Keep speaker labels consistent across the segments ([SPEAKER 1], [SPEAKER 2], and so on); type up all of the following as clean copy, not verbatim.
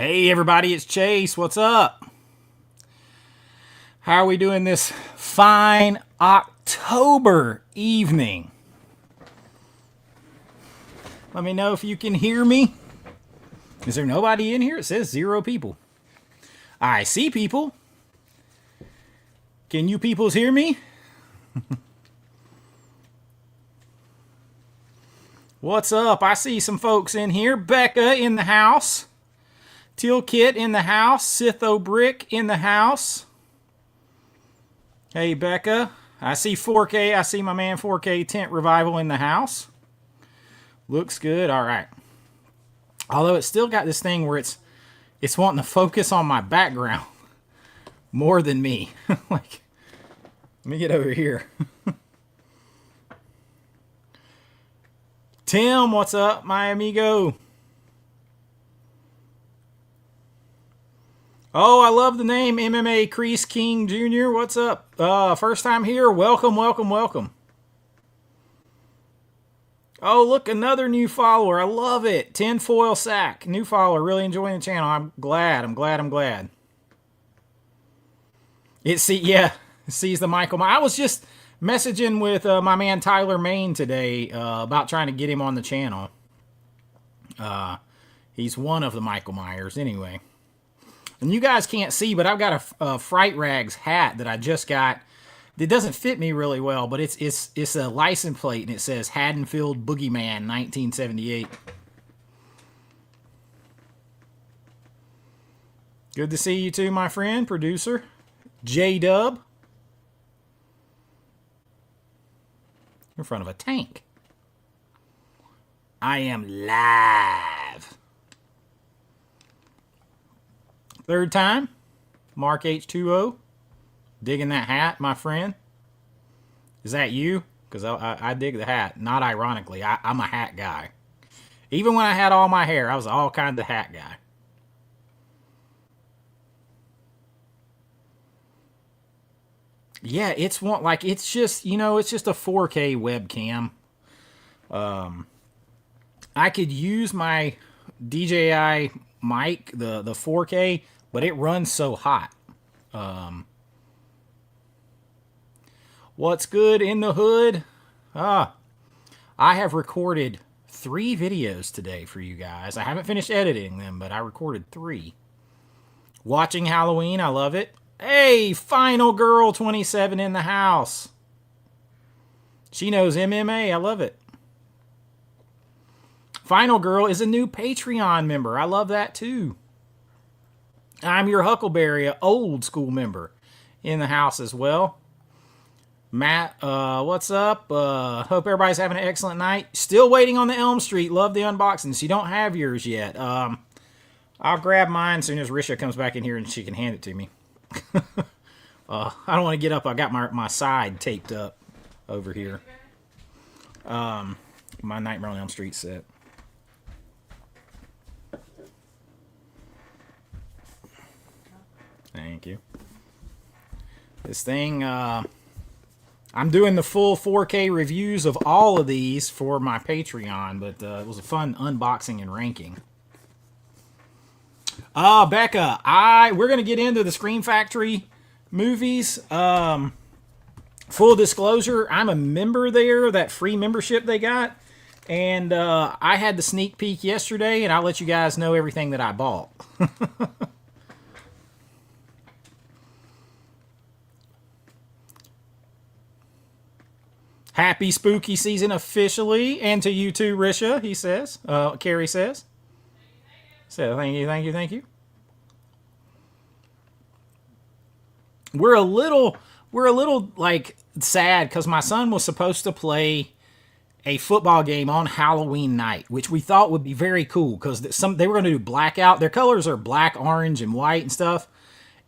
[SPEAKER 1] Hey everybody, it's Chase. What's up? How are we doing this fine October evening? Let me know if you can hear me. Is there nobody in here? It says 0 people. I see people. Can you peoples hear me? What's up? I see some folks in here. Becca in the house. Teal Kit in the house. Sitho Brick in the house. Hey, Becca. I see 4K. I see my man 4K Tent Revival in the house. Looks good. All right. Although it's still got this thing where it's wanting to focus on my background more than me. Like, let me get over here. Tim, what's up, my amigo? Oh, I love the name MMA Crease King Jr. What's up? First time here. Welcome, welcome, welcome. Oh, look, another new follower. I love it. Tinfoil Sack. New follower. Really enjoying the channel. I'm glad. It sees the Michael. I was just messaging with my man Tyler Main today about trying to get him on the channel. He's one of the Michael Myers anyway. And you guys can't see, but I've got a Fright Rags hat that I just got. It doesn't fit me really well, but it's a license plate, and it says Haddonfield Boogeyman 1978. Good to see you too, my friend, producer. J-Dub. In front of a tank. I am live. Third time. Mark H2O. Digging that hat, my friend. Is that you? Because I dig the hat. Not ironically. I'm a hat guy. Even when I had all my hair, I was all kinds of hat guy. Yeah, it's just, it's just a 4K webcam. I could use my DJI mic, the 4K, but it runs so hot. What's good in the hood? I have recorded 3 videos today for you guys. I haven't finished editing them, but I recorded 3. Watching Halloween, I love it. Hey, Final Girl 27 in the house. She knows MMA. I love it. Final Girl is a new Patreon member. I love that too. I'm your Huckleberry, an old school member, in the house as well. Matt, what's up? Hope everybody's having an excellent night. Still waiting on the Elm Street. Love the unboxings. You don't have yours yet. I'll grab mine as soon as Risha comes back in here and she can hand it to me. I don't want to get up. I got my side taped up over here. My Nightmare on Elm Street set. Thank you. This thing, I'm doing the full 4K reviews of all of these for my Patreon, but it was a fun unboxing and ranking. Becca, we're going to get into the Scream Factory movies. Full disclosure, I'm a member there, that free membership they got. And I had the sneak peek yesterday, and I'll let you guys know everything that I bought. Happy spooky season officially, and to you too, Risha, he says. Carrie says. So thank you. We're a little like sad because my son was supposed to play a football game on Halloween night, which we thought would be very cool because they were going to do blackout. Their colors are black, orange, and white and stuff.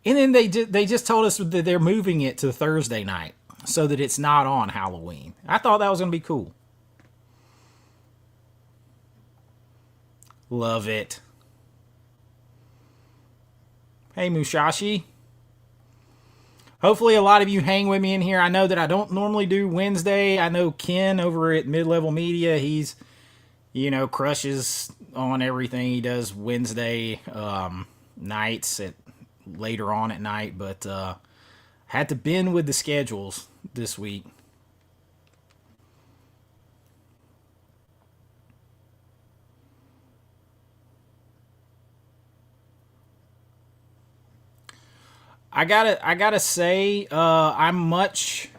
[SPEAKER 1] And then they just told us that they're moving it to Thursday night so that it's not on Halloween. I thought that was going to be cool. Love it. Hey, Mushashi. Hopefully a lot of you hang with me in here. I know that I don't normally do Wednesday. I know Ken over at Mid-Level Media, he's, crushes on everything. He does Wednesday nights at later on at night, but had to bend with the schedules this week. I gotta say, I'm much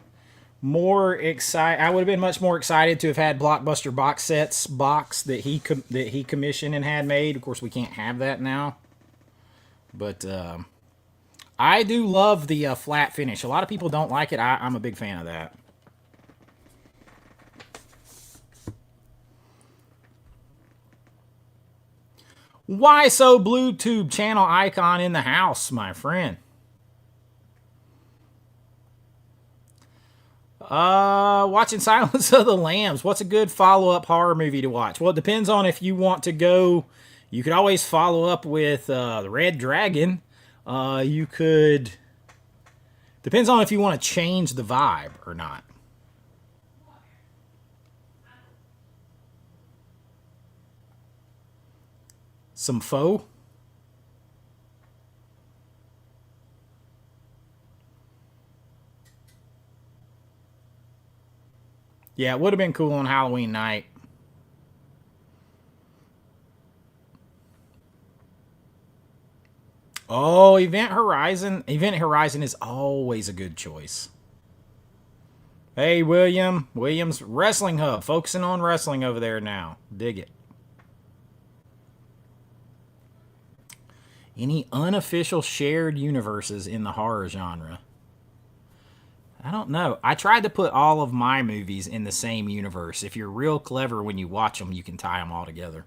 [SPEAKER 1] more excited. I would have been much more excited to have had Blockbuster box sets box that he commissioned and had made. Of course, we can't have that now, but I do love the flat finish. A lot of people don't like it. I'm a big fan of that. Why so Bluetooth channel icon in the house, my friend? Watching Silence of the Lambs. What's a good follow-up horror movie to watch? Well, it depends on if you want to go. You could always follow up with the Red Dragon. You could. Depends on if you want to change the vibe or not. Some faux. Yeah, it would have been cool on Halloween night. Oh, Event Horizon. Event Horizon is always a good choice. Hey, William. William's Wrestling Hub. Focusing on wrestling over there now. Dig it. Any unofficial shared universes in the horror genre? I don't know. I tried to put all of my movies in the same universe. If you're real clever when you watch them, you can tie them all together.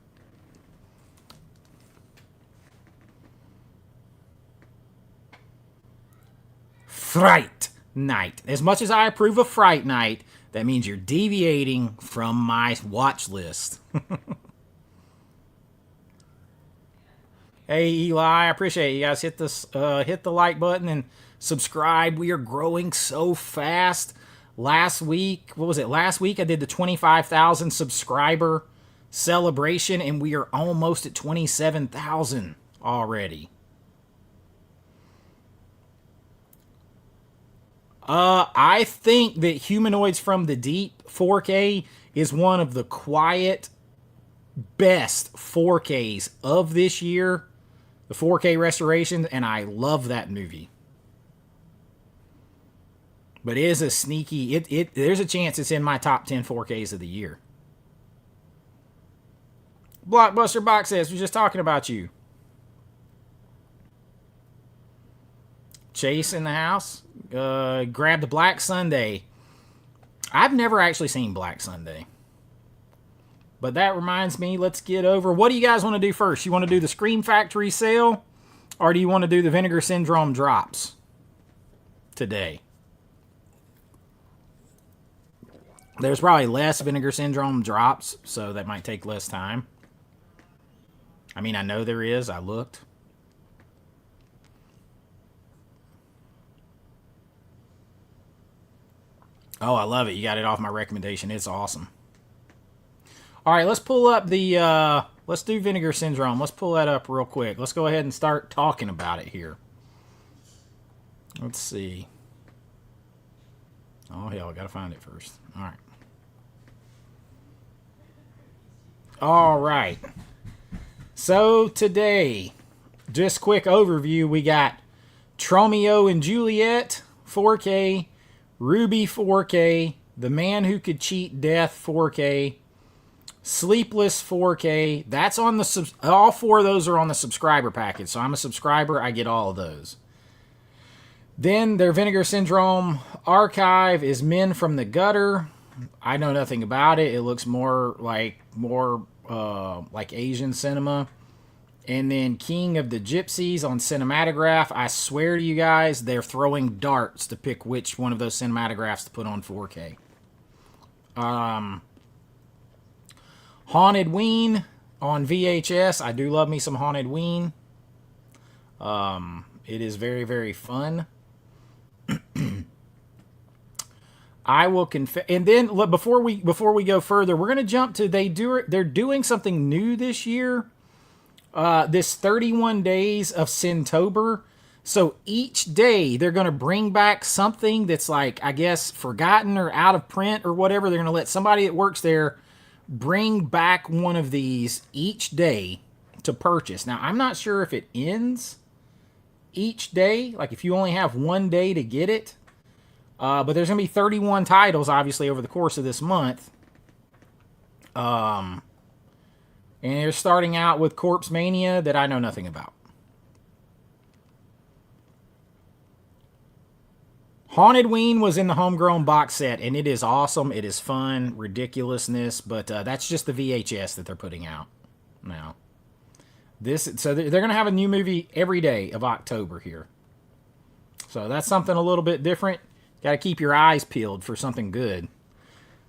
[SPEAKER 1] Fright Night. As much as I approve of Fright Night, that means you're deviating from my watch list. Hey Eli, I appreciate it. You guys hit the like button and subscribe. We are growing so fast. Last week, what was it? Last week I did the 25,000 subscriber celebration, and we are almost at 27,000 already. I think that Humanoids from the Deep 4K is one of the quiet best 4Ks of this year, the 4K restoration, and I love that movie. But it is a sneaky. There's a chance it's in my top 10 4Ks of the year. Blockbuster Box says, we're just talking about you. Chase in the house. Grab the Black Sunday. I've never actually seen Black Sunday. But that reminds me, let's get over. What do you guys want to do first? You want to do the Scream Factory sale? Or do you want to do the Vinegar Syndrome drops today? There's probably less Vinegar Syndrome drops, so that might take less time. I mean, I know there is. I looked. Oh, I love it. You got it off my recommendation. It's awesome. All right, let's pull up the, let's do Vinegar Syndrome. Let's pull that up real quick. Let's go ahead and start talking about it here. Let's see. Oh, hell, I got to find it first. All right. All right. So today, just quick overview, we got Tromeo and Juliet 4K, Ruby 4K, The Man Who Could Cheat Death 4K, Sleepless 4K. That's on the all four of those are on the subscriber package. So I'm a subscriber, I get all of those. Then their Vinegar Syndrome archive is Men from the Gutter. I know nothing about it. It looks more like Asian cinema. And then King of the Gypsies on Cinematograph. I swear to you guys, they're throwing darts to pick which one of those cinematographs to put on 4K. Haunted Ween on VHS. I do love me some Haunted Ween. It is very, very fun. I will confess. And then look, before we go further, we're gonna jump to they're doing something new this year. This 31 days of Sintober. So each day they're gonna bring back something that's like, I guess, forgotten or out of print or whatever. They're gonna let somebody that works there bring back one of these each day to purchase. Now I'm not sure if it ends each day, like if you only have one day to get it. But there's going to be 31 titles, obviously, over the course of this month. And they're starting out with Corpse Mania that I know nothing about. Haunted Ween was in the Homegrown box set, and it is awesome. It is fun, ridiculousness, but that's just the VHS that they're putting out now. So they're going to have a new movie every day of October here. So that's something a little bit different. Got to keep your eyes peeled for something good.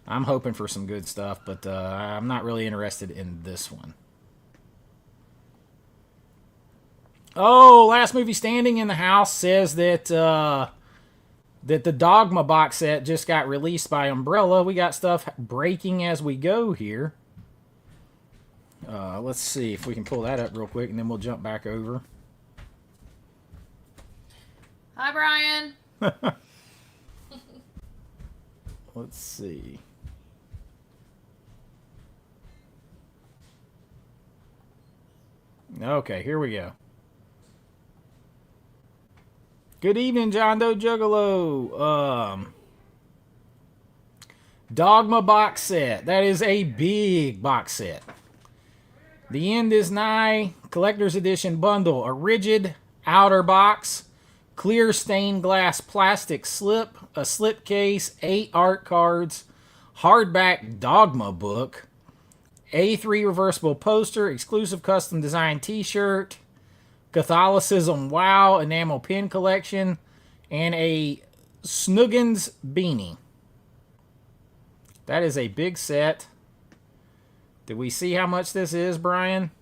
[SPEAKER 1] I'm hoping for some good stuff, but I'm not really interested in this one. Oh, Last Movie Standing in the House says that that the Dogma box set just got released by Umbrella. We got stuff breaking as we go here. Let's see if we can pull that up real quick, and then we'll jump back over.
[SPEAKER 2] Hi, Brian.
[SPEAKER 1] Let's see. Okay, here we go. Good evening, John Doe Juggalo. Dogma box set. That is a big box set. The End is Nigh. Collector's Edition bundle. A rigid outer box. Clear stained glass plastic slip, a slip case, 8 art cards, hardback Dogma book, A3 reversible poster, exclusive custom design t-shirt, Catholicism Wow enamel pin collection, and a Snuggins beanie. That is a big set. Did we see how much this is, Brian?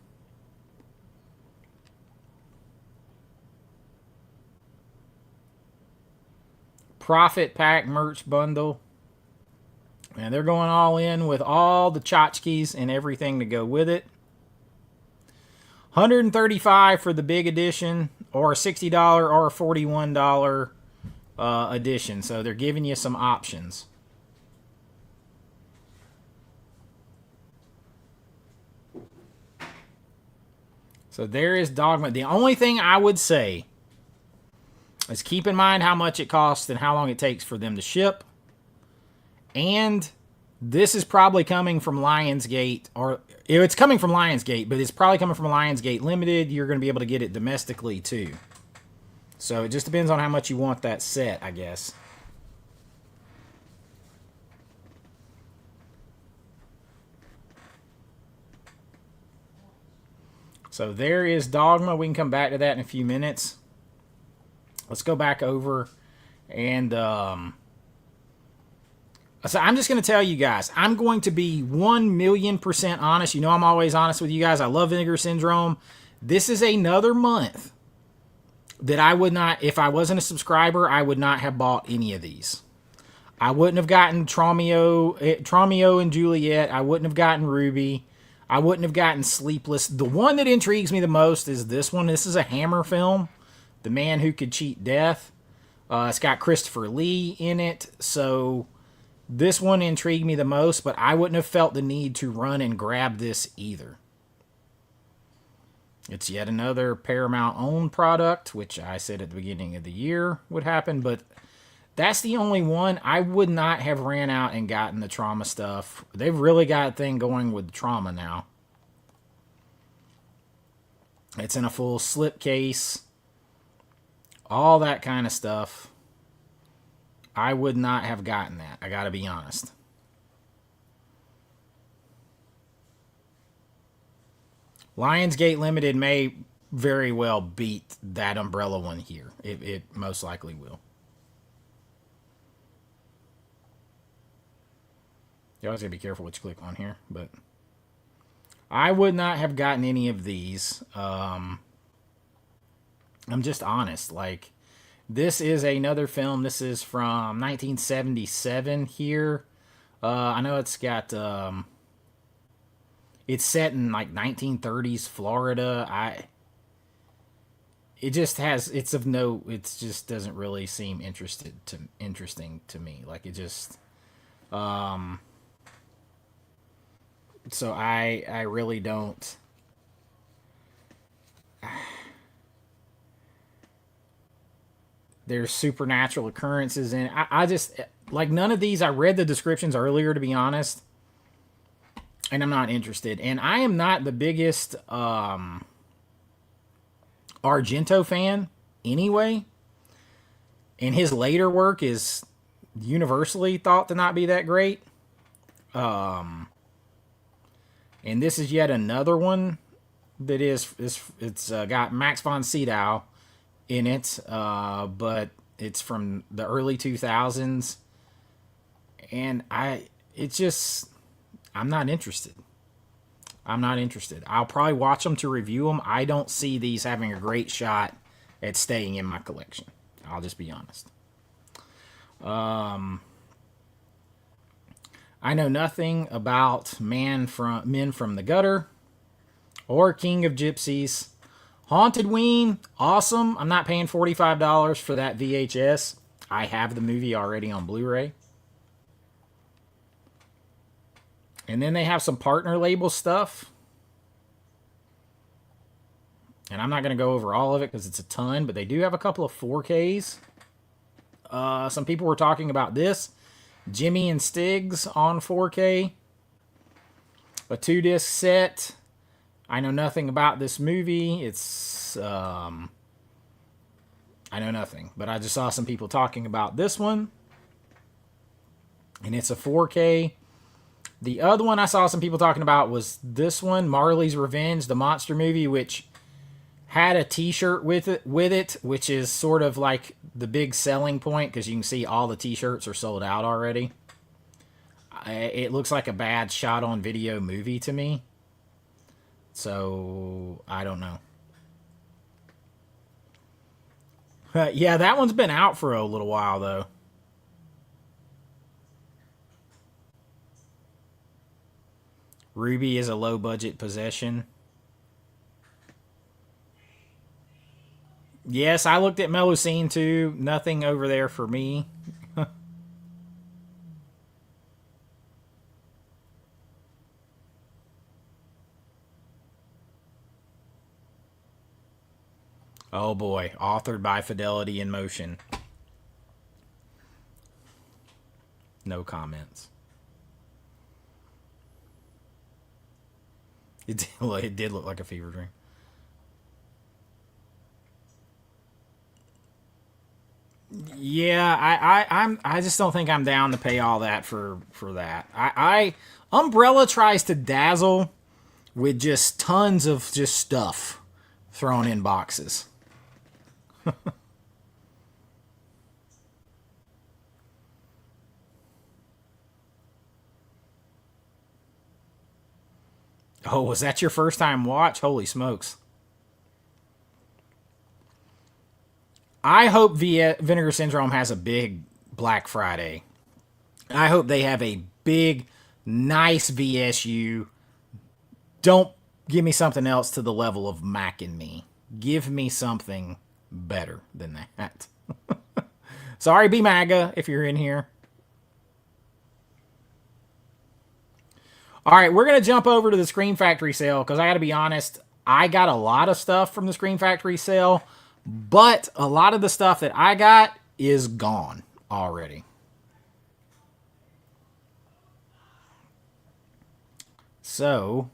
[SPEAKER 1] Profit Pack merch bundle. And they're going all in with all the tchotchkes and everything to go with it. $135 for the big edition, or $60 or $41 edition. So they're giving you some options. So there is Dogma. The only thing I would say is keep in mind how much it costs and how long it takes for them to ship. And this is probably coming from Lionsgate, or it's coming from Lionsgate, but it's probably coming from Lionsgate Limited. You're going to be able to get it domestically too. So it just depends on how much you want that set, I guess. So there is Dogma. We can come back to that in a few minutes. Let's go back over and so I'm just going to tell you guys, I'm going to be 1,000,000% honest. You know I'm always honest with you guys. I love Vinegar Syndrome. This is another month that I would not, if I wasn't a subscriber, I would not have bought any of these. I wouldn't have gotten Tromeo and Juliet. I wouldn't have gotten Ruby. I wouldn't have gotten Sleepless. The one that intrigues me the most is this one. This is a Hammer film. The Man Who Could Cheat Death. It's got Christopher Lee in it. So this one intrigued me the most, but I wouldn't have felt the need to run and grab this either. It's yet another Paramount-owned product, which I said at the beginning of the year would happen, but that's the only one. I would not have ran out and gotten the Trauma stuff. They've really got a thing going with Trauma now. It's in a full slip case. All that kind of stuff. I would not have gotten that. I gotta be honest. Lionsgate Limited may very well beat that Umbrella one here. It most likely will. You always gotta be careful what you click on here, but I would not have gotten any of these. I'm just honest. Like, This is another film. This is from 1977 here. I know it's got it's set in like 1930s Florida. It just has, it's of no, it just doesn't really seem interesting to me. Like it just so I really don't. There's supernatural occurrences in it. I just, like, none of these, I read the descriptions earlier, to be honest, and I'm not interested. And I am not the biggest Argento fan anyway, and his later work is universally thought to not be that great. And this is yet another one that it's got Max von Sydow in it, but it's from the early 2000s, and I'm not interested. I'm not interested. I'll probably watch them to review them. I don't see these having a great shot at staying in my collection. I'll just be honest. I know nothing about Men from the Gutter or King of Gypsies. Hauntedween, awesome. I'm not paying $45 for that VHS. I have the movie already on Blu-ray. And then they have some partner label stuff. And I'm not going to go over all of it because it's a ton, but they do have a couple of 4Ks. Some people were talking about this. Jimmy and Stiggs on 4K. A 2-disc set. I know nothing about this movie. It's, I know nothing. But I just saw some people talking about this one. And it's a 4K. The other one I saw some people talking about was this one, Marley's Revenge, the monster movie, which had a t-shirt with it, which is sort of like the big selling point, because you can see all the t-shirts are sold out already. It looks like a bad shot-on-video movie to me. So, I don't know. Yeah, that one's been out for a little while, though. Ruby is a low-budget possession. Yes, I looked at Melusine, too. Nothing over there for me. Oh boy, authored by Fidelity in Motion. No comments. It did look like a fever dream. Yeah, I just don't think I'm down to pay all that for that. Umbrella tries to dazzle with just tons of just stuff thrown in boxes. Oh, was that your first time watch? Holy smokes. I hope Vinegar Syndrome has a big Black Friday. I hope they have a big, nice VSU. Don't give me something else to the level of Mac and Me. Give me something better than that. Sorry, B MAGA, if you're in here. All right, we're going to jump over to the Scream Factory sale, because I got to be honest, I got a lot of stuff from the Scream Factory sale, but a lot of the stuff that I got is gone already. So,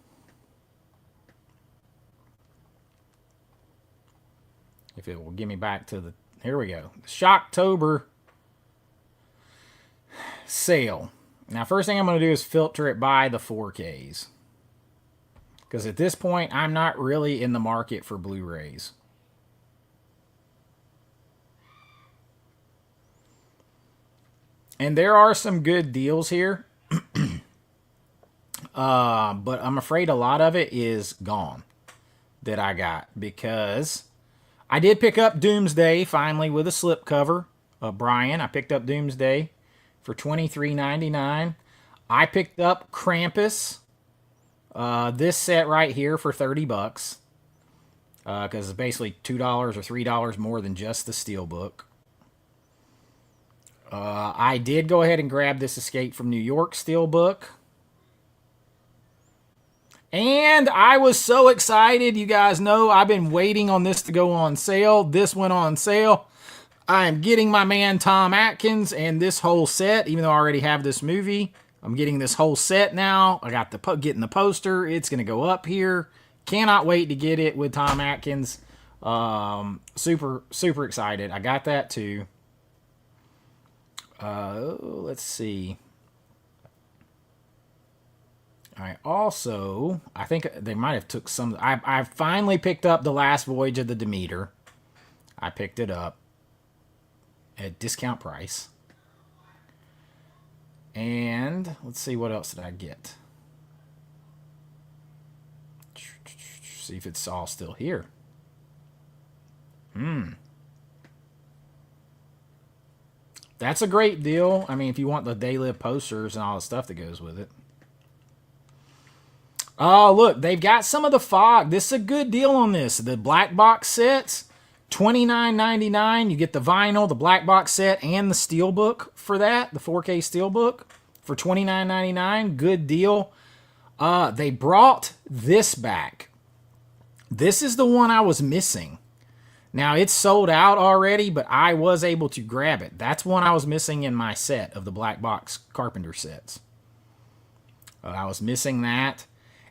[SPEAKER 1] if it will give me back to the, here we go, Shocktober sale. Now, first thing I'm going to do is filter it by the 4Ks. Because at this point, I'm not really in the market for Blu-rays. And there are some good deals here. But I'm afraid a lot of it is gone that I got. Because I did pick up Doomsday finally with a slipcover. Brian, I picked up Doomsday for $23.99. I picked up Krampus, this set right here for $30, because it's basically $2 or $3 more than just the Steelbook. I did go ahead and grab this Escape from New York Steelbook. And I was so excited. You guys know I've been waiting on this to go on sale. This went on sale. I am getting my man Tom Atkins and this whole set, even though I already have this movie. I'm getting this whole set now. I got getting the poster. It's going to go up here. Cannot wait to get it with Tom Atkins. Super, super excited. I got that too. Let's see. I think they might have took some. I finally picked up The Last Voyage of the Demeter. I picked it up at discount price. And let's see, what else did I get? See if it's all still here. That's a great deal. I mean, if you want the They Live posters and all the stuff that goes with it. Oh, look, they've got some of the Fog. This is a good deal on this. The black box sets, $29.99. You get the vinyl, the black box set, and the Steelbook for that, the 4K Steelbook for $29.99. Good deal. They brought this back. This is the one I was missing. Now, it's sold out already, but I was able to grab it. That's one I was missing in my set of the black box Carpenter sets. I was missing that.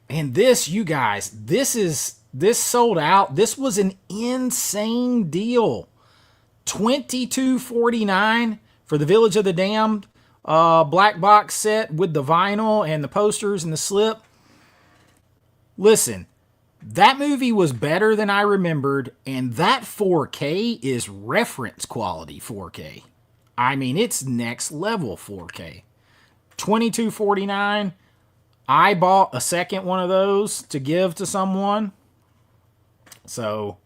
[SPEAKER 1] And this, you guys, this sold out. This was an insane deal. $22.49 for the Village of the Damned black box set with the vinyl and the posters and the slip. Listen, that movie was better than I remembered, and that 4K is reference quality 4K. I mean, it's next level 4K. $22.49. I bought a second one of those to give to someone. So,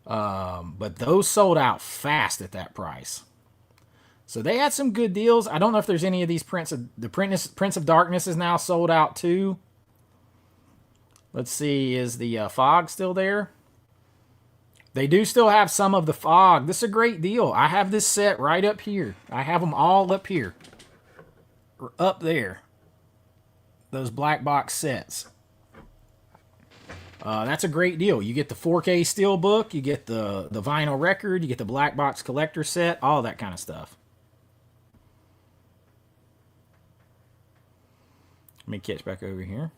[SPEAKER 1] but those sold out fast at that price. So they had some good deals. I don't know if there's any of these Prince of Darkness is now sold out too. Let's see, is the Fog still there? They do still have some of the Fog. This is a great deal. I have this set right up here. I have them all up here. Or up there. Those black box sets. That's a great deal. You get the 4K Steelbook, you get the vinyl record, you get the black box collector set, all that kind of stuff. Let me catch back over here.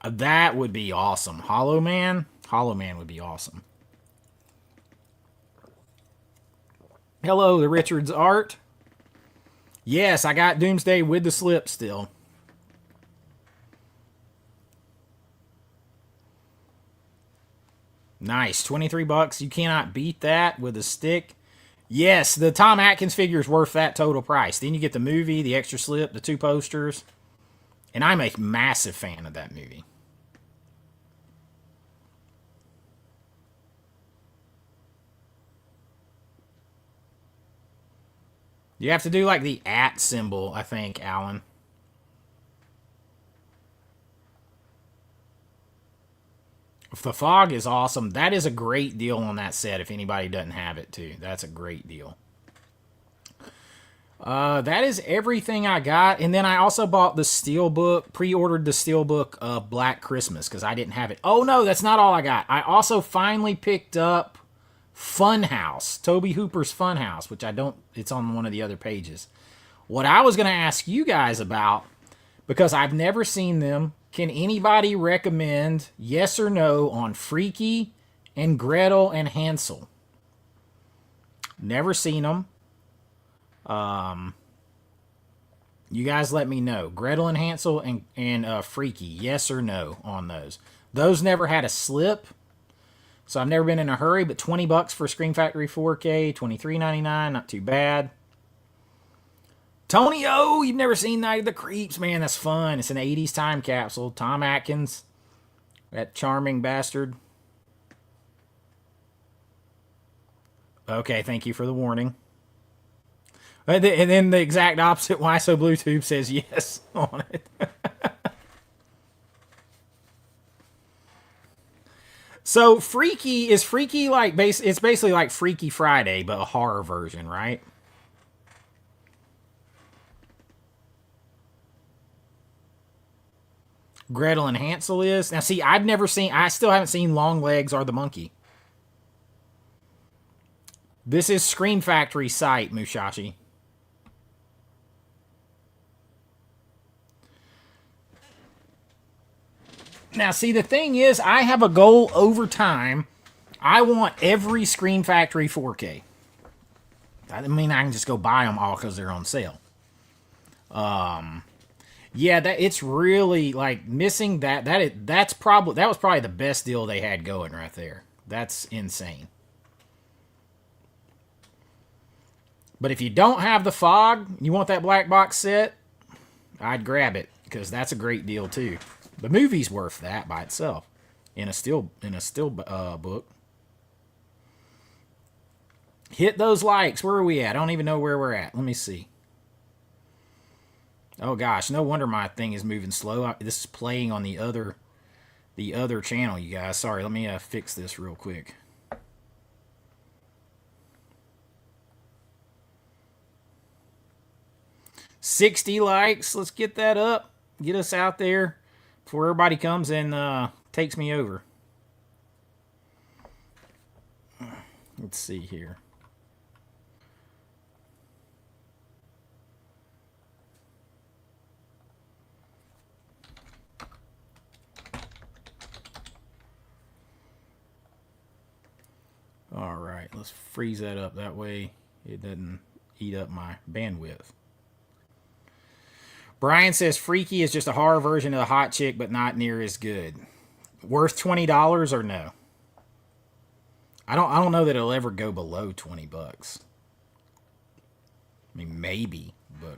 [SPEAKER 1] That would be awesome. Hollow Man? Hollow Man would be awesome. Hello, the Richards art. Yes, I got Doomsday with the slip still. Nice, $23. You cannot beat that with a stick. Yes, the Tom Atkins figure is worth that total price. Then you get the movie, the extra slip, the 2 posters. And I'm a massive fan of that movie. You have to do like the @ symbol, I think, Alan. The Fog is awesome. That is a great deal on that set if anybody doesn't have it too. That's a great deal. That is everything I got. And then I also bought the Steelbook, pre-ordered the Steelbook Black Christmas because I didn't have it. Oh no, that's not all I got. I also finally picked up Funhouse, Tobe Hooper's Funhouse, which I don't, it's on one of the other pages. What I was going to ask you guys about, because I've never seen them, can anybody recommend yes or no on Freaky and Gretel and Hansel? Never seen them. You guys let me know. Gretel and Hansel and Freaky, yes or no on those. Those never had a slip. So I've never been in a hurry, but $20 for Scream Factory 4K, $23.99, not too bad. Tony O, you've never seen Night of the Creeps? Man, that's fun. It's an 80s time capsule. Tom Atkins, that charming bastard. Okay, thank you for the warning. And then the exact opposite, Why So Bluetooth says yes on it. So Freaky is Freaky like it's basically like Freaky Friday, but a horror version, right? Gretel and Hansel is. Now see, I still haven't seen Longlegs or the Monkey. This is Scream Factory site, Mushashi. Now, see, the thing is, I have a goal over time. I want every Scream Factory 4K. I mean, I can just go buy them all because they're on sale. Yeah, it's really like missing that. That was probably the best deal they had going right there. That's insane. But if you don't have the fog, you want that black box set, I'd grab it because that's a great deal too. The movie's worth that by itself in a still book. Hit those likes. Where are we at? I don't even know where we're at. Let me see. Oh gosh, no wonder my thing is moving slow. This is playing on the other channel, you guys. Sorry, let me fix this real quick. $60 likes. Let's get that up. Get us out there before everybody comes and takes me over. Let's see here. All right, let's freeze that up. That way it doesn't eat up my bandwidth. Brian says Freaky is just a horror version of the Hot Chick, but not near as good. Worth $20 or no? I don't know that it'll ever go below $20. I mean, maybe, but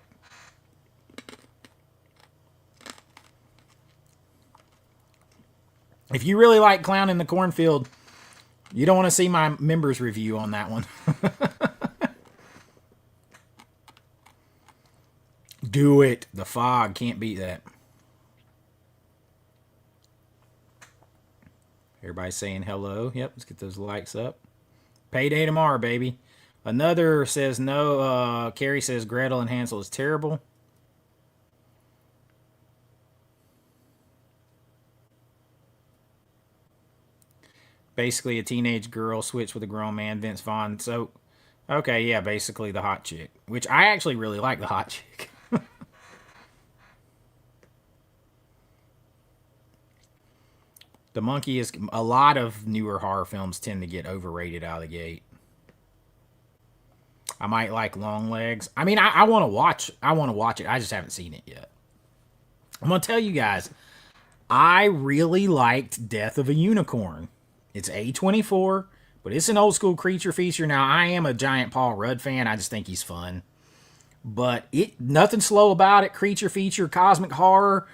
[SPEAKER 1] if you really like Clown in the Cornfield, you don't want to see my members review on that one. Do it. The fog can't beat that. Everybody's saying hello. Yep, let's get those likes up. Payday tomorrow, baby. Another says no. Carrie says Gretel and Hansel is terrible. Basically, a teenage girl switched with a grown man, Vince Vaughn. So, okay, yeah, basically the Hot Chick, which I actually really like the Hot Chick. The Monkey is a lot of newer horror films tend to get overrated out of the gate. I might like Longlegs. I mean, I want to watch. I want to watch it. I just haven't seen it yet. I'm gonna tell you guys. I really liked Death of a Unicorn. It's A24, but it's an old school creature feature. Now, I am a giant Paul Rudd fan. I just think he's fun. But nothing slow about it. Creature feature, cosmic horror.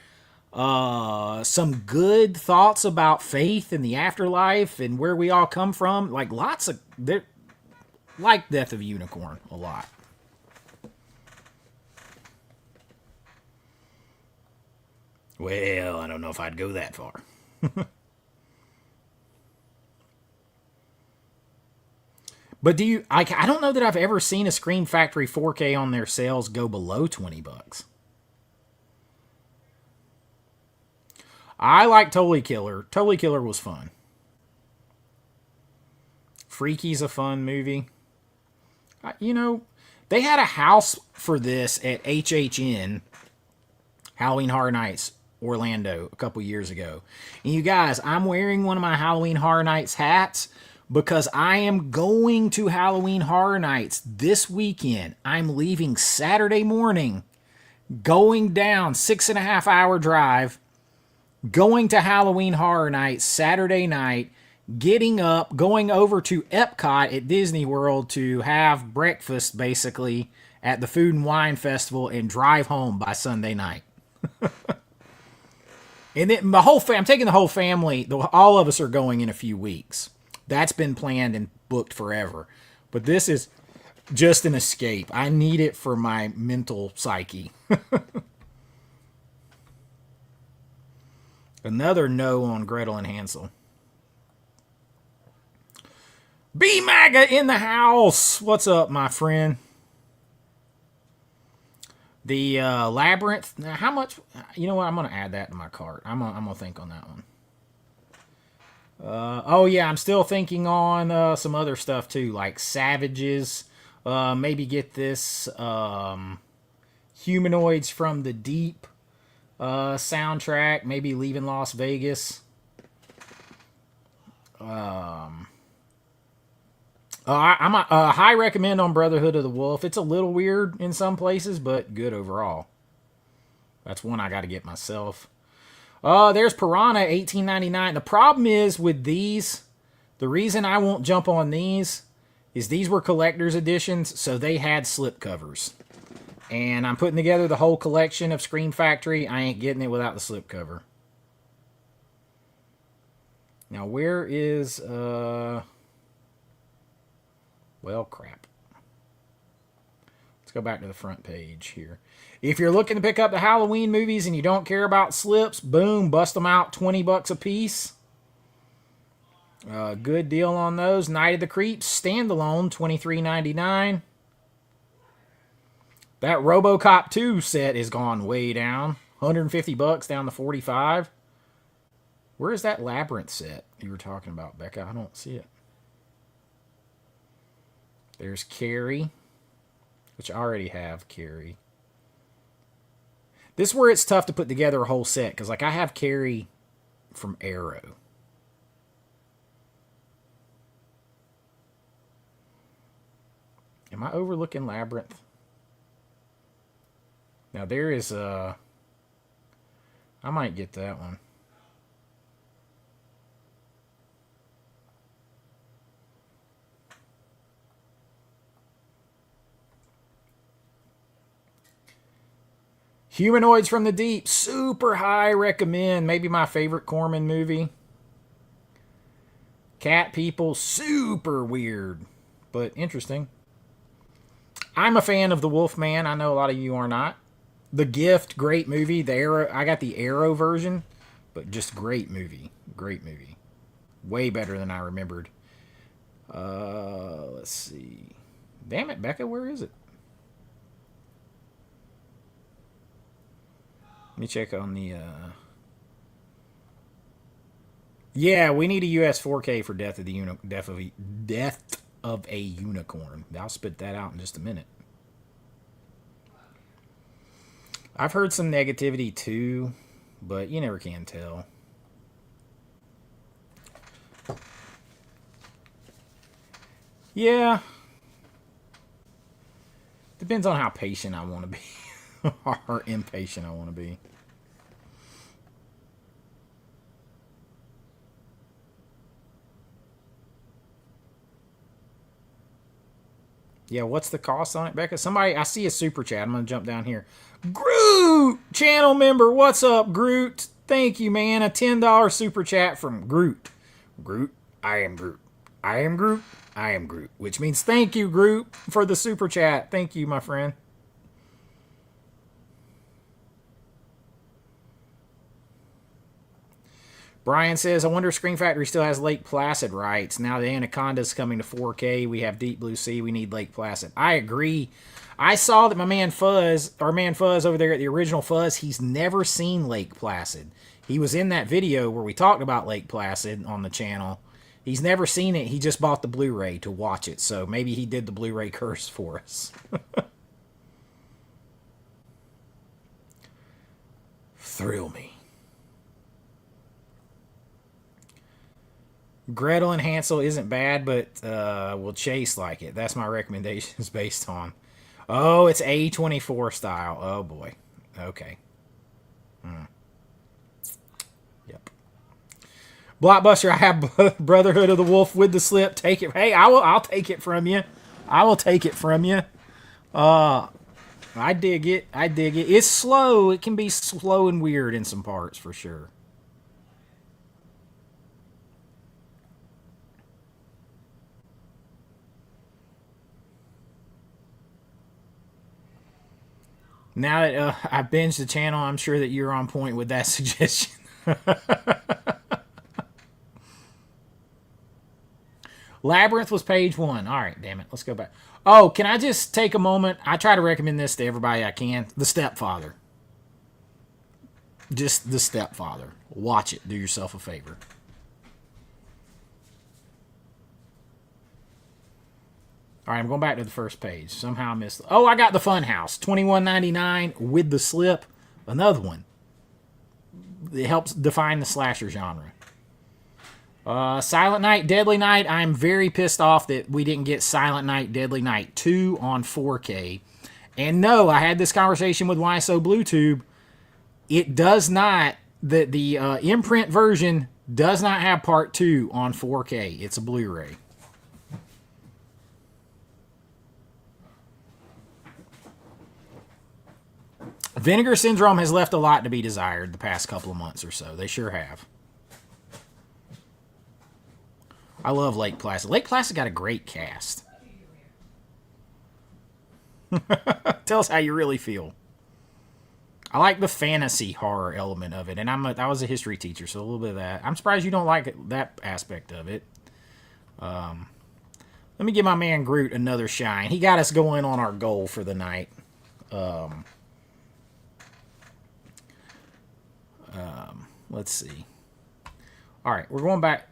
[SPEAKER 1] Some good thoughts about faith and the afterlife and where we all come from. Like like Death of a Unicorn a lot. Well, I don't know if I'd go that far. But I don't know that I've ever seen a Scream Factory 4K on their sales go below $20. I like Totally Killer. Totally Killer was fun. Freaky's a fun movie. You know, they had a house for this at HHN, Halloween Horror Nights, Orlando, a couple years ago. And you guys, I'm wearing one of my Halloween Horror Nights hats because I am going to Halloween Horror Nights this weekend. I'm leaving Saturday morning, going down 6.5 hour drive, going to Halloween Horror Nights Saturday night, getting up, going over to Epcot at Disney World to have breakfast, basically, at the Food and Wine Festival and drive home by Sunday night. And then I'm taking the whole family. All of us are going in a few weeks. That's been planned and booked forever. But this is just an escape. I need it for my mental psyche. Another no on Gretel and Hansel. B MAGA in the house. What's up, my friend? The Labyrinth. Now, how much? You know what? I'm gonna add that to my cart. I'm gonna think on that one. Oh yeah, I'm still thinking on some other stuff too, like Savages. Maybe get this Humanoids from the Deep soundtrack. Maybe Leaving Las Vegas. I'm a high recommend on Brotherhood of the Wolf. It's a little weird in some places, but good overall. That's one I got to get myself. There's Piranha, $18.99. The problem is with these, the reason I won't jump on these is these were collector's editions, so they had slip covers. And I'm putting together the whole collection of Scream Factory. I ain't getting it without the slip cover. Now, where is... Well, crap. Let's go back to the front page here. If you're looking to pick up the Halloween movies and you don't care about slips, boom, bust them out, $20 a piece. Good deal on those. Night of the Creeps, standalone, $23.99. That RoboCop 2 set is gone way down. $150 down to $45. Where is that Labyrinth set you were talking about, Becca? I don't see it. There's Carrie, which I already have Carrie. This is where it's tough to put together a whole set, because like I have Carrie from Arrow. Am I overlooking Labyrinth? Now there is I might get that one. Humanoids from the Deep, super high recommend. Maybe my favorite Corman movie. Cat People, super weird, but interesting. I'm a fan of The Wolfman. I know a lot of you are not. The Gift, great movie. The Arrow, I got the Arrow version, but just great movie. Great movie. Way better than I remembered. Let's see. Damn it, Becca, where is it? Let me check on the... Yeah, we need a US 4K for Death of a Unicorn. I'll spit that out in just a minute. I've heard some negativity too, but you never can tell. Yeah. Depends on how patient I want to be. Or impatient I want to be. Yeah, what's the cost on it, Becca? Somebody, I see a super chat. I'm going to jump down here. Groot! Channel member, what's up, Groot? Thank you, man. A $10 super chat from Groot. Groot, I am Groot. I am Groot. I am Groot. Which means thank you, Groot, for the super chat. Thank you, my friend. Brian says, I wonder if Scream Factory still has Lake Placid rights. Now the Anaconda's coming to 4K. We have Deep Blue Sea. We need Lake Placid. I agree. I saw that my man Fuzz, our man Fuzz over there at the original Fuzz, he's never seen Lake Placid. He was in that video where we talked about Lake Placid on the channel. He's never seen it. He just bought the Blu-ray to watch it. So maybe he did the Blu-ray curse for us. Thrill me. Gretel and Hansel isn't bad, but will Chase like it? That's my recommendations based on. Oh, it's A24 style. Oh, boy. Okay. Yep. Blockbuster, I have Brotherhood of the Wolf with the slip. Take it. Hey, I'll take it from you. I will take it from you. I dig it. I dig it. It's slow. It can be slow and weird in some parts for sure. Now that I binged the channel, I'm sure that you're on point with that suggestion. Labyrinth was page 1. All right, damn it. Let's go back. Oh, can I just take a moment? I try to recommend this to everybody I can. The Stepfather. Just The Stepfather. Watch it. Do yourself a favor. All right, I'm going back to the first page. Somehow I missed. Oh, I got the Funhouse. $21.99 with the slip. Another one. It helps define the slasher genre. Silent Night, Deadly Night. I'm very pissed off that we didn't get Silent Night, Deadly Night 2 on 4K. And no, I had this conversation with YSO Bluetooth. It does not, the imprint version does not have part 2 on 4K. It's a Blu-ray. Vinegar Syndrome has left a lot to be desired the past couple of months or so. They sure have. I love Lake Placid. Lake Placid got a great cast. Tell us how you really feel. I like the fantasy horror element of it, and I was a history teacher, so a little bit of that. I'm surprised you don't like that aspect of it. Let me give my man Groot another shine. He got us going on our goal for the night. Let's see. All right, we're going back.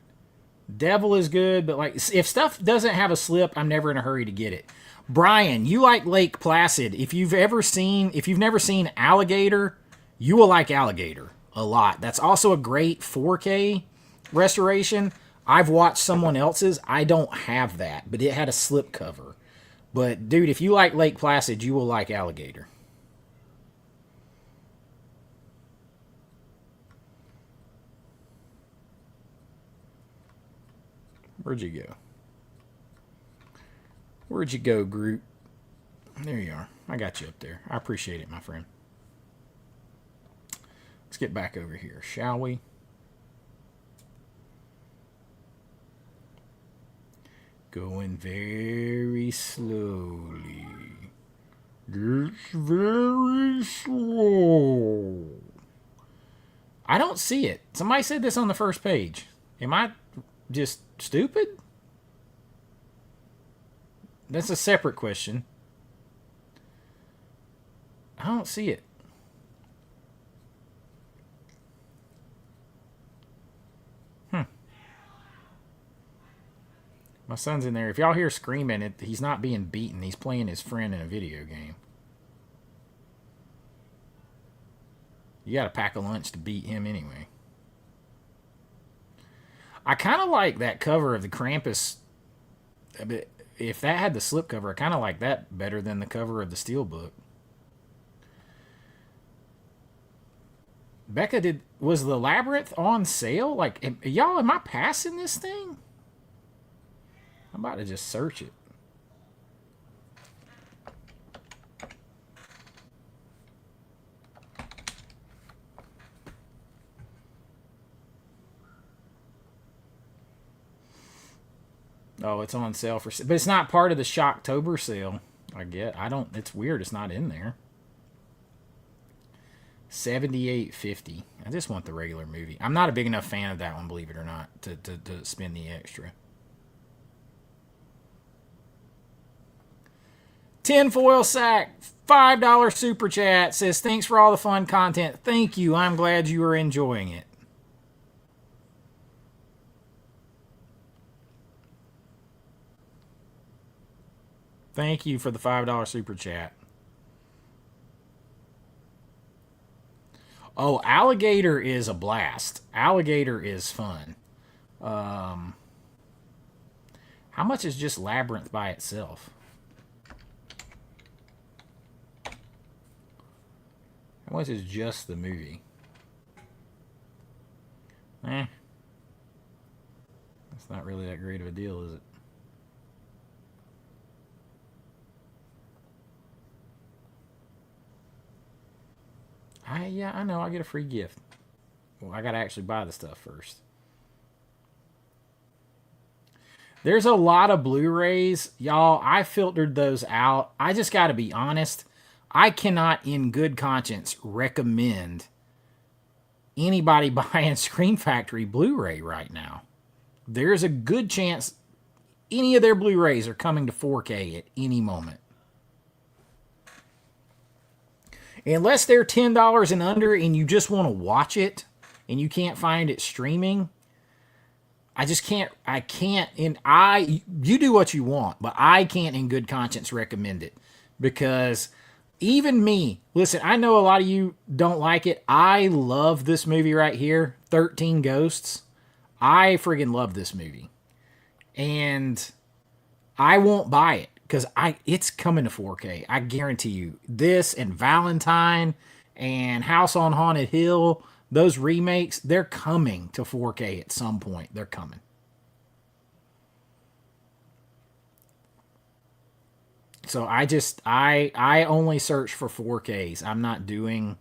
[SPEAKER 1] Devil is good, but like if stuff doesn't have a slip, I'm never in a hurry to get it. Brian, you like Lake Placid. If you've never seen Alligator, you will like Alligator a lot. That's also a great 4K restoration. I've watched someone else's. I don't have that, but it had a slip cover. But dude, if you like Lake Placid, you will like Alligator. Where'd you go? Where'd you go, Groot? There you are. I got you up there. I appreciate it, my friend. Let's get back over here, shall we? Going very slowly. Just very slow. I don't see it. Somebody said this on the first page. Am I just stupid? That's a separate question. I don't see it. My son's in there. If y'all hear screaming, he's not being beaten. He's playing his friend in a video game. You gotta pack a lunch to beat him anyway. I kind of like that cover of the Krampus. If that had the slipcover, I kind of like that better than the cover of the Steelbook. Becca, was the Labyrinth on sale? Like, y'all, am I passing this thing? I'm about to just search it. Oh, it's on sale for, but it's not part of the Shocktober sale. It's weird. It's not in there. $78.50. I just want the regular movie. I'm not a big enough fan of that one, believe it or not, to spend the extra. Tinfoil Sack, $5 super chat, says, thanks for all the fun content. Thank you. I'm glad you are enjoying it. Thank you for the $5 super chat. Oh, Alligator is a blast. Alligator is fun. How much is just Labyrinth by itself? How much is just the movie? That's not really that great of a deal, is it? Yeah, I know. I get a free gift. Well, I got to actually buy the stuff first. There's a lot of Blu-rays. Y'all, I filtered those out. I just got to be honest. I cannot, in good conscience, recommend anybody buying Screen Factory Blu-ray right now. There's a good chance any of their Blu-rays are coming to 4K at any moment. Unless they're $10 and under and you just want to watch it and you can't find it streaming, you do what you want, but I can't in good conscience recommend it. Because even me, listen, I know a lot of you don't like it. I love this movie right here, 13 Ghosts. I friggin' love this movie. And I won't buy it because it's coming to 4K. I guarantee you. This and Valentine and House on Haunted Hill, those remakes, they're coming to 4K at some point. They're coming. So I only search for 4Ks. I'm not doing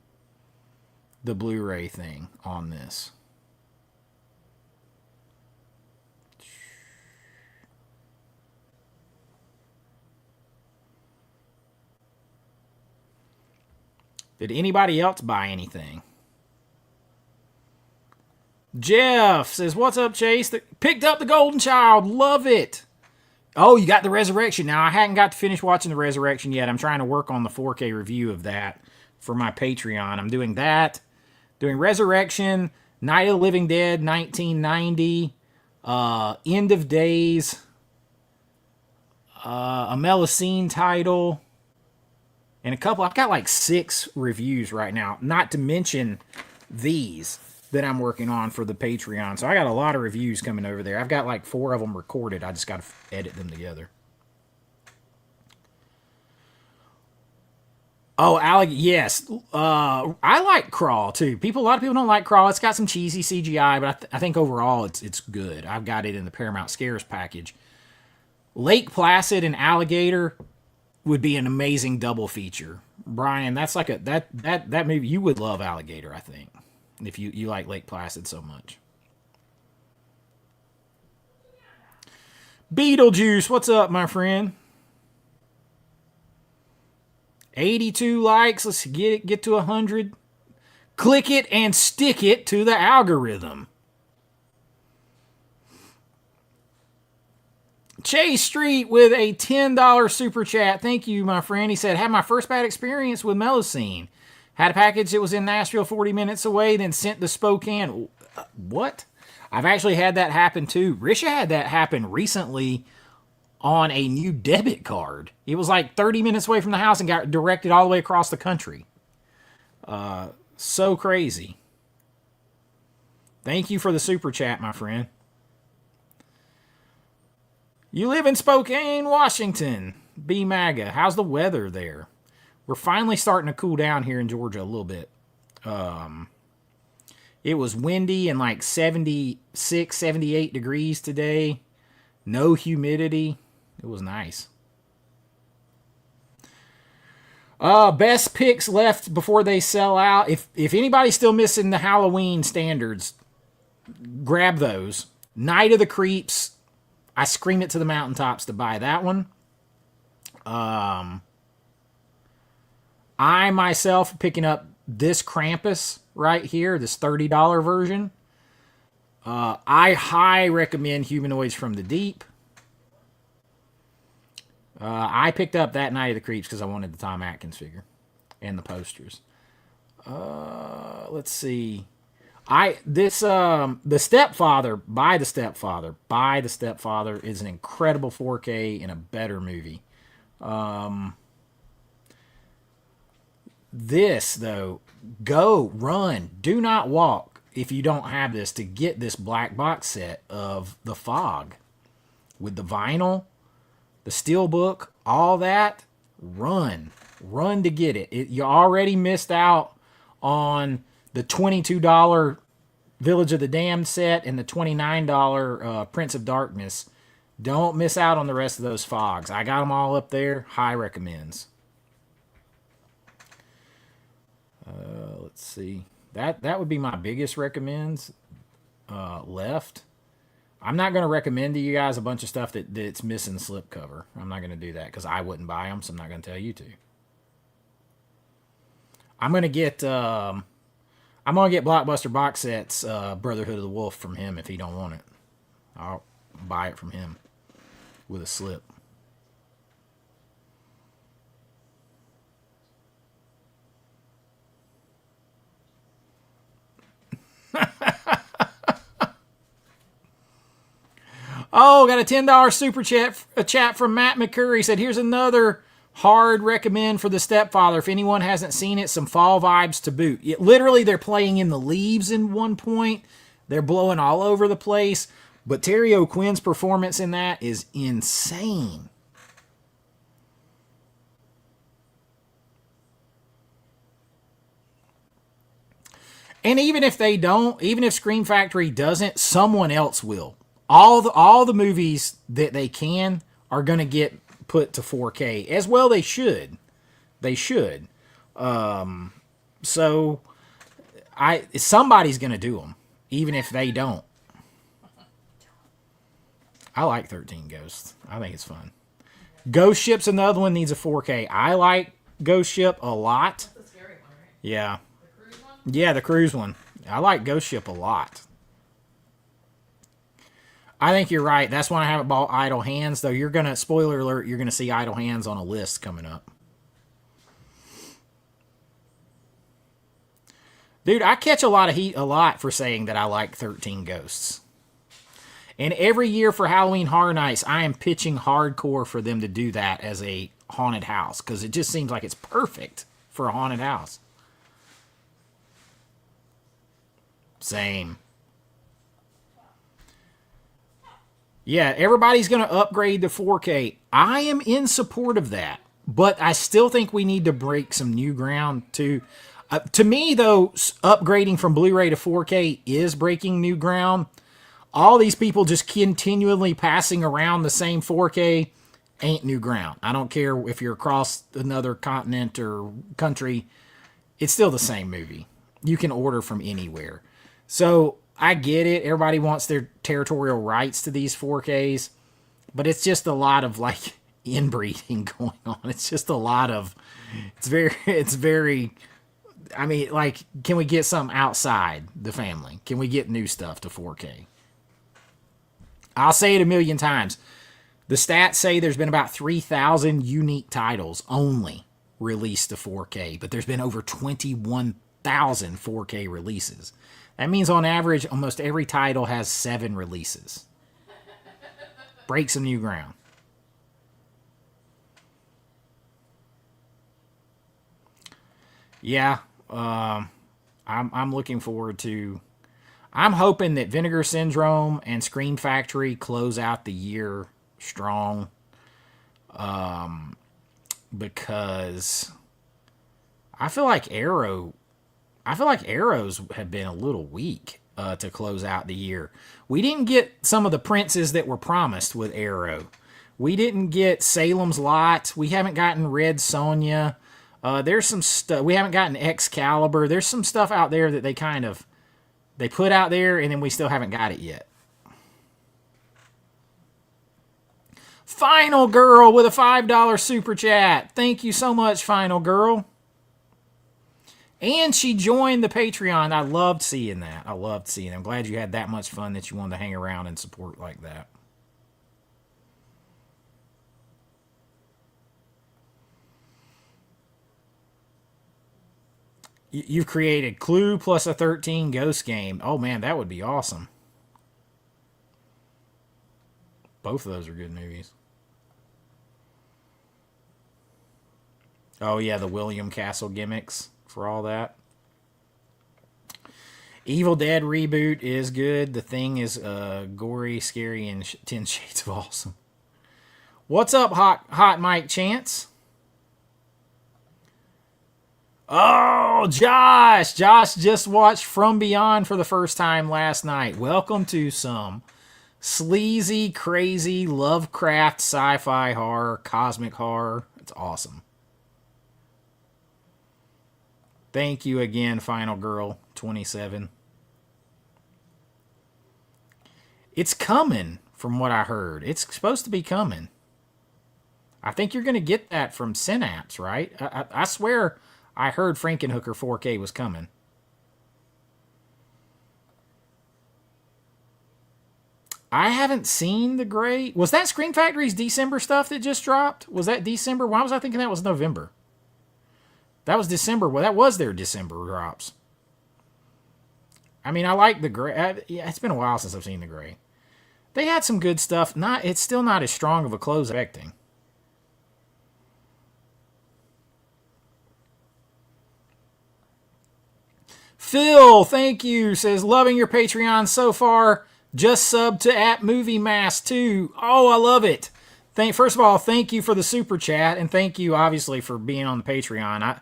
[SPEAKER 1] the Blu-ray thing on this. Did anybody else buy anything? Jeff says, what's up, Chase? Picked up The Golden Child. Love it. Oh, you got The Resurrection. Now, I hadn't got to finish watching The Resurrection yet. I'm trying to work on the 4K review of that for my Patreon. I'm doing that. Doing Resurrection, Night of the Living Dead, 1990, End of Days, a Melusine title, and a couple. I've got like 6 reviews right now, not to mention these that I'm working on for the Patreon. So I got a lot of reviews coming over there. I've got like 4 of them recorded. I just got to edit them together. Oh, yes. I like Crawl too. A lot of people don't like Crawl. It's got some cheesy CGI, but I think overall it's good. I've got it in the Paramount Scares package. Lake Placid and Alligator would be an amazing double feature. Brian, that's like that movie. You would love Alligator, I think, if you like Lake Placid so much. Beetlejuice, what's up, my friend? 82 likes. Let's get to 100. Click it and stick it to the algorithm. Chase Street with a $10 super chat. Thank you, my friend. He said, had my first bad experience with Melusine. Had a package that was in Nashville 40 minutes away, then sent to Spokane. What? I've actually had that happen too. Risha had that happen recently on a new debit card. It was like 30 minutes away from the house and got directed all the way across the country. So crazy. Thank you for the super chat, my friend. You live in Spokane, Washington. B MAGA. How's the weather there? We're finally starting to cool down here in Georgia a little bit. It was windy and like 76, 78 degrees today. No humidity. It was nice. Best picks left before they sell out. If anybody's still missing the Halloween standards, grab those. Night of the Creeps. I scream it to the mountaintops to buy that one. I myself picking up this Krampus right here, this $30 version. I high recommend Humanoids from the Deep. I picked up that Night of the Creeps because I wanted the Tom Atkins figure and the posters. Let's see. The Stepfather, Buy the Stepfather is an incredible 4K and a better movie. This, though, go, run, do not walk if you don't have this to get this black box set of The Fog with the vinyl, the steelbook, all that. Run to get it. You already missed out on the $22 Village of the Damned set and the $29 Prince of Darkness. Don't miss out on the rest of those Fogs. I got them all up there. High recommends. Let's Let's see. That would be my biggest recommends left. I'm not going to recommend to you guys a bunch of stuff that's missing slipcover. I'm not going to do that because I wouldn't buy them, so I'm not going to tell you to. I'm going to get Blockbuster box sets, Brotherhood of the Wolf from him if he don't want it. I'll buy it from him with a slip. Oh, got a $10 super chat from Matt McCurry. Said, here's another hard recommend for The Stepfather. If anyone hasn't seen it, some fall vibes to boot. Literally, they're playing in the leaves in one point. They're blowing all over the place. But Terry O'Quinn's performance in that is insane. And even if they don't, even if Scream Factory doesn't, someone else will. All the movies that they can are going to get put to 4K as well. They should. So somebody's going to do them, even if they don't. I like 13 Ghosts. I think it's fun. Ghost Ship's another one needs a 4K. I like Ghost Ship a lot.
[SPEAKER 2] That's the scary one, right?
[SPEAKER 1] Yeah.
[SPEAKER 2] The cruise one?
[SPEAKER 1] Yeah, the cruise one. I like Ghost Ship a lot. I think you're right. That's when I haven't bought Idle Hands, though. You're going to, spoiler alert, you're going to see Idle Hands on a list coming up. Dude, I catch a lot of heat for saying that I like 13 Ghosts. And every year for Halloween Horror Nights, I am pitching hardcore for them to do that as a haunted house, because it just seems like it's perfect for a haunted house. Same. Yeah, everybody's going to upgrade to 4K. I am in support of that, but I still think we need to break some new ground too. To me, though, upgrading from Blu-ray to 4K is breaking new ground. All these people just continually passing around the same 4K ain't new ground. I don't care if you're across another continent or country. It's still the same movie. You can order from anywhere. So I get it. Everybody wants their territorial rights to these 4Ks, but it's just a lot of like inbreeding going on. It's just a lot of, it's very, I mean, like, can we get something outside the family? Can we get new stuff to 4K? I'll say it a million times. The stats say there's been about 3,000 unique titles only released to 4K, but there's been over 21,000 4K releases. That means on average, almost every title has 7 releases. Break some new ground. Yeah, I'm looking forward to... I'm hoping that Vinegar Syndrome and Scream Factory close out the year strong. Because I feel like Arrows have been a little weak to close out the year. We didn't get some of the princes that were promised with Arrow. We didn't get Salem's Lot. We haven't gotten Red Sonja. There's some stuff. We haven't gotten Excalibur. There's some stuff out there that they put out there, and then we still haven't got it yet. Final Girl with a $5 super chat. Thank you so much, Final Girl. And she joined the Patreon. I loved seeing that. I'm glad you had that much fun that you wanted to hang around and support like that. You've created Clue plus a 13 Ghost game. Oh man, that would be awesome. Both of those are good movies. Oh yeah, the William Castle gimmicks for all that. Evil Dead reboot is good. The Thing is gory, scary, and 10 Shades of Awesome. What's up, Hot Mike Chance? Oh, Josh! Josh just watched From Beyond for the first time last night. Welcome to some sleazy, crazy, Lovecraft, sci-fi horror, cosmic horror. It's awesome. Thank you again, Final Girl 27. It's coming, from what I heard. It's supposed to be coming. I think you're going to get that from Synapse, right? I swear I heard Frankenhooker 4K was coming. I haven't seen the gray. Was that Scream Factory's December stuff that just dropped? Was that December? Why was I thinking that was November? That was December. Well, that was their December drops. I mean, I like the gray. Yeah, it's been a while since I've seen the gray. They had some good stuff. It's still not as strong of a close as I'm expecting. Phil, thank you. Says, loving your Patreon so far. Just subbed to @MovieMass too. Oh, I love it. First of all, thank you for the super chat, and thank you, obviously, for being on the Patreon.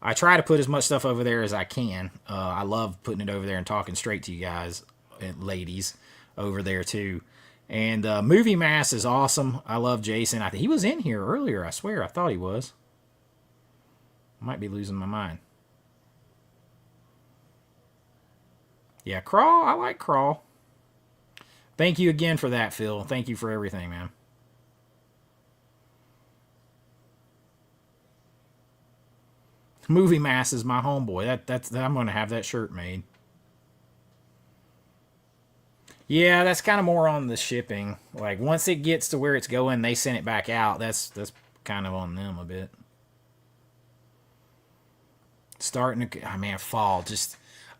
[SPEAKER 1] I try to put as much stuff over there as I can. I love putting it over there and talking straight to you guys and ladies over there, too. And Movie Mass is awesome. I love Jason. He was in here earlier, I swear. I thought he was. I might be losing my mind. Yeah, Crawl. I like Crawl. Thank you again for that, Phil. Thank you for everything, man. Movie Mass is my homeboy. I'm going to have that shirt made. Yeah, that's kind of more on the shipping. Like, once it gets to where it's going, they send it back out. That's kind of on them a bit. Starting to, man, fall.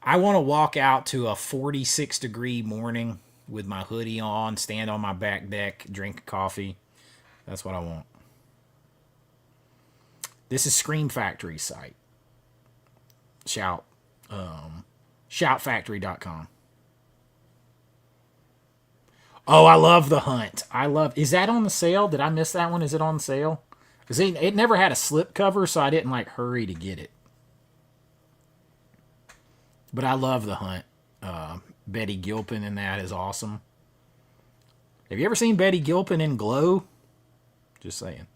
[SPEAKER 1] I want to walk out to a 46-degree morning with my hoodie on, stand on my back deck, drink coffee. That's what I want. This is Scream Factory's site. Shoutfactory.com. Oh, I love The Hunt. Is that on the sale? Did I miss that one? Is it on sale? Because it never had a slip cover, so I didn't hurry to get it. But I love The Hunt. Betty Gilpin in that is awesome. Have you ever seen Betty Gilpin in Glow? Just saying.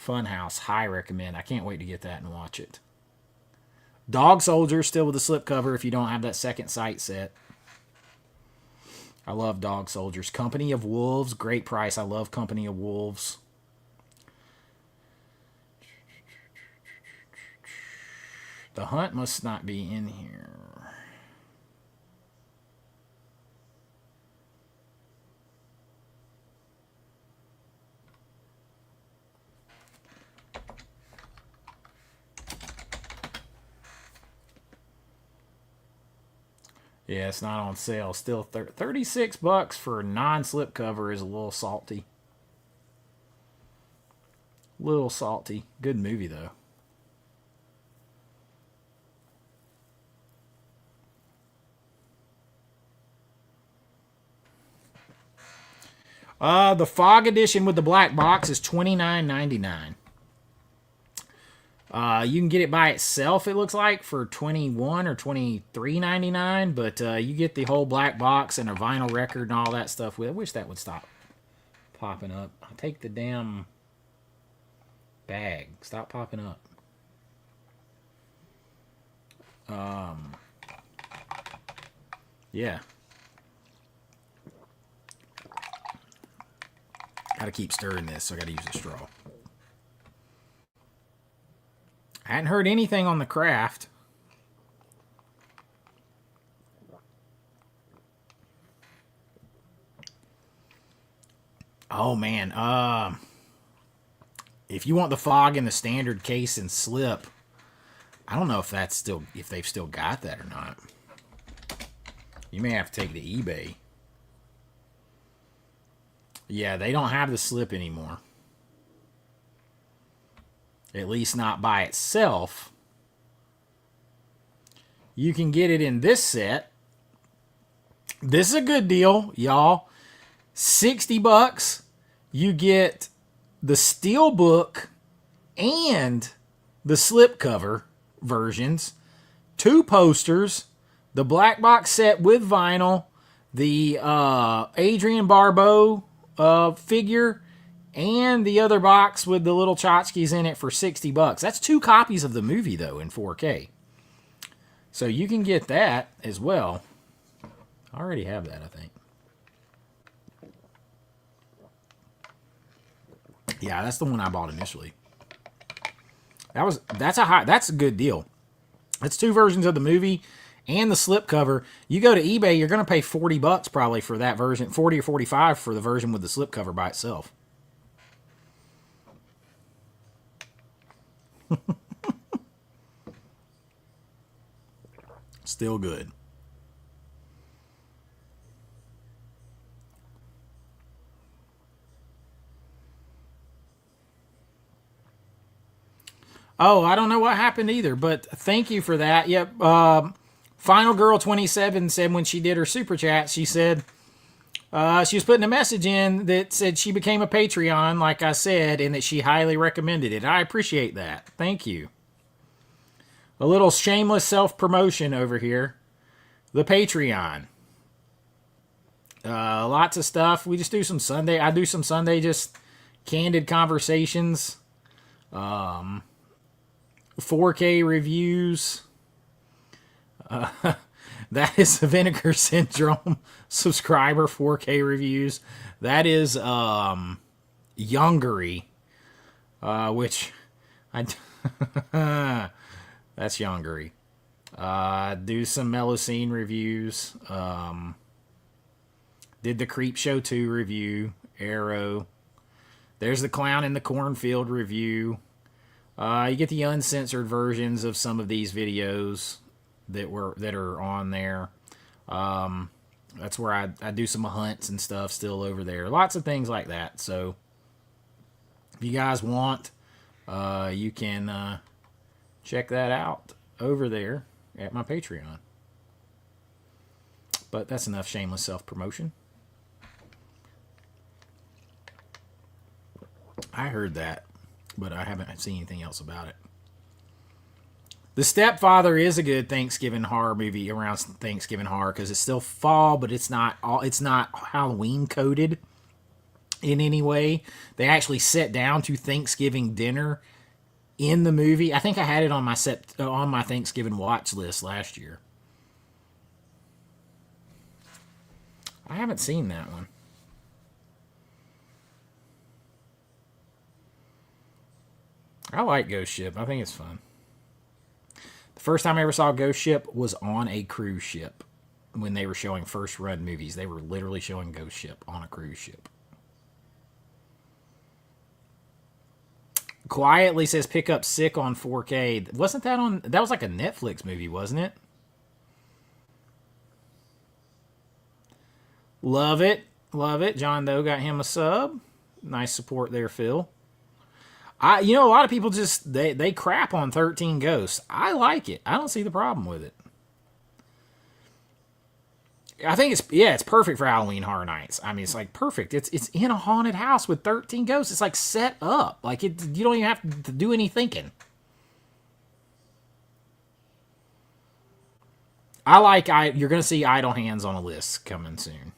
[SPEAKER 1] Funhouse, high recommend. I can't wait to get that and watch it. Dog Soldier, still with the slipcover if you don't have that second sight set. I love Dog Soldiers. Company of Wolves, great price. I love Company of Wolves. The Hunt must not be in here. Yeah, it's not on sale. Still $36 for a non-slipcover is a little salty. Little salty. Good movie, though. The Fog Edition with the black box is $29.99. You can get it by itself, it looks like, for $21 or $23.99, but you get the whole black box and a vinyl record and all that stuff with it. I wish that would stop popping up. I'll take the damn bag. Stop popping up. Yeah. Gotta keep stirring this, so I gotta use a straw. I hadn't heard anything on the craft. Oh, man. If you want the Fog in the standard case and slip, I don't know if they've still got that or not. You may have to take it to eBay. Yeah, they don't have the slip anymore. At least not by itself. You can get it in this set. This is a good deal, y'all. $60. You get the Steelbook and the slipcover versions. 2 posters. The black box set with vinyl. the Adrian Barbeau figure, and the other box with the little tchotchkes in it for $60. That's 2 copies of the movie, though, in 4K. So you can get that as well. I already have that, I think. Yeah, that's the one I bought initially. That's a good deal. That's 2 versions of the movie and the slipcover. You go to eBay, you're going to pay $40 probably for that version, 40 or 45 for the version with the slipcover by itself. Still good. Oh, I don't know what happened either, but thank you for that. Yep. Final Girl 27 said when she did her super chat, she said she was putting a message in that said she became a Patreon, like I said, and that she highly recommended it. I appreciate that. Thank you. A little shameless self-promotion over here. The Patreon. Lots of stuff. We just do some Sunday. I do some Sunday just candid conversations. 4K reviews. That is the Vinegar Syndrome subscriber 4K reviews. That is Youngery, which I that's Youngery. Do some Melosine reviews. Did the Creep Show 2 review. Arrow. There's the Clown in the Cornfield review. You get the uncensored versions of some of these videos that are on there. That's where I do some hunts and stuff still over there. Lots of things like that. So if you guys want, you can check that out over there at my Patreon. But that's enough shameless self-promotion. I heard that, but I haven't seen anything else about it. The Stepfather is a good Thanksgiving horror movie around Thanksgiving horror because it's still fall, but it's not Halloween coded in any way. They actually sit down to Thanksgiving dinner in the movie. I think I had it on my Thanksgiving watch list last year. I haven't seen that one. I like Ghost Ship. I think it's fun. The first time I ever saw Ghost Ship was on a cruise ship. When they were showing first run movies, they were literally showing Ghost Ship on a cruise ship. Quietly says pick up Sick on 4K. Wasn't that on? That was like a Netflix movie, wasn't it? Love it. Love it. John Doe got him a sub. Nice support there, Phil. A lot of people just they crap on 13 Ghosts. I like it. I don't see the problem with it. I think it's perfect for Halloween Horror Nights. I mean, it's like perfect. It's in a haunted house with 13 ghosts. It's like set up. Like you don't even have to do any thinking. You're going to see Idle Hands on a list coming soon.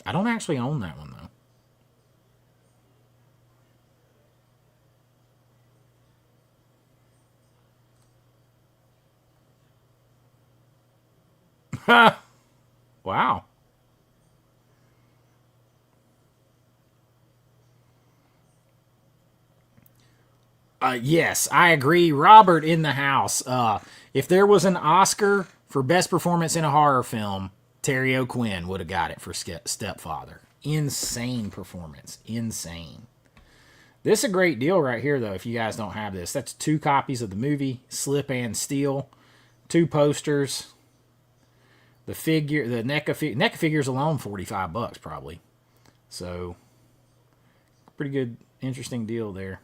[SPEAKER 1] I don't actually own that one though. Wow. Yes, I agree. Robert in the house. If there was an Oscar for best performance in a horror film, Terry O'Quinn would have got it for Stepfather. Insane performance. Insane. This is a great deal right here, though, if you guys don't have this. That's 2 copies of the movie, Slip and Steel, 2 posters. The NECA figures alone, $45 probably. So, pretty good, interesting deal there.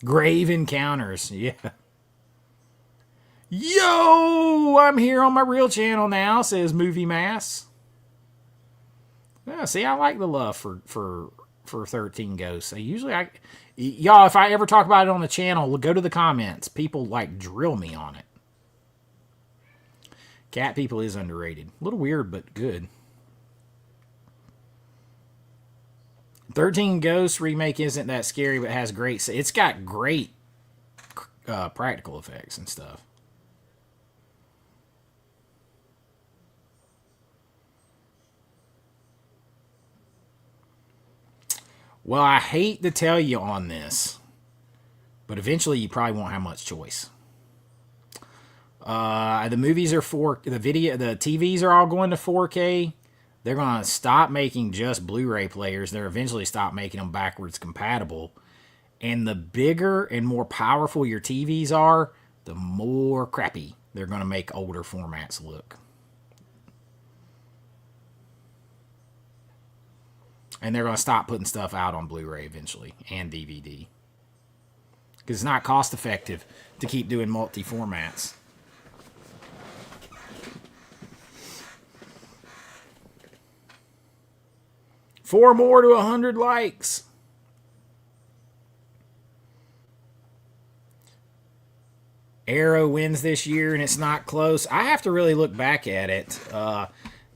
[SPEAKER 1] Grave Encounters, yeah. Yo, I'm here on my real channel now, says Movie Mass. Yeah, see, I like the love for for 13 Ghosts. Y'all, if I ever talk about it on the channel, go to the comments. People like drill me on it. Cat People is underrated. A little weird, but good. 13 Ghosts remake isn't that scary, but has great. It's got great practical effects and stuff. Well, I hate to tell you on this, but eventually you probably won't have much choice. The movies are the TVs are all going to 4K. They're going to stop making just Blu-ray players. They'll eventually stop making them backwards compatible. And the bigger and more powerful your TVs are, the more crappy they're going to make older formats look. And they're going to stop putting stuff out on Blu-ray eventually and DVD. Because it's not cost effective to keep doing multi-formats. Four more to 100 likes. Arrow wins this year and it's not close. I have to really look back at it.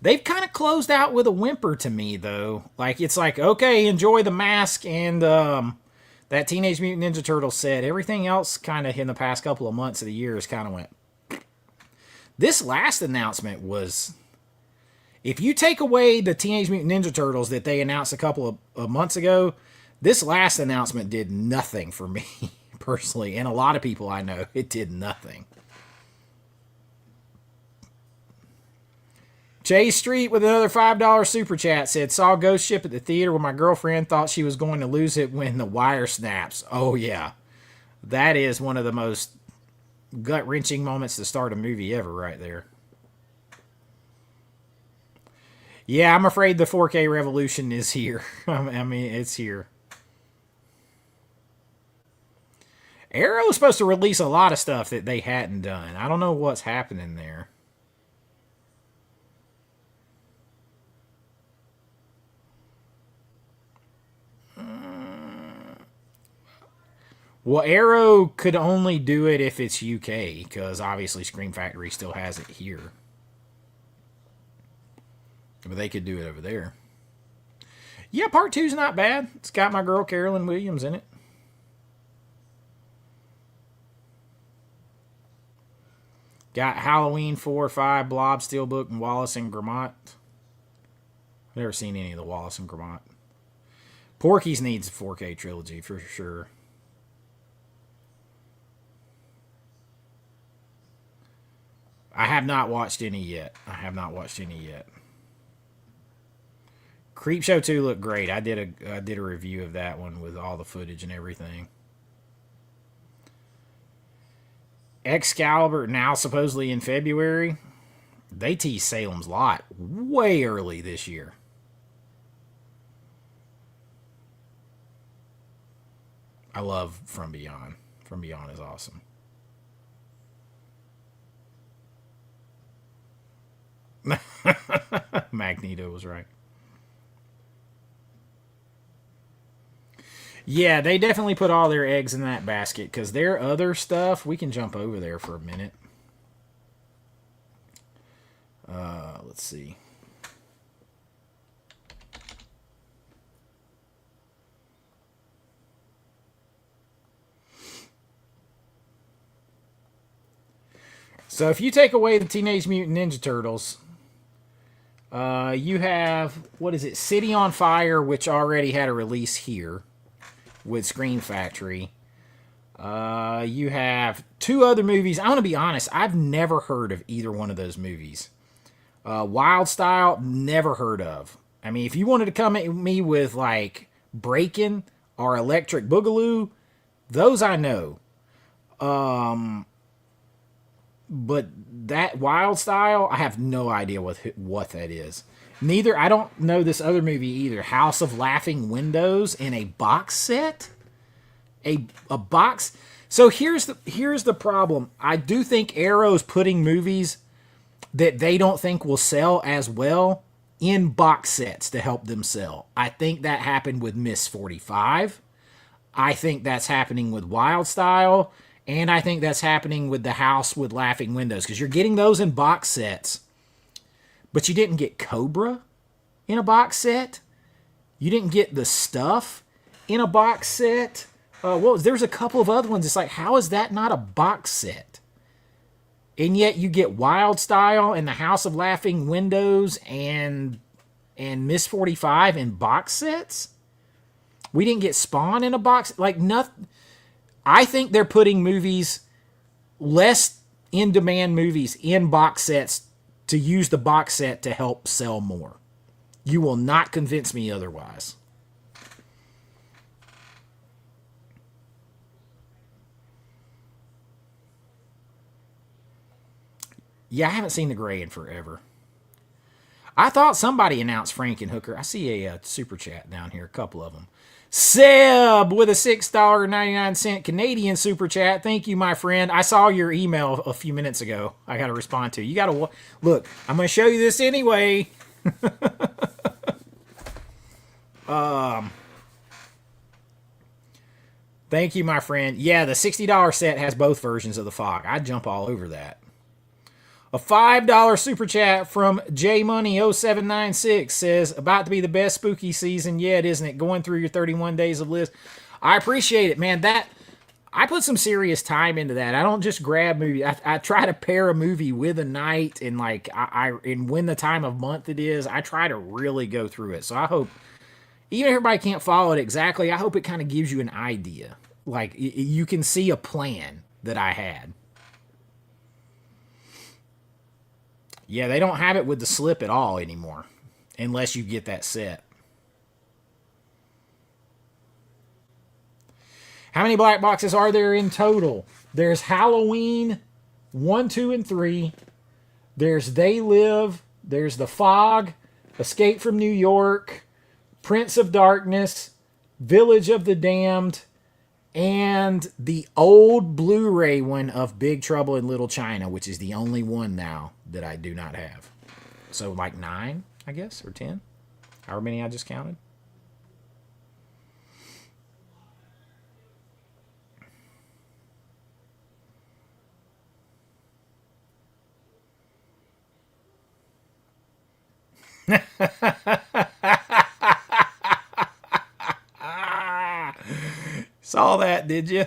[SPEAKER 1] They've kind of closed out with a whimper to me, though. Like, it's like, okay, enjoy The Mask and that Teenage Mutant Ninja Turtle set. Everything else kind of in the past couple of months of the year has kind of went. This last announcement was, if you take away the Teenage Mutant Ninja Turtles that they announced a couple of months ago, this last announcement did nothing for me, personally. And a lot of people I know, it did nothing. Chase Street with another $5 super chat said, saw Ghost Ship at the theater when my girlfriend thought she was going to lose it when the wire snaps. Oh, yeah. That is one of the most gut-wrenching moments to start a movie ever right there. Yeah, I'm afraid the 4K revolution is here. I mean, it's here. Arrow was supposed to release a lot of stuff that they hadn't done. I don't know what's happening there. Well, Arrow could only do it if it's UK, because obviously Scream Factory still has it here. But they could do it over there. Yeah, part 2's not bad. It's got my girl Carolyn Williams in it. Got Halloween 4, 5, Blob, Steelbook, and Wallace and Gromit. I've never seen any of the Wallace and Gromit. Porky's needs a 4K trilogy for sure. I have not watched any yet. Creepshow 2 looked great. I did a review of that one with all the footage and everything. Excalibur now supposedly in February. They teased Salem's Lot way early this year. I love From Beyond. From Beyond is awesome. Magneto was right. Yeah, they definitely put all their eggs in that basket, because their other stuff, we can jump over there for a minute. Let's see. So if you take away the Teenage Mutant Ninja Turtles, you have, what is it, City on Fire, which already had a release here with Scream Factory. You have two other movies. I'm going to be honest, I've never heard of either one of those movies. Wild Style, never heard of. I mean, if you wanted to come at me with, like, Breakin' or Electric Boogaloo, those I know. But that Wild Style, I have no idea what that is. Neither, I don't know this other movie either. House of Laughing Windows in a box set? A box. So here's the problem. I do think Arrow's putting movies that they don't think will sell as well in box sets to help them sell. I think that happened with Miss 45. I think that's happening with Wild Style. And I think that's happening with The House with Laughing Windows, because you're getting those in box sets. But you didn't get Cobra in a box set. You didn't get The Stuff in a box set. There's a couple of other ones. It's like, how is that not a box set? And yet you get Wild Style and The House of Laughing Windows and Miss 45 in box sets. We didn't get Spawn in a box. Like, nothing. I think they're putting movies, less in-demand movies, in box sets to use the box set to help sell more. You will not convince me otherwise. Yeah, I haven't seen The Gray in forever. I thought somebody announced Frankenhooker. I see a super chat down here, a couple of them. Seb with a $6.99 Canadian super chat. Thank you, my friend. I saw your email a few minutes ago. I got to respond to. You got to look. I'm going to show you this anyway. Thank you, my friend. Yeah, the $60 set has both versions of the fog. I'd jump all over that. A $5 super chat from JMoney0796 says, about to be the best spooky season yet, isn't it? Going through your 31 days of list. I appreciate it, man. I put some serious time into that. I don't just grab movies. I try to pair a movie with a night, and and when the time of month it is, I try to really go through it. So I hope, even if everybody can't follow it exactly, I hope it kind of gives you an idea. Like, you can see a plan that I had. Yeah, they don't have it with the slip at all anymore, unless you get that set. How many black boxes are there in total? There's Halloween 1, 2, and 3. There's They Live. There's The Fog, Escape from New York, Prince of Darkness, Village of the Damned, and the old Blu-ray one of Big Trouble in Little China, which is the only one now that I do not have. So like 9, I guess, or 10. However many I just counted. Saw that, did you?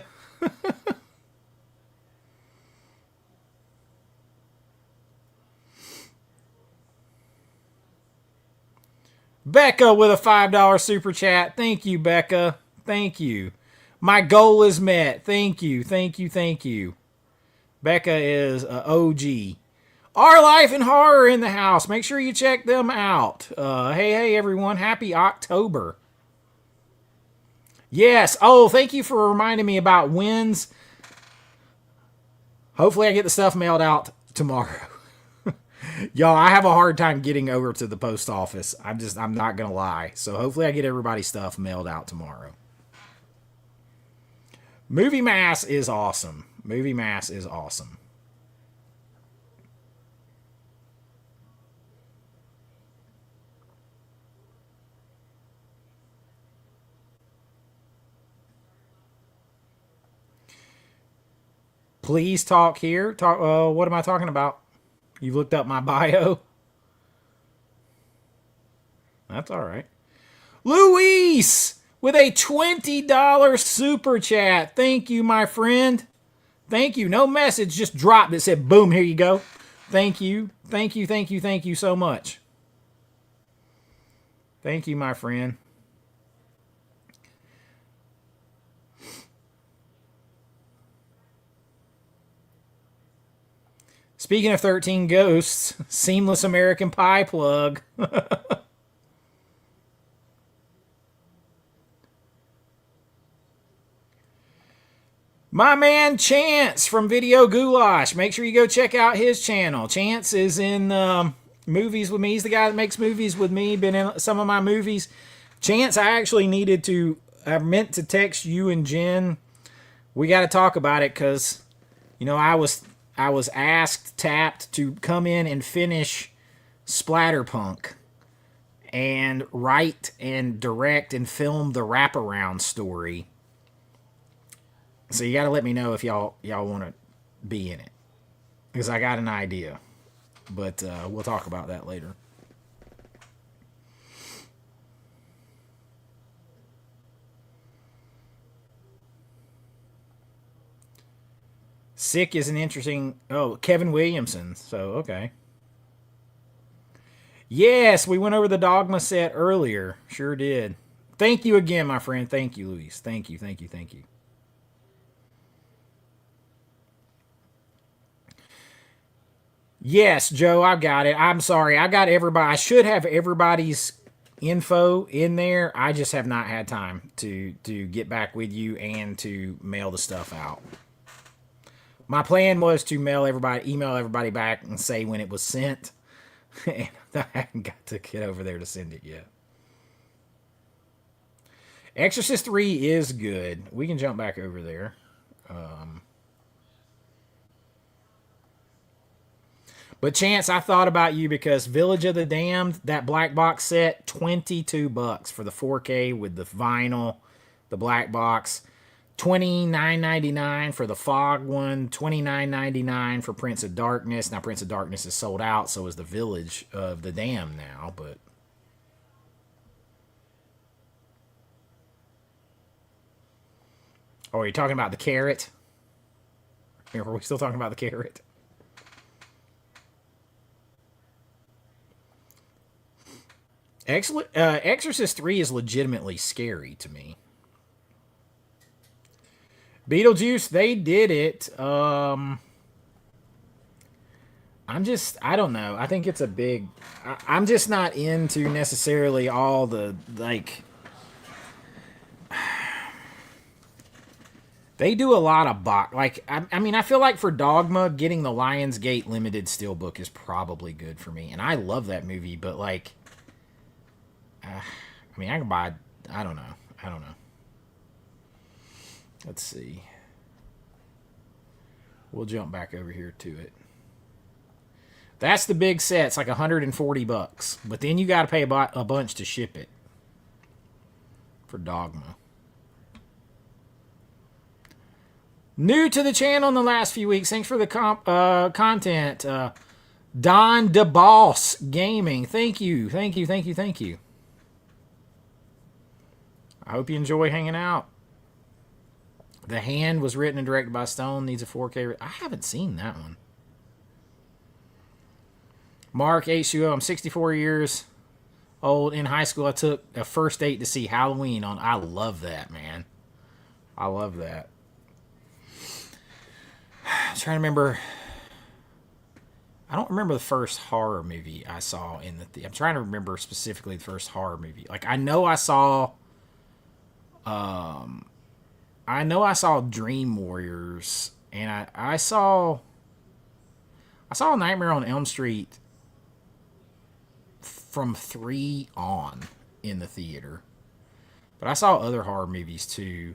[SPEAKER 1] Becca with a $5 super chat. Thank you, Becca. Thank you. My goal is met. Thank you. Thank you. Thank you. Becca is OG. Our Life in Horror in the house. Make sure you check them out. Hey, everyone. Happy October. Yes. Oh, thank you for reminding me about wins. Hopefully I get the stuff mailed out tomorrow. Y'all, I have a hard time getting over to the post office. I'm not going to lie. So hopefully I get everybody's stuff mailed out tomorrow. Movie Mass is awesome. Movie Mass is awesome. Please talk here. What am I talking about? You've looked up my bio? That's all right. Luis with a $20 super chat. Thank you, my friend. Thank you. No message, just dropped it. Said, boom, here you go. Thank you. Thank you, thank you, thank you so much. Thank you, my friend. Speaking of 13 Ghosts, Seamless American Pie plug. My man Chance from Video Goulash. Make sure you go check out his channel. Chance is in movies with me. He's the guy that makes movies with me. Been in some of my movies. Chance, I meant to text you and Jen. We got to talk about it because, I was tapped to come in and finish Splatterpunk. and write and direct and film the wraparound story. So you got to let me know if y'all want to be in it, because I got an idea, but we'll talk about that later. Sick is an interesting. Oh, Kevin Williamson. So okay. Yes, we went over the Dogma set earlier. Sure did. Thank you again, my friend. Thank you, Luis. Thank you, thank you, thank you. Yes, Joe, I've got it. I'm sorry. I got everybody. I should have everybody's info in there. I just have not had time to get back with you and to mail the stuff out. My plan was to email everybody back and say when it was sent. And I haven't got to get over there to send it yet. Exorcist 3 is good. We can jump back over there. But Chance, I thought about you because Village of the Damned, that black box set, $22 for the 4K with the vinyl, the black box. $29.99 for the Fog one, $29.99 for Prince of Darkness. Now Prince of Darkness is sold out, so is the Village of the Damned now, but oh, are you talking about the carrot? Are we still talking about the carrot? Excellent. Exorcist 3 is legitimately scary to me. Beetlejuice, they did it. I don't know. I think it's a big. I'm just not into necessarily all the, like. They do a lot of I mean, I feel like for Dogma, getting the Lionsgate Limited Steelbook is probably good for me. And I love that movie, but, like. I mean, I can buy. I don't know. Let's see. We'll jump back over here to it. That's the big set. It's like $140, but then you got to pay a bunch to ship it for Dogma. New to the channel in the last few weeks. Thanks for the content. Don DeBoss Gaming. Thank you. I hope you enjoy hanging out. The Hand was written and directed by Stone. Needs a 4K. I haven't seen that one. Mark H2O. I'm 64 years old. In high school, I took a first date to see Halloween on. I love that, man. I love that. I'm trying to remember. I don't remember the first horror movie I saw in the. I'm trying to remember specifically the first horror movie. Like, I know I saw Dream Warriors, and I saw Nightmare on Elm Street from 3 on in the theater. But I saw other horror movies too.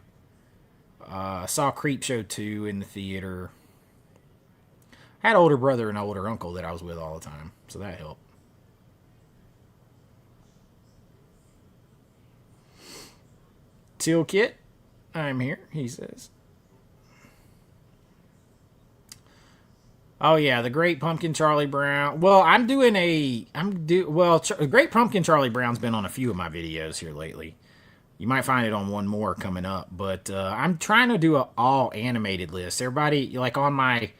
[SPEAKER 1] I saw Creepshow 2 in the theater. I had an older brother and an older uncle that I was with all the time, so that helped. Teal Kit, I'm here, he says. Oh yeah, the Great Pumpkin Charlie Brown. Well, Great Pumpkin Charlie Brown's been on a few of my videos here lately. You might find it on one more coming up, but I'm trying to do an all animated list. Everybody, like on my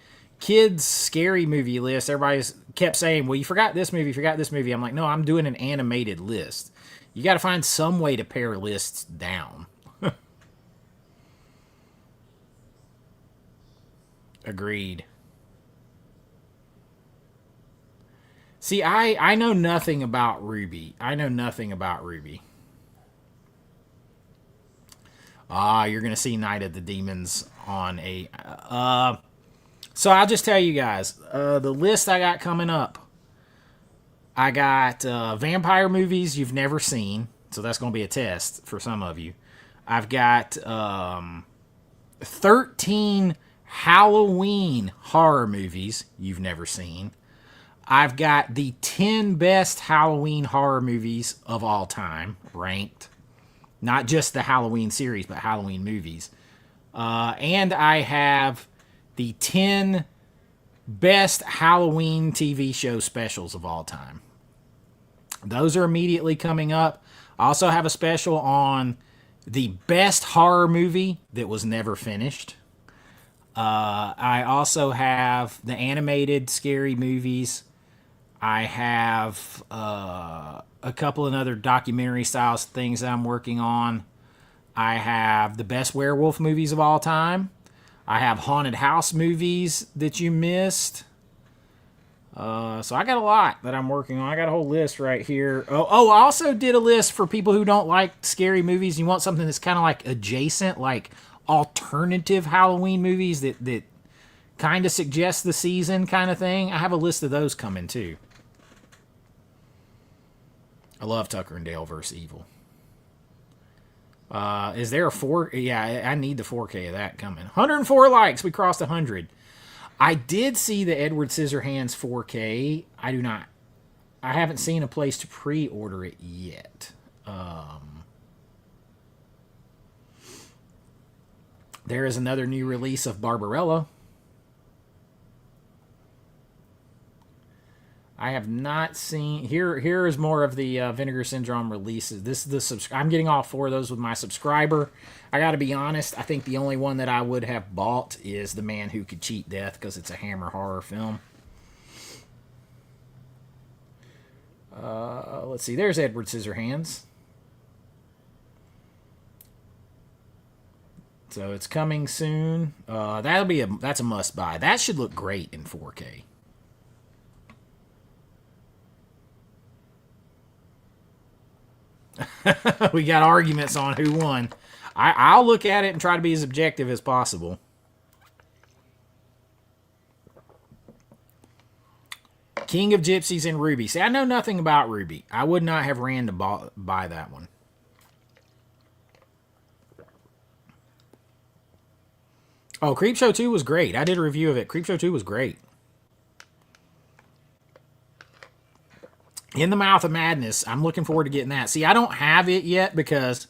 [SPEAKER 1] kids scary movie list, everybody's kept saying, well, you forgot this movie. I'm like, no, I'm doing an animated list. You got to find some way to pare lists down. Agreed. See, I know nothing about Ruby. You're going to see Night of the Demons on a... So I'll just tell you guys, the list I got coming up. I got vampire movies you've never seen, so that's going to be a test for some of you. I've got 13 Halloween horror movies you've never seen. I've got the 10 best Halloween horror movies of all time ranked. Not just the Halloween series, but Halloween movies. And I have the 10 best Halloween TV show specials of all time. Those are immediately coming up. I also have a special on the best horror movie that was never finished. I also have the animated scary movies. I have a couple of other documentary style things that I'm working on. I have the best werewolf movies of all time. I have haunted house movies that you missed. So I got a lot that I'm working on. I got a whole list right here. I also did a list for people who don't like scary movies. You want something that's kind of like adjacent, like alternative Halloween movies that kind of suggest the season kind of thing. I have a list of those coming too. I love Tucker and Dale vs. Evil. Is there a 4? Yeah, I need the 4K of that coming. 104 likes. We crossed 100. I did see the Edward Scissorhands 4K. I haven't seen a place to pre-order it yet. There is another new release of Barbarella. I have not seen. Here is more of the Vinegar Syndrome releases. This is the I'm getting all 4 of those with my subscriber. I got to be honest. I think the only one that I would have bought is The Man Who Could Cheat Death because it's a Hammer horror film. Let's see. There's Edward Scissorhands. So it's coming soon. That's a must buy. That should look great in 4K. We got arguments on who won. I'll look at it and try to be as objective as possible. King of Gypsies and Ruby. See, I know nothing about Ruby. I would not have ran to buy that one. Oh, Creepshow 2 was great. I did a review of it. Creepshow 2 was great. In the Mouth of Madness, I'm looking forward to getting that. See, I don't have it yet because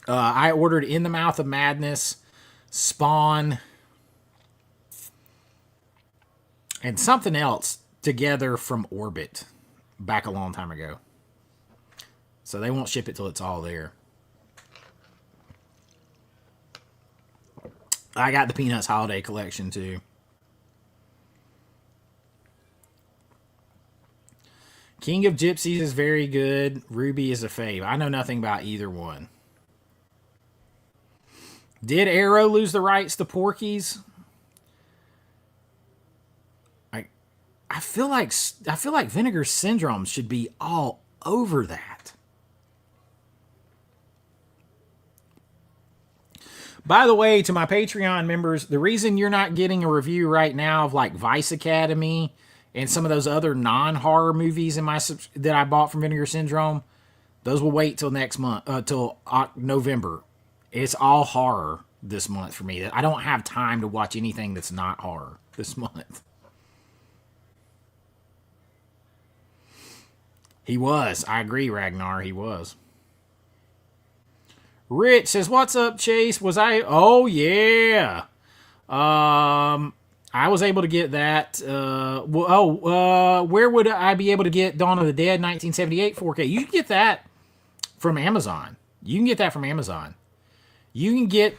[SPEAKER 1] I ordered In the Mouth of Madness, Spawn, and something else together from Orbit back a long time ago. So they won't ship it till it's all there. I got the Peanuts Holiday Collection too. King of Gypsies is very good. Ruby is a fave. I know nothing about either one. Did Arrow lose the rights to Porky's? I feel like Vinegar Syndrome should be all over that. By the way, to my Patreon members, the reason you're not getting a review right now of like Vice Academy and some of those other non-horror movies that I bought from Vinegar Syndrome, those will wait till next month, till November. It's all horror this month for me. I don't have time to watch anything that's not horror this month. He was. I agree, Ragnar. He was. Rich says, "What's up, Chase? Was I? Oh yeah. I was able to get that. Where would I be able to get Dawn of the Dead 1978 4K? You can get that from Amazon. You can get that from Amazon. You can get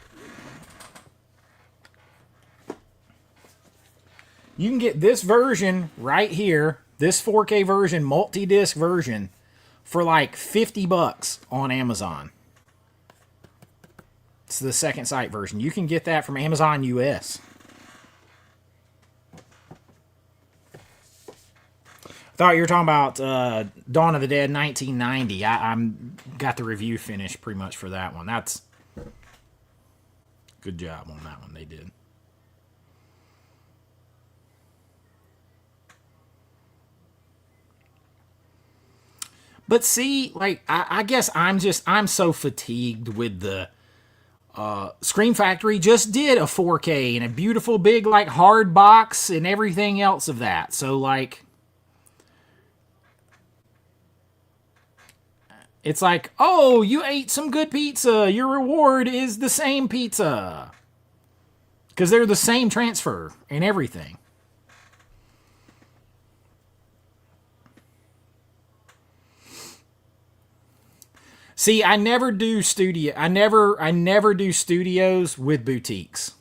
[SPEAKER 1] this version right here, this 4K version, multi-disc version, for like $50 on Amazon. It's the second sight version. You can get that from Amazon US. Thought you were talking about Dawn of the Dead 1990. I'm got the review finished pretty much for that one. That's good job on that one. They did. But see, like I guess I'm so fatigued with the Scream Factory just did a 4K and a beautiful big like hard box and everything else of that. So like it's like, oh, you ate some good pizza. Your reward is the same pizza. Because they're the same transfer and everything. See, I never do studios with boutiques.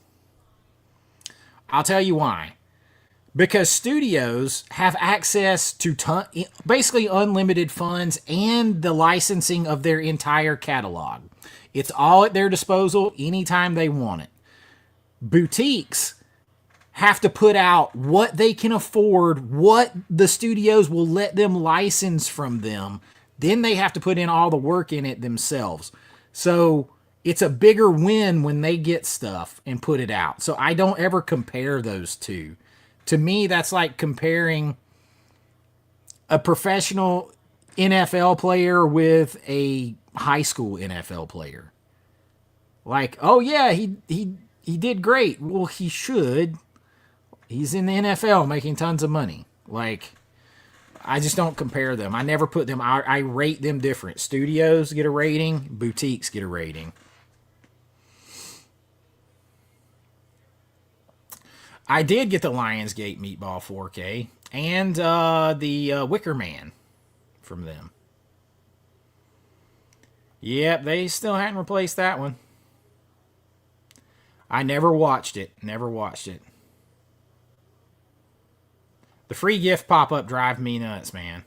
[SPEAKER 1] I'll tell you why. Because studios have access to basically unlimited funds and the licensing of their entire catalog. It's all at their disposal anytime they want it. Boutiques have to put out what they can afford, what the studios will let them license from them. Then they have to put in all the work in it themselves. So it's a bigger win when they get stuff and put it out. So I don't ever compare those two. To me, that's like comparing a professional NFL player with a high school NFL player. Like, oh yeah, he did great. Well, he should. He's in the NFL making tons of money. Like, I just don't compare them. I never put them. I rate them different. Studios get a rating. Boutiques get a rating. I did get the Lionsgate Meatball 4K and the Wicker Man from them. Yep, they still hadn't replaced that one. I never watched it. Never watched it. The free gift pop-up drive me nuts, man.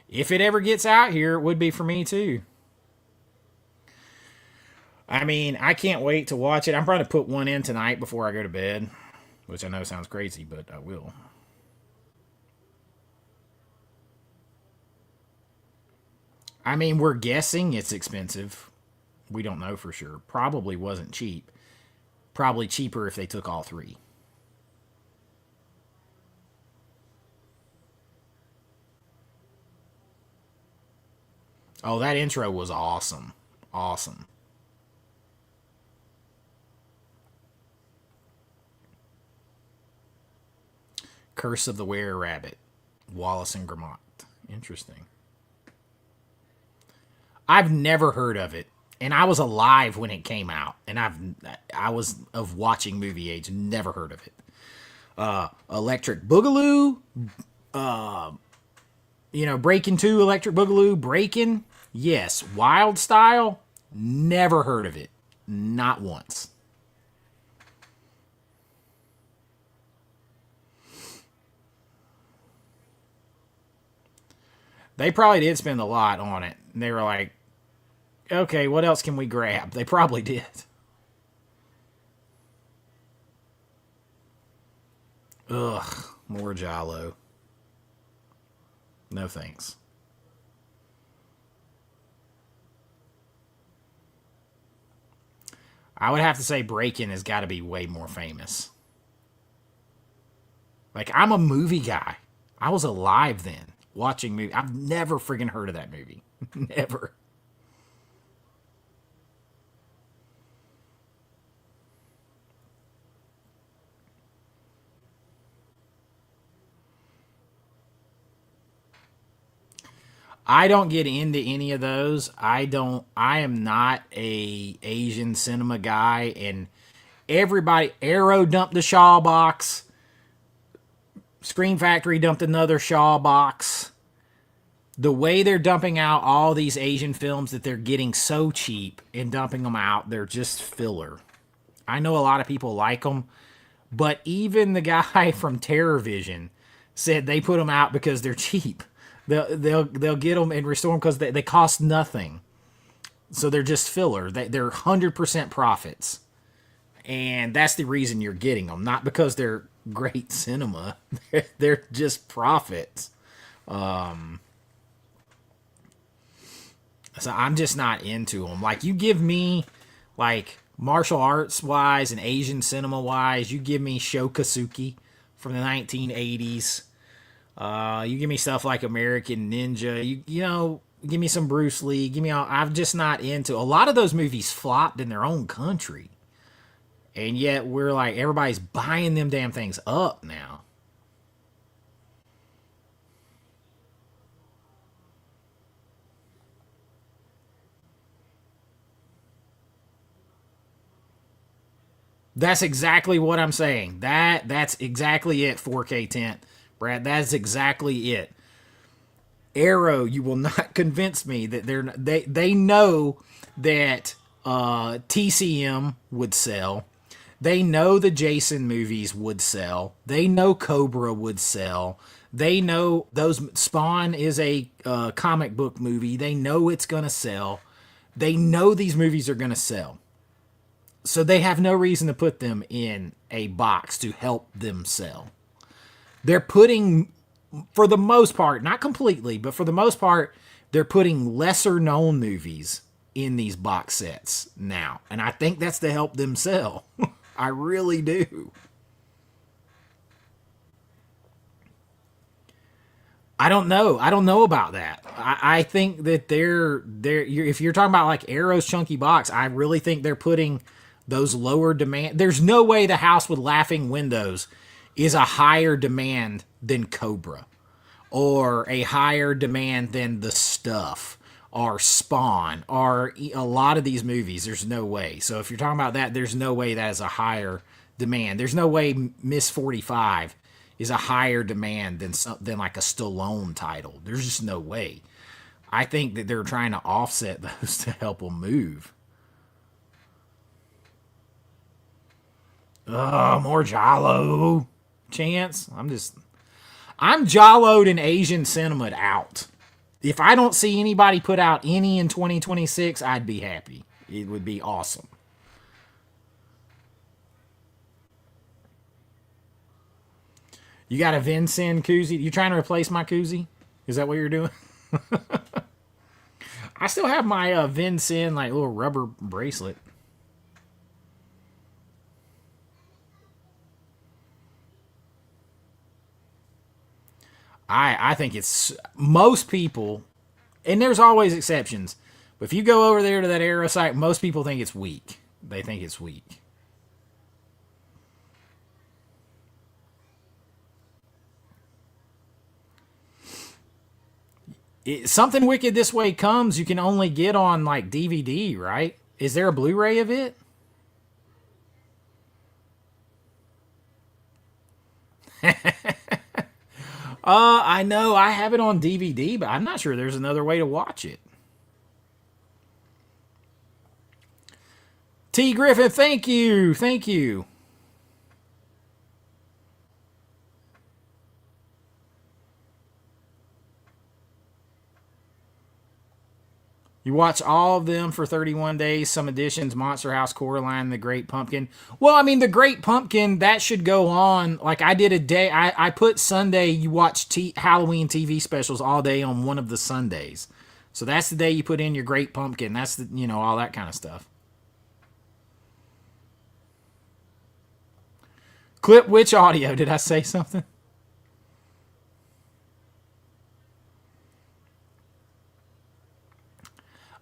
[SPEAKER 1] If it ever gets out here, it would be for me too. I mean, I can't wait to watch it. I'm probably to put one in tonight before I go to bed, which I know sounds crazy, but I will. I mean, we're guessing it's expensive. We don't know for sure. Probably wasn't cheap. Probably cheaper if they took all three. Oh, that intro was awesome. Awesome. Curse of the Were Rabbit. Wallace and Gromit. Interesting. I've never heard of it. And I was alive when it came out. And I was of watching movie age. Never heard of it. Electric Boogaloo. Breaking 2, Electric Boogaloo. Breaking. Yes. Wild Style. Never heard of it. Not once. They probably did spend a lot on it. They were like, okay, what else can we grab? They probably did. Ugh, more Jalo. No thanks. I would have to say Breakin' has got to be way more famous. Like, I'm a movie guy. I was alive then, watching movie. I've never friggin' heard of that movie. Never. I don't get into any of those. I am not a Asian cinema guy, and everybody Arrow dumped the Shaw box. Scream Factory dumped another Shaw box. The way they're dumping out all these Asian films that they're getting so cheap and dumping them out, they're just filler. I know a lot of people like them, but even the guy from Terror Vision said they put them out because they're cheap. They'll get them and restore them because they cost nothing. So they're just filler. They're 100% profits. And that's the reason you're getting them. Not because they're great cinema. They're just profits. So I'm just not into them. Like, you give me, like, martial arts wise and Asian cinema wise, you give me Shokasuki from the 1980s. You give me stuff like American Ninja. You know, give me some Bruce Lee. Give me all. I'm just not into a lot of those movies flopped in their own country, and yet we're like everybody's buying them damn things up now. That's exactly what I'm saying. That's exactly it. 4K tent, Brad. That's exactly it. Arrow, you will not convince me that they know that TCM would sell. They know the Jason movies would sell. They know Cobra would sell. They know those Spawn is a comic book movie. They know it's gonna sell. They know these movies are gonna sell. So they have no reason to put them in a box to help them sell. They're putting, for the most part, not completely, but for the most part, they're putting lesser known movies in these box sets now. And I think that's to help them sell. I really do. I don't know. I don't know about that. I think that if you're talking about like Arrow's chunky box, I really think they're putting those lower demand. There's no way the House with Laughing Windows is a higher demand than Cobra or a higher demand than The Stuff or Spawn or a lot of these movies. There's no way. So if you're talking about that, there's no way that is a higher demand. There's no way Miss 45 is a higher demand than like a Stallone title. There's just no way. I think that they're trying to offset those to help them move. Oh, more Jalo. Chance. I'm Jalo'd and Asian cinema out. If I don't see anybody put out any in 2026, I'd be happy. It would be awesome. You got a Vincennes koozie? You trying to replace my koozie? Is that what you're doing? I still have my Vincennes like little rubber bracelet. I think it's most people, and there's always exceptions, but if you go over there to that Arrow site, most people think it's weak. They think it's weak. Something Wicked This Way Comes, you can only get on like DVD, right? Is there a Blu-ray of it? I know I have it on DVD, but I'm not sure there's another way to watch it. T. Griffin, thank you. Thank you. You watch all of them for 31 days, some editions, Monster House, Coraline, The Great Pumpkin. Well, I mean, The Great Pumpkin, that should go on. Like, I did a day, I put Sunday, you watch Halloween TV specials all day on one of the Sundays. So that's the day you put in your Great Pumpkin. That's, all that kind of stuff. Clip which audio? Did I say something?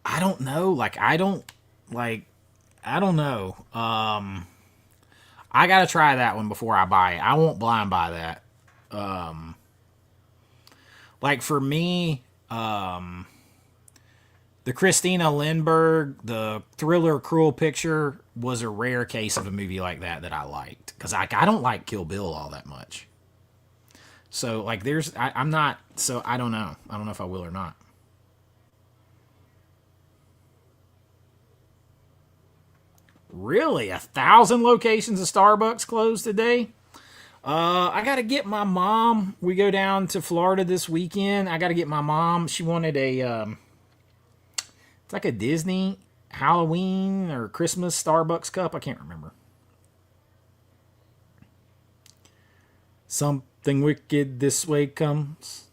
[SPEAKER 1] I don't know. I don't know. I gotta try that one before I buy it. I won't blind buy that. Like for me, the Christina Lindbergh, the thriller Cruel Picture was a rare case of a movie like that I liked. Because I don't like Kill Bill all that much. So, like, I'm not, so I don't know. I don't know if I will or not. Really? 1,000 locations of Starbucks closed today? I got to get my mom. We go down to Florida this weekend. I got to get my mom. She wanted it's like a Disney Halloween or Christmas Starbucks cup. I can't remember. Something Wicked This Way Comes.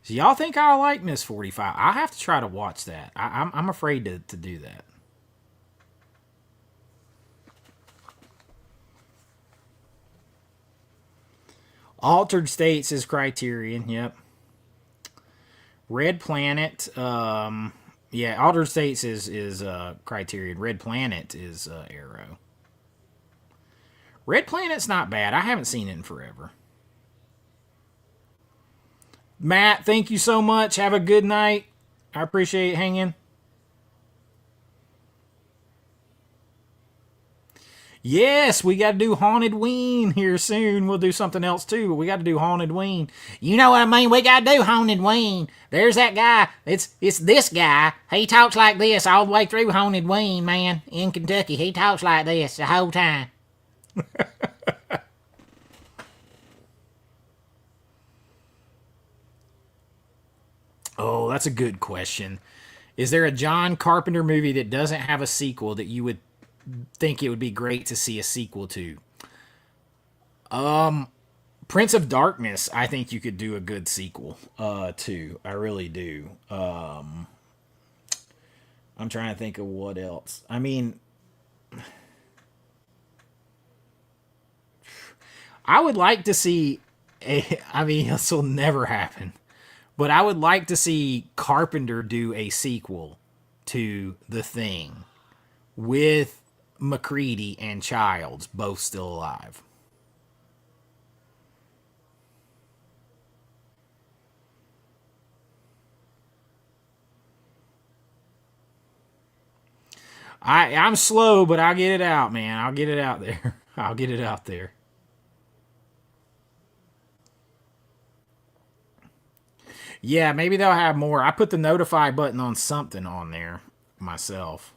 [SPEAKER 1] So y'all think I like Miss 45? I have to try to watch that. I'm afraid to do that. Altered States is Criterion. Yep. Red Planet. Yeah, Altered States is Criterion. Red Planet is Arrow. Red Planet's not bad. I haven't seen it in forever. Matt, thank you so much. Have a good night. I appreciate hanging. Yes, we got to do Haunted Ween here soon. We'll do something else too, but we got to do Haunted Ween. You know what I mean? We got to do Haunted Ween. There's that guy. It's this guy. He talks like this all the way through Haunted Ween, man, in Kentucky. He talks like this the whole time. Oh, that's a good question. Is there a John Carpenter movie that doesn't have a sequel that you would think it would be great to see a sequel to? Prince of Darkness, I think you could do a good sequel to. I really do. I'm trying to think of what else. I mean, I would like to see I mean, this will never happen. But I would like to see Carpenter do a sequel to The Thing with McCready and Childs both still alive. I'm slow, but I'll get it out, man. I'll get it out there. I'll get it out there. Yeah, maybe they'll have more. I put the notify button on something on there myself.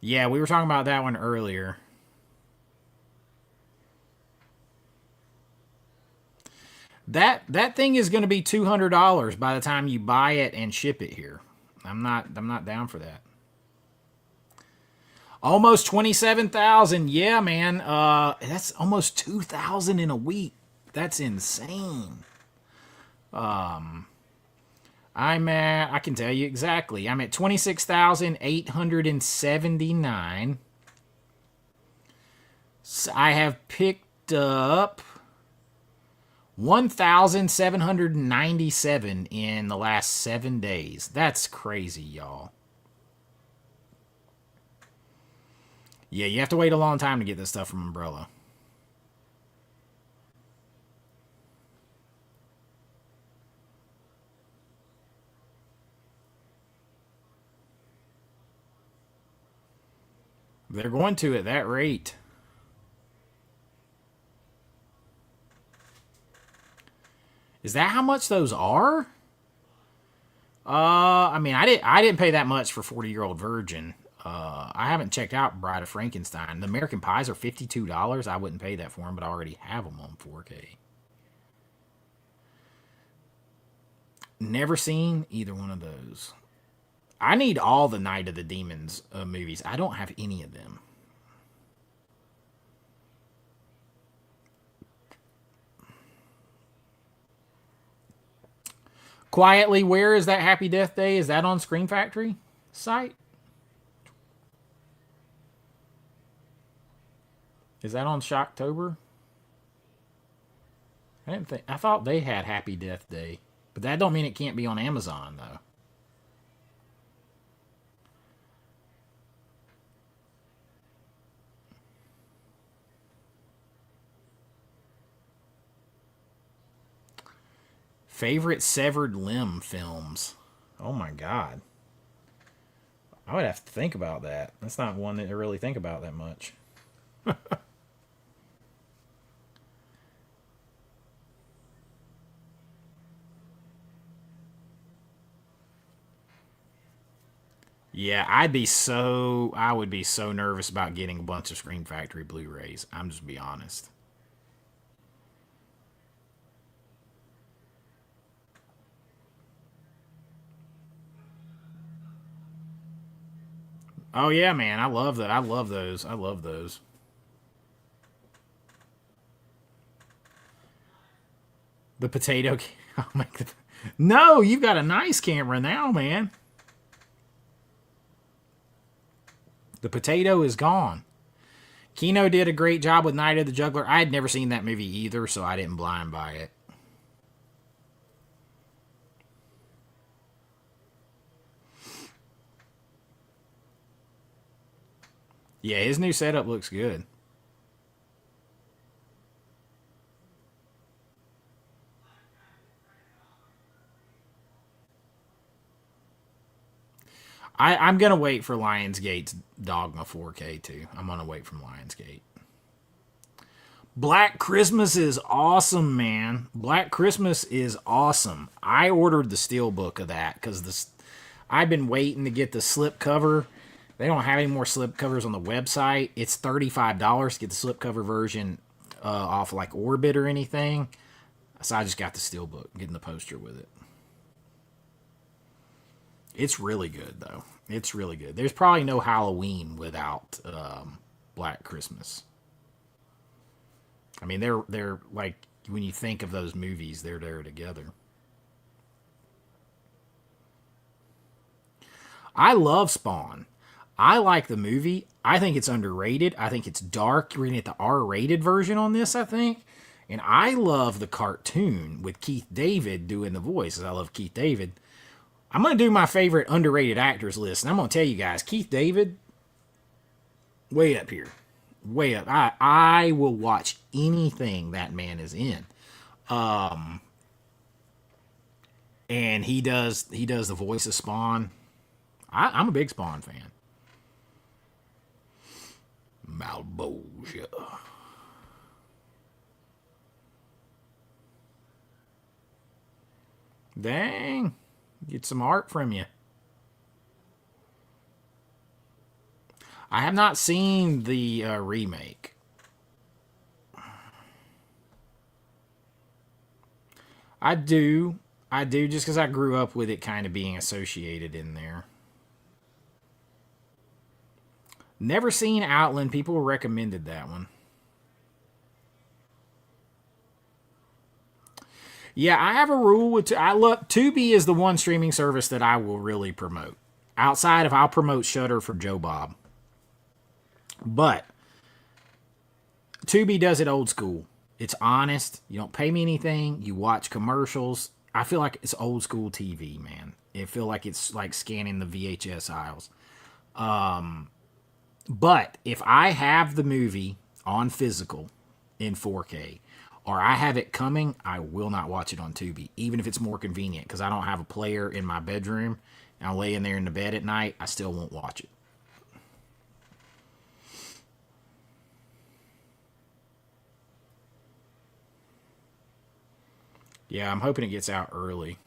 [SPEAKER 1] Yeah, we were talking about that one earlier. That thing is going to be $200 by the time you buy it and ship it here. I'm not down for that. Almost 27,000. Yeah, man. That's almost 2,000 in a week. That's insane. I can tell you exactly. I'm at 26,879. So I have picked up 1,797 in the last 7 days. That's crazy, y'all. Yeah, you have to wait a long time to get this stuff from Umbrella. They're going to at that rate. Is that how much those are? I mean, I didn't pay that much for 40-Year-Old Virgin. I haven't checked out Bride of Frankenstein. The American Pies are $52. I wouldn't pay that for them, but I already have them on 4K. Never seen either one of those. I need all the Night of the Demons movies. I don't have any of them. Quietly, where is that Happy Death Day? Is that on Scream Factory site? Is that on Shocktober? I thought they had Happy Death Day. But that don't mean it can't be on Amazon though. Favorite severed limb films. Oh my god. I would have to think about that. That's not one that I really think about that much. Yeah, I would be so nervous about getting a bunch of Scream Factory Blu-rays. I'm just be honest. Oh yeah, man, I love that. I love those. I love those. The potato. I'll make the. No, you've got a nice camera now, man. The potato is gone. Kino did a great job with Night of the Juggler. I had never seen that movie either, so I didn't blind buy it. Yeah, his new setup looks good. I'm going to wait for Lionsgate's Dogma 4K too. I'm going to wait from Lionsgate. Black Christmas is awesome, man. Black Christmas is awesome. I ordered the steelbook of that because I've been waiting to get the slipcover. They don't have any more slipcovers on the website. It's $35 to get the slipcover version off like Orbit or anything. So I just got the steelbook, getting the poster with it. It's really good, though. It's really good. There's probably no Halloween without Black Christmas. I mean, they're like, when you think of those movies, they're there together. I love Spawn. I like the movie. I think it's underrated. I think it's dark. You're going to get the R-rated version on this, I think. And I love the cartoon with Keith David doing the voices. I love Keith David. I'm going to do my favorite underrated actors list. And I'm going to tell you guys, Keith David, way up here. Way up. I will watch anything that man is in. And he does the voice of Spawn. I'm a big Spawn fan. Malbosia. Dang. Get some art from you. I have not seen the remake. I do just because I grew up with it kind of being associated in there. Never seen Outland. People recommended that one. Yeah, I have a rule with I love Tubi is the one streaming service that I will really promote. Outside of I'll promote Shudder for Joe Bob. But Tubi does it old school. It's honest. You don't pay me anything. You watch commercials. I feel like it's old school TV, man. I feel like it's like scanning the VHS aisles. But if I have the movie on physical in 4K, or I have it coming, I will not watch it on Tubi, even if it's more convenient, because I don't have a player in my bedroom, and I'll lay in there in the bed at night, I still won't watch it. Yeah, I'm hoping it gets out early.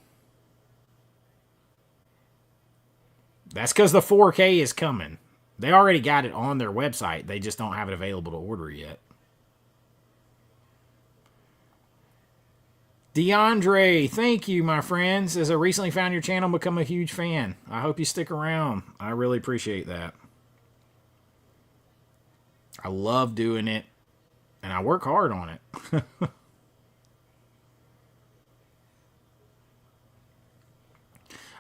[SPEAKER 1] That's because the 4K is coming. They already got it on their website. They just don't have it available to order yet. DeAndre, thank you, my friends. As I recently found your channel, become a huge fan. I hope you stick around. I really appreciate that. I love doing it, and I work hard on it.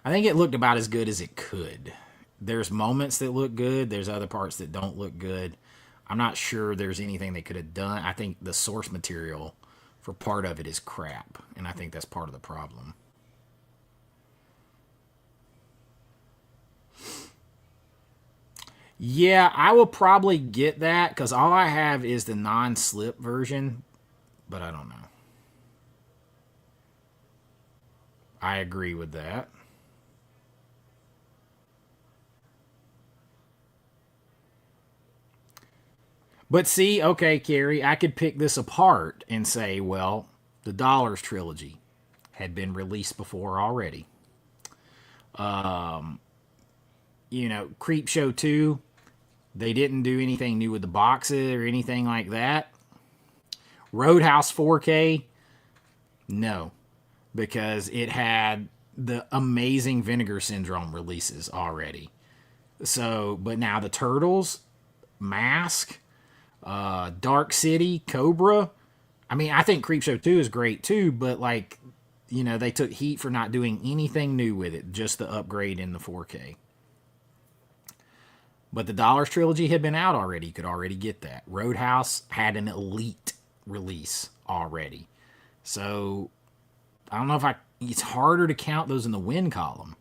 [SPEAKER 1] I think it looked about as good as it could. There's moments that look good. There's other parts that don't look good. I'm not sure there's anything they could have done. I think the source material for part of it is crap, and I think that's part of the problem. Yeah, I will probably get that because all I have is the non-slip version, but I don't know. I agree with that. But see, okay, Carrie, I could pick this apart and say, well, the Dollars trilogy had been released before already. Creepshow 2, they didn't do anything new with the boxes or anything like that. Roadhouse 4K, no, because it had the amazing Vinegar Syndrome releases already. So, but now the Turtles, Mask, Dark City, Cobra. I mean, I think Creepshow 2 is great too, but they took heat for not doing anything new with it, just the upgrade in the 4K. But the Dollars trilogy had been out already. You could already get that. Roadhouse had an elite release already. So I don't know if it's harder to count those in the win column.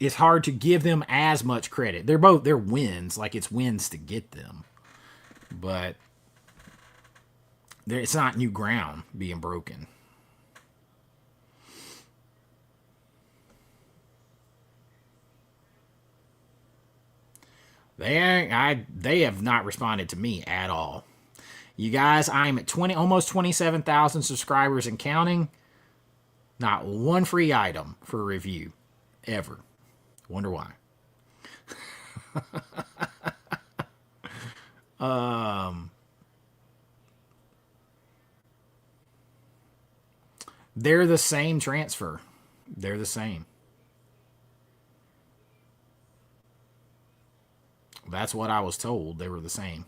[SPEAKER 1] It's hard to give them as much credit. They're wins, like it's wins to get them. But it's not new ground being broken. They have not responded to me at all. You guys, I'm at almost 27,000 subscribers and counting. Not one free item for a review ever. Wonder why. They're the same transfer. They're the same. That's what I was told. They were the same.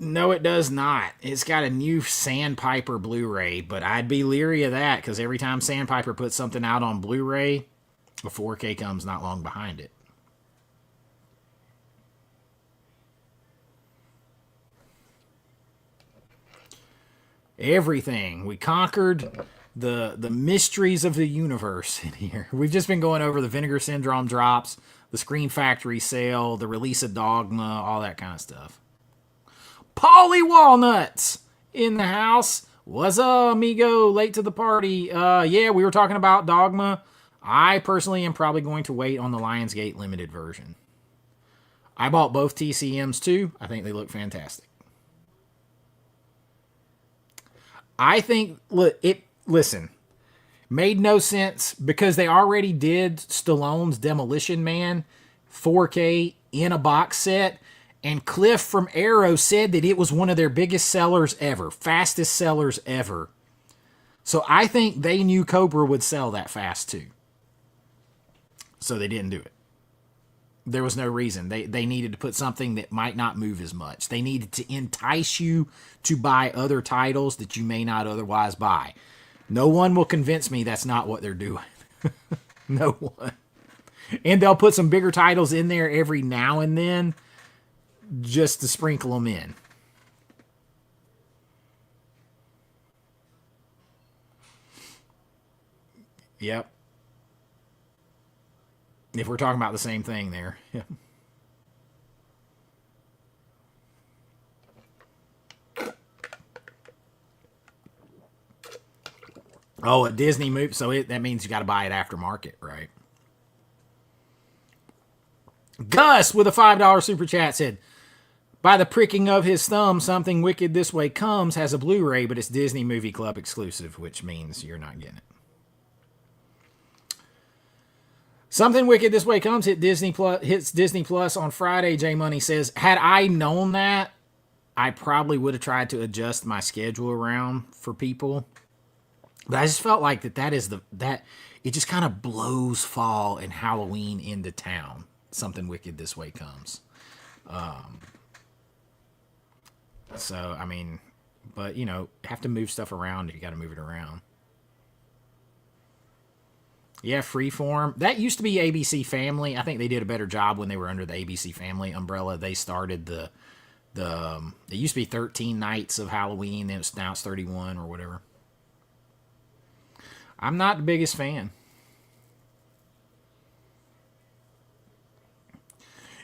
[SPEAKER 1] No, it does not. It's got a new Sandpiper Blu-ray, but I'd be leery of that because every time Sandpiper puts something out on Blu-ray, a 4K comes not long behind it. Everything. We conquered the mysteries of the universe in here. We've just been going over the Vinegar Syndrome drops, the Screen Factory sale, the release of Dogma, all that kind of stuff. Polly Walnuts in the house. What's up, amigo? Late to the party. Yeah, we were talking about Dogma. I personally am probably going to wait on the Lionsgate limited version. I bought both TCMs too. I think they look fantastic. I think listen, made no sense because they already did Stallone's Demolition Man 4K in a box set, and Cliff from Arrow said that it was one of their biggest sellers ever, fastest sellers ever. So I think they knew Cobra would sell that fast too. So they didn't do it. There was no reason. They needed to put something that might not move as much. They needed to entice you to buy other titles that you may not otherwise buy. No one will convince me that's not what they're doing. No one. And they'll put some bigger titles in there every now and then just to sprinkle them in. Yep. If we're talking about the same thing there. Yeah. Oh, a Disney movie. So that means you got to buy it aftermarket, right? Gus with a $5 super chat said, by the pricking of his thumb, Something Wicked This Way Comes has a Blu-ray, but it's Disney Movie Club exclusive, which means you're not getting it. Something Wicked This Way Comes hits Disney Plus on Friday, J Money says. Had I known that, I probably would have tried to adjust my schedule around for people. But I just felt like that it just kind of blows fall and Halloween into town. Something Wicked This Way Comes. So, I mean, but, have to move stuff around if you got to move it around. Yeah, Freeform. That used to be ABC Family. I think they did a better job when they were under the ABC Family umbrella. They started it used to be 13 nights of Halloween, then now it's 31 or whatever. I'm not the biggest fan.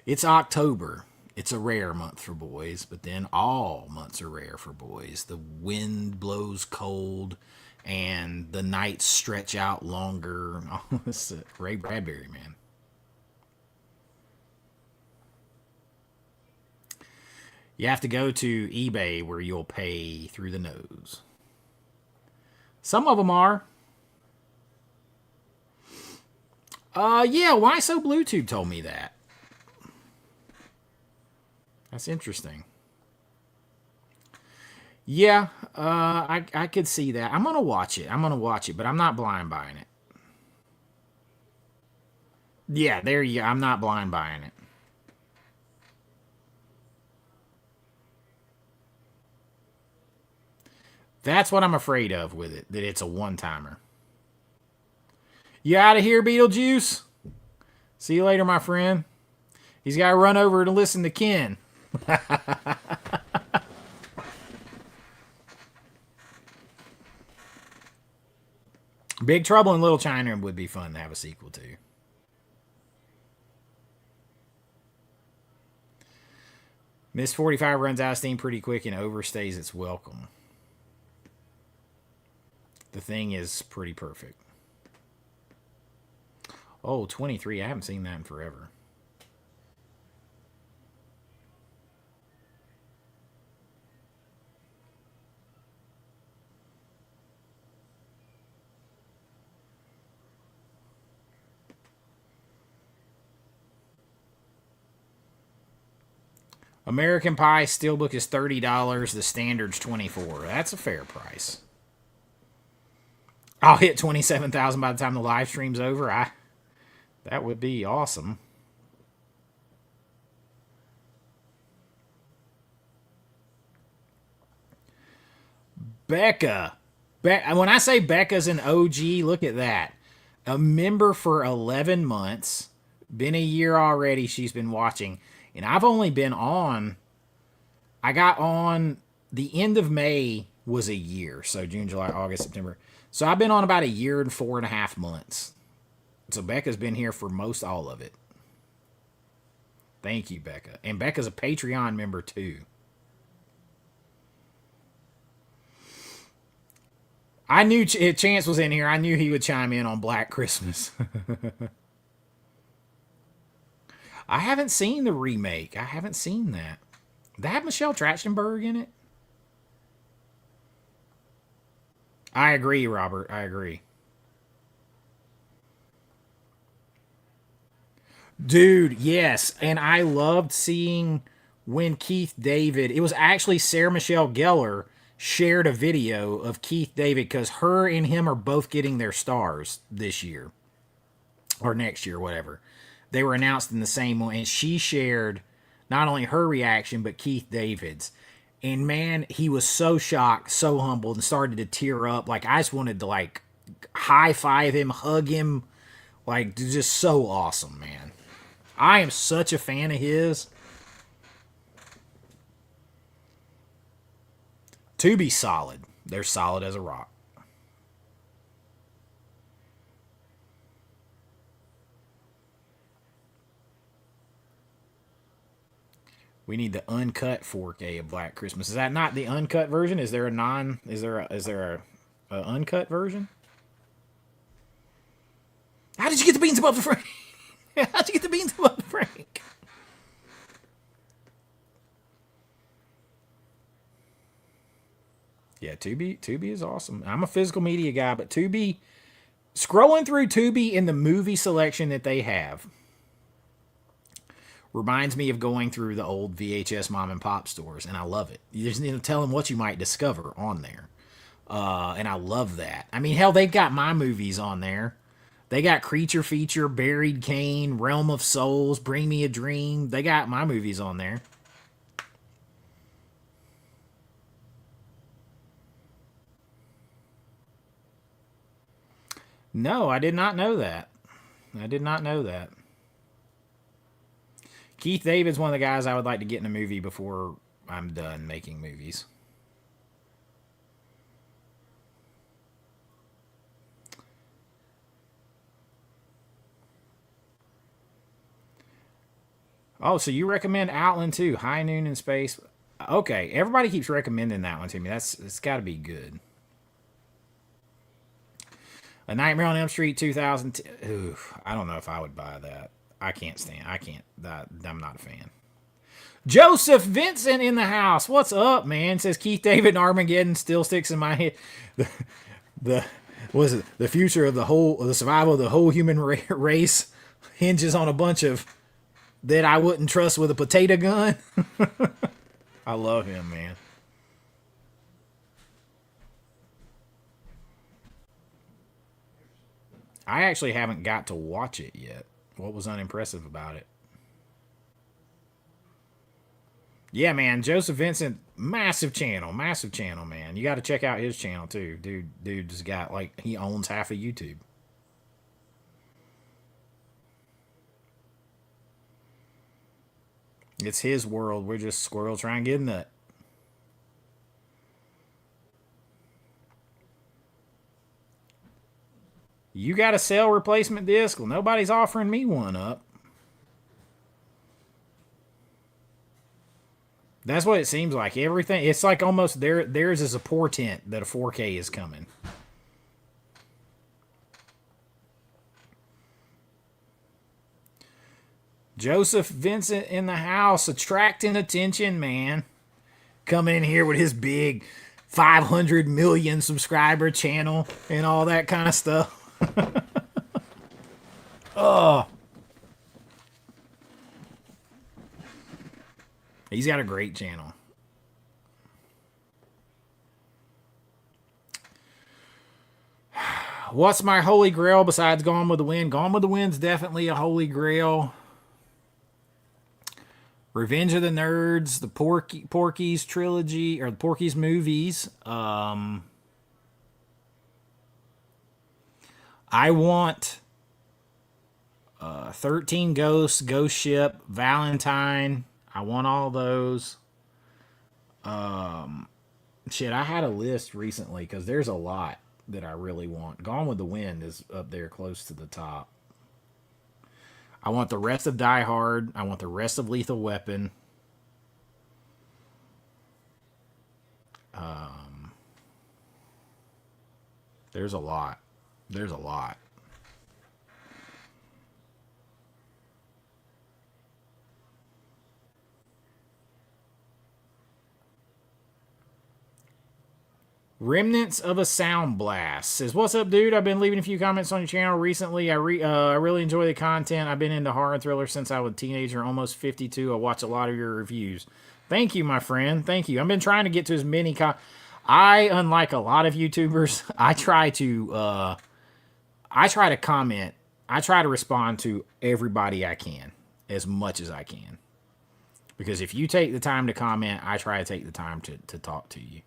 [SPEAKER 1] It's October. It's a rare month for boys, but then all months are rare for boys. The wind blows cold, and the nights stretch out longer. Oh, this is Ray Bradbury, man. You have to go to eBay where you'll pay through the nose. Some of them are. Yeah, Why So Bluetooth told me that. That's interesting. Yeah, I could see that. I'm gonna watch it. But I'm not blind buying it. Yeah, there you go. I'm not blind buying it. That's what I'm afraid of with it, that it's a one-timer. You out of here, Beetlejuice? See you later, my friend. He's got to run over to listen to Ken. Big Trouble in Little China would be fun to have a sequel to. Miss 45 runs out of steam pretty quick and overstays its welcome. The Thing is pretty perfect. Oh, 23. I haven't seen that in forever. American Pie Steelbook is $30. The standard's $24. That's a fair price. I'll hit 27,000 by the time the live stream's over. That would be awesome. Becca. When I say Becca's an OG, look at that. A member for 11 months. Been a year already she's been watching. And I've only been on, I got on the end of May was a year. So June, July, August, September. So I've been on about a year and 4.5 months. So Becca's been here for most all of it. Thank you, Becca. And Becca's a Patreon member too. I knew Chance was in here. I knew he would chime in on Black Christmas. I haven't seen the remake. I haven't seen that. Did that have Michelle Trachtenberg in it? I agree, Robert. I agree. Dude, yes. And I loved seeing when Keith David, it was actually Sarah Michelle Gellar shared a video of Keith David because her and him are both getting their stars this year or next year, whatever. They were announced in the same way, and she shared not only her reaction, but Keith David's. And man, he was so shocked, so humbled, and started to tear up. Like, I just wanted to, like, high five him, hug him. Like, just so awesome, man. I am such a fan of his. Tubi's solid. They're solid as a rock. We need the uncut 4K of Black Christmas. Is that not the uncut version? Is there a uncut version? How did you get the beans above the Frank? How'd you get the beans above the Frank? Yeah, Tubi is awesome. I'm a physical media guy, but Tubi, scrolling through Tubi in the movie selection that they have, reminds me of going through the old VHS mom and pop stores, and I love it. You just need to tell them what you might discover on there. And I love that. I mean, hell, they've got my movies on there. They got Creature Feature, Buried Cane, Realm of Souls, Bring Me a Dream. They got my movies on there. No, I did not know that. I did not know that. Keith David's one of the guys I would like to get in a movie before I'm done making movies. Oh, so you recommend Outland too? High Noon in Space. Okay, everybody keeps recommending that one to me. It's got to be good. A Nightmare on Elm Street 2000. I don't know if I would buy that. I can't. I'm not a fan. Joseph Vincent in the house. What's up, man? Says Keith David and Armageddon still sticks in my head. The future of the survival of the whole human race hinges on a bunch of that I wouldn't trust with a potato gun. I love him, man. I actually haven't got to watch it yet. What was unimpressive about it? Yeah, man. Joseph Vincent, massive channel, man. You got to check out his channel too. Dude's got, like, he owns half of YouTube. It's his world. We're just squirrel trying to get a nut. You got a sell replacement disc? Well, nobody's offering me one up. That's what it seems like. Everything, it's like almost theirs is a portent that a 4K is coming. Joseph Vincent in the house, attracting attention, man. Coming in here with his big 500 million subscriber channel and all that kind of stuff. Oh. He's got a great channel. What's my holy grail besides Gone with the Wind? Gone with the Wind's definitely a holy grail. Revenge of the Nerds, the Porky's trilogy, or the Porky's movies. I want 13 Ghosts, Ghost Ship, Valentine. I want all those. Shit, I had a list recently because there's a lot that I really want. Gone with the Wind is up there close to the top. I want the rest of Die Hard. I want the rest of Lethal Weapon. There's a lot. There's a lot. Remnants of a Sound Blast says, "What's up, dude? I've been leaving a few comments on your channel recently. I really enjoy the content. I've been into horror thrillers since I was a teenager, almost 52. I watch a lot of your reviews. Thank you, my friend. Thank you. I've been trying to get to as many. Unlike a lot of YouTubers, I try to comment. I try to respond to everybody I can as much as I can. Because if you take the time to comment, I try to take the time to talk to you.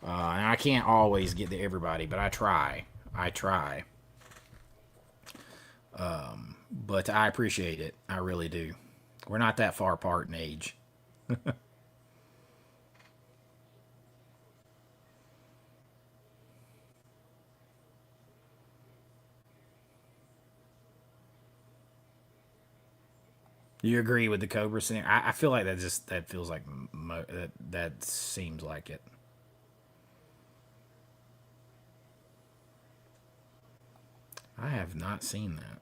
[SPEAKER 1] And I can't always get to everybody, but I try. But I appreciate it. I really do. We're not that far apart in age. You agree with the Cobra scenario? I feel like that feels like that seems like it. I have not seen that.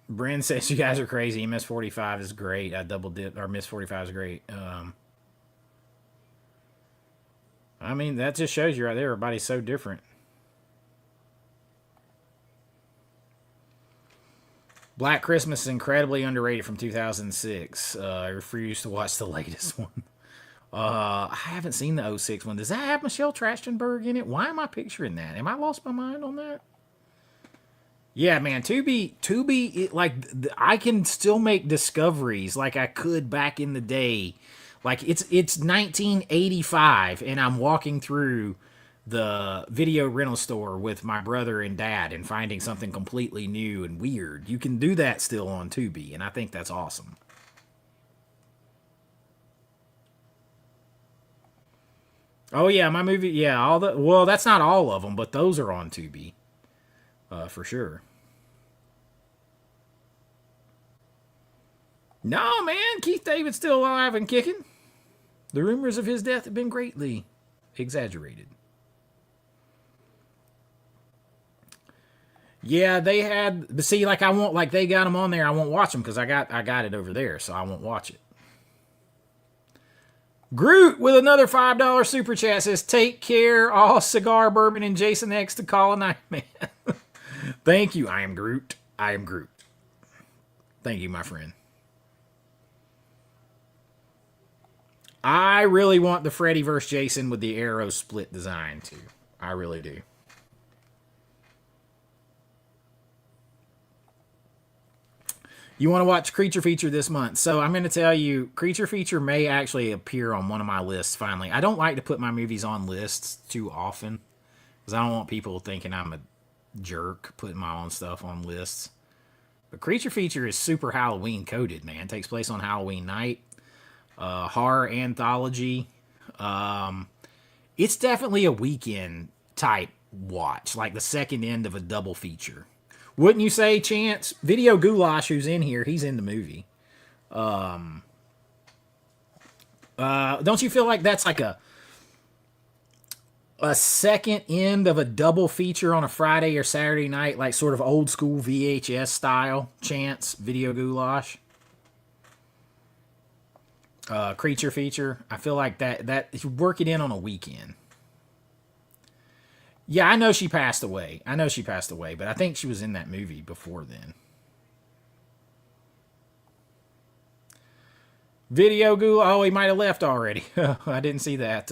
[SPEAKER 1] Bryn says you guys are crazy. Miss 45 is great. I double dip, or Miss 45 is great. I mean, that just shows you right there. Everybody's so different. Black Christmas is incredibly underrated from 2006. I refuse to watch the latest one. I haven't seen the 06 one. Does that have Michelle Trachtenberg in it? Why am I picturing that? Am I lost my mind on that? Yeah, man, Tubi, like, I can still make discoveries like I could back in the day. Like, it's 1985, and I'm walking through the video rental store with my brother and dad and finding something completely new and weird. You can do that still on Tubi, and I think that's awesome. Oh yeah, my movie. Yeah, well, that's not all of them, but those are on Tubi, for sure. No, man, Keith David's still alive and kicking. The rumors of his death have been greatly exaggerated. Yeah, they had. But see, like they got them on there. I won't watch them because I got it over there, so I won't watch it. Groot with another $5 super chat says, "Take care, all cigar, bourbon, and Jason X to call a night, man." Thank you. I am Groot. Thank you, my friend. I really want the Freddy vs. Jason with the arrow split design too. I really do. You want to watch Creature Feature this month. So I'm going to tell you, Creature Feature may actually appear on one of my lists finally. I don't like to put my movies on lists too often because I don't want people thinking I'm a jerk putting my own stuff on lists. But Creature Feature is super Halloween coded, man. It takes place on Halloween night. Horror anthology. It's definitely a weekend type watch, like the second end of a double feature. Wouldn't you say, Chance? Video Goulash, who's in here, he's in the movie. Don't you feel like that's like a second end of a double feature on a Friday or Saturday night, like sort of old school VHS style, Chance, Video Goulash? Creature Feature. I feel like that you work it in on a weekend. Yeah, I know she passed away. But I think she was in that movie before then. Video Goulash. Oh, he might have left already. I didn't see that.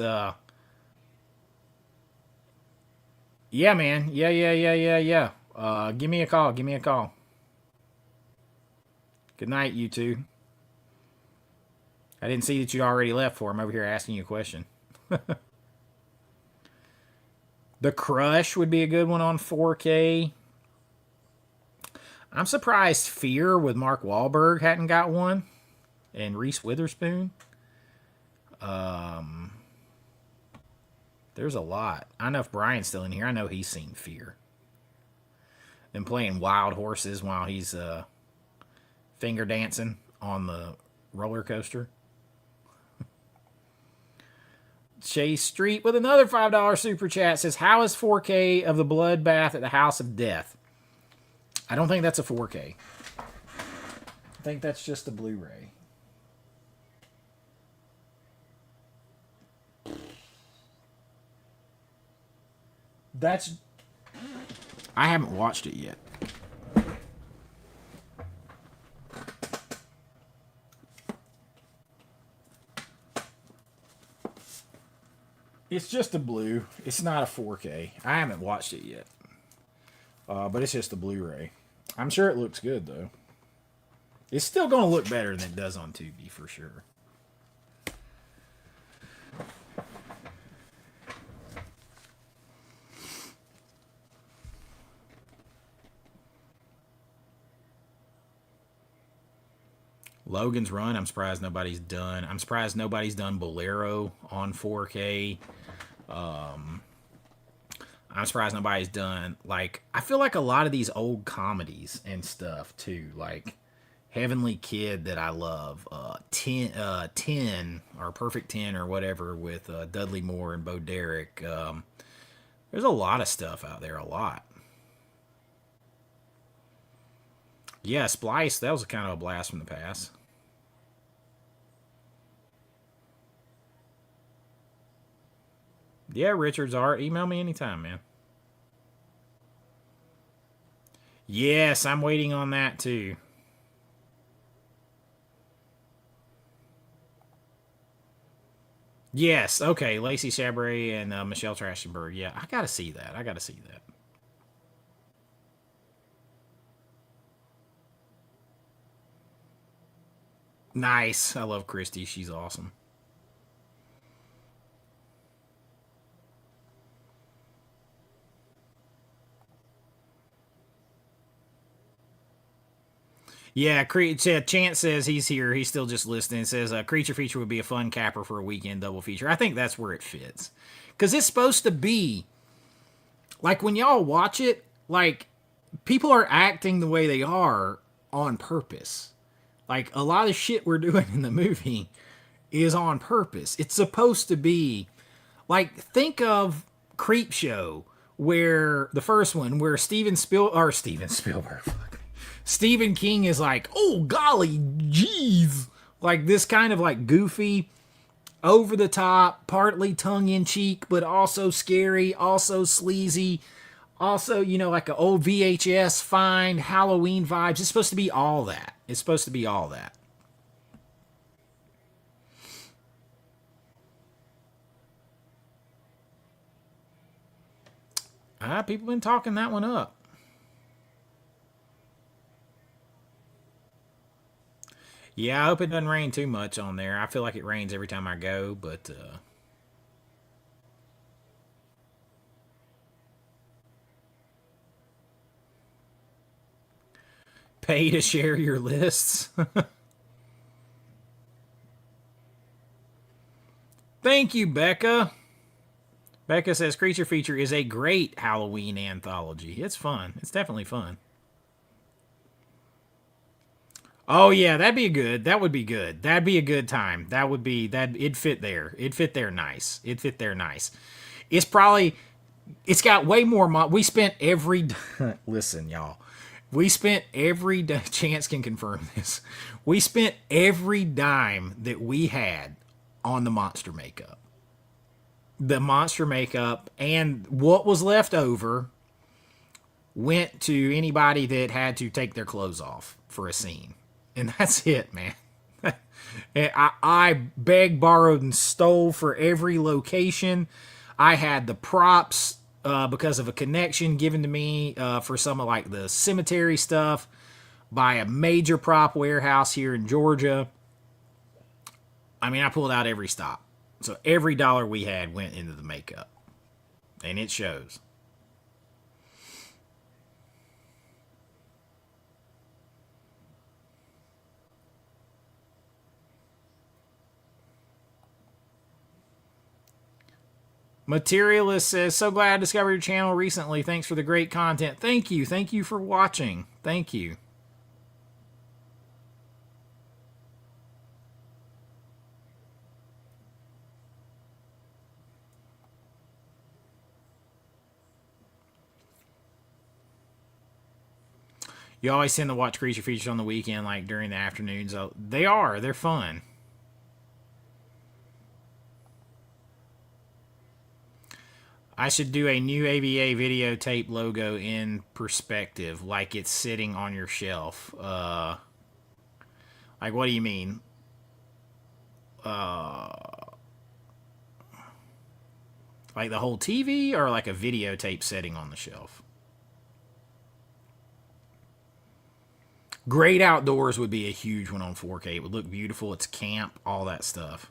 [SPEAKER 1] Yeah, man. Yeah. Give me a call. Good night, you two. I didn't see that you already left for him over here asking you a question. The Crush would be a good one on 4K. I'm surprised Fear with Mark Wahlberg hadn't got one. And Reese Witherspoon. There's a lot. I don't know if Brian's still in here. I know he's seen Fear. And playing wild horses while he's finger dancing on the roller coaster. Chase Street with another $5 super chat says, how is 4K of the bloodbath at the House of Death? I don't think that's a 4K. I think that's just a Blu-ray. I haven't watched it yet. It's just a blue. It's not a 4K. I haven't watched it yet. But it's just a Blu-ray. I'm sure it looks good, though. It's still going to look better than it does on Tubi, for sure. Logan's Run, I'm surprised nobody's done. I'm surprised nobody's done Bolero on 4K. I'm surprised nobody's done, like, I feel like a lot of these old comedies and stuff, too. Like, Heavenly Kid that I love. 10, or Perfect 10, or whatever, with Dudley Moore and Bo Derek. There's a lot of stuff out there, a lot. Yeah, Splice, that was kind of a blast from the past. Yeah, Richard's art. Email me anytime, man. Yes, I'm waiting on that too. Yes, okay. Lacey Chabray and Michelle Trachtenberg. Yeah, I gotta see that. Nice. I love Christy. She's awesome. Yeah, Chance says he's here. He's still just listening. Says Creature Feature would be a fun capper for a weekend double feature. I think that's where it fits. Because it's supposed to be, like, when y'all watch it, like, people are acting the way they are on purpose. Like, a lot of shit we're doing in the movie is on purpose. It's supposed to be, like, think of Creepshow, where the first one, where Steven Spielberg, Stephen King is like, oh golly, jeez, like this kind of like goofy, over the top, partly tongue in cheek, but also scary, also sleazy, also, you know, like an old VHS find, Halloween vibes. It's supposed to be all that. People been talking that one up. Yeah, I hope it doesn't rain too much on there. I feel like it rains every time I go, but pay to share your lists? Thank you, Becca. Becca says Creature Feature is a great Halloween anthology. It's fun. It's definitely fun. Oh yeah, that'd be good. That would be good. That'd be a good time. That would be that. It'd fit there. It'd fit there nice. It'd fit there nice. It's probably. It's got way more. We spent every. Listen, y'all. We spent every. Chance can confirm this. We spent every dime that we had on the monster makeup. The monster makeup and what was left over went to anybody that had to take their clothes off for a scene. And that's it, man. I begged, borrowed, and stole for every location. I had the props because of a connection given to me for some of like the cemetery stuff by a major prop warehouse here in Georgia. I mean, I pulled out every stop. So every dollar we had went into the makeup. And it shows. Materialist says, so glad I discovered your channel recently. Thanks for the great content. Thank you. Thank you for watching. Thank you. You always tend to watch Creature Features on the weekend, like during the afternoons. They're fun. I should do a new AVA videotape logo in perspective, like it's sitting on your shelf. Like, what do you mean? Like the whole TV, or like a videotape setting on the shelf? Great Outdoors would be a huge one on 4K. It would look beautiful. It's camp, all that stuff.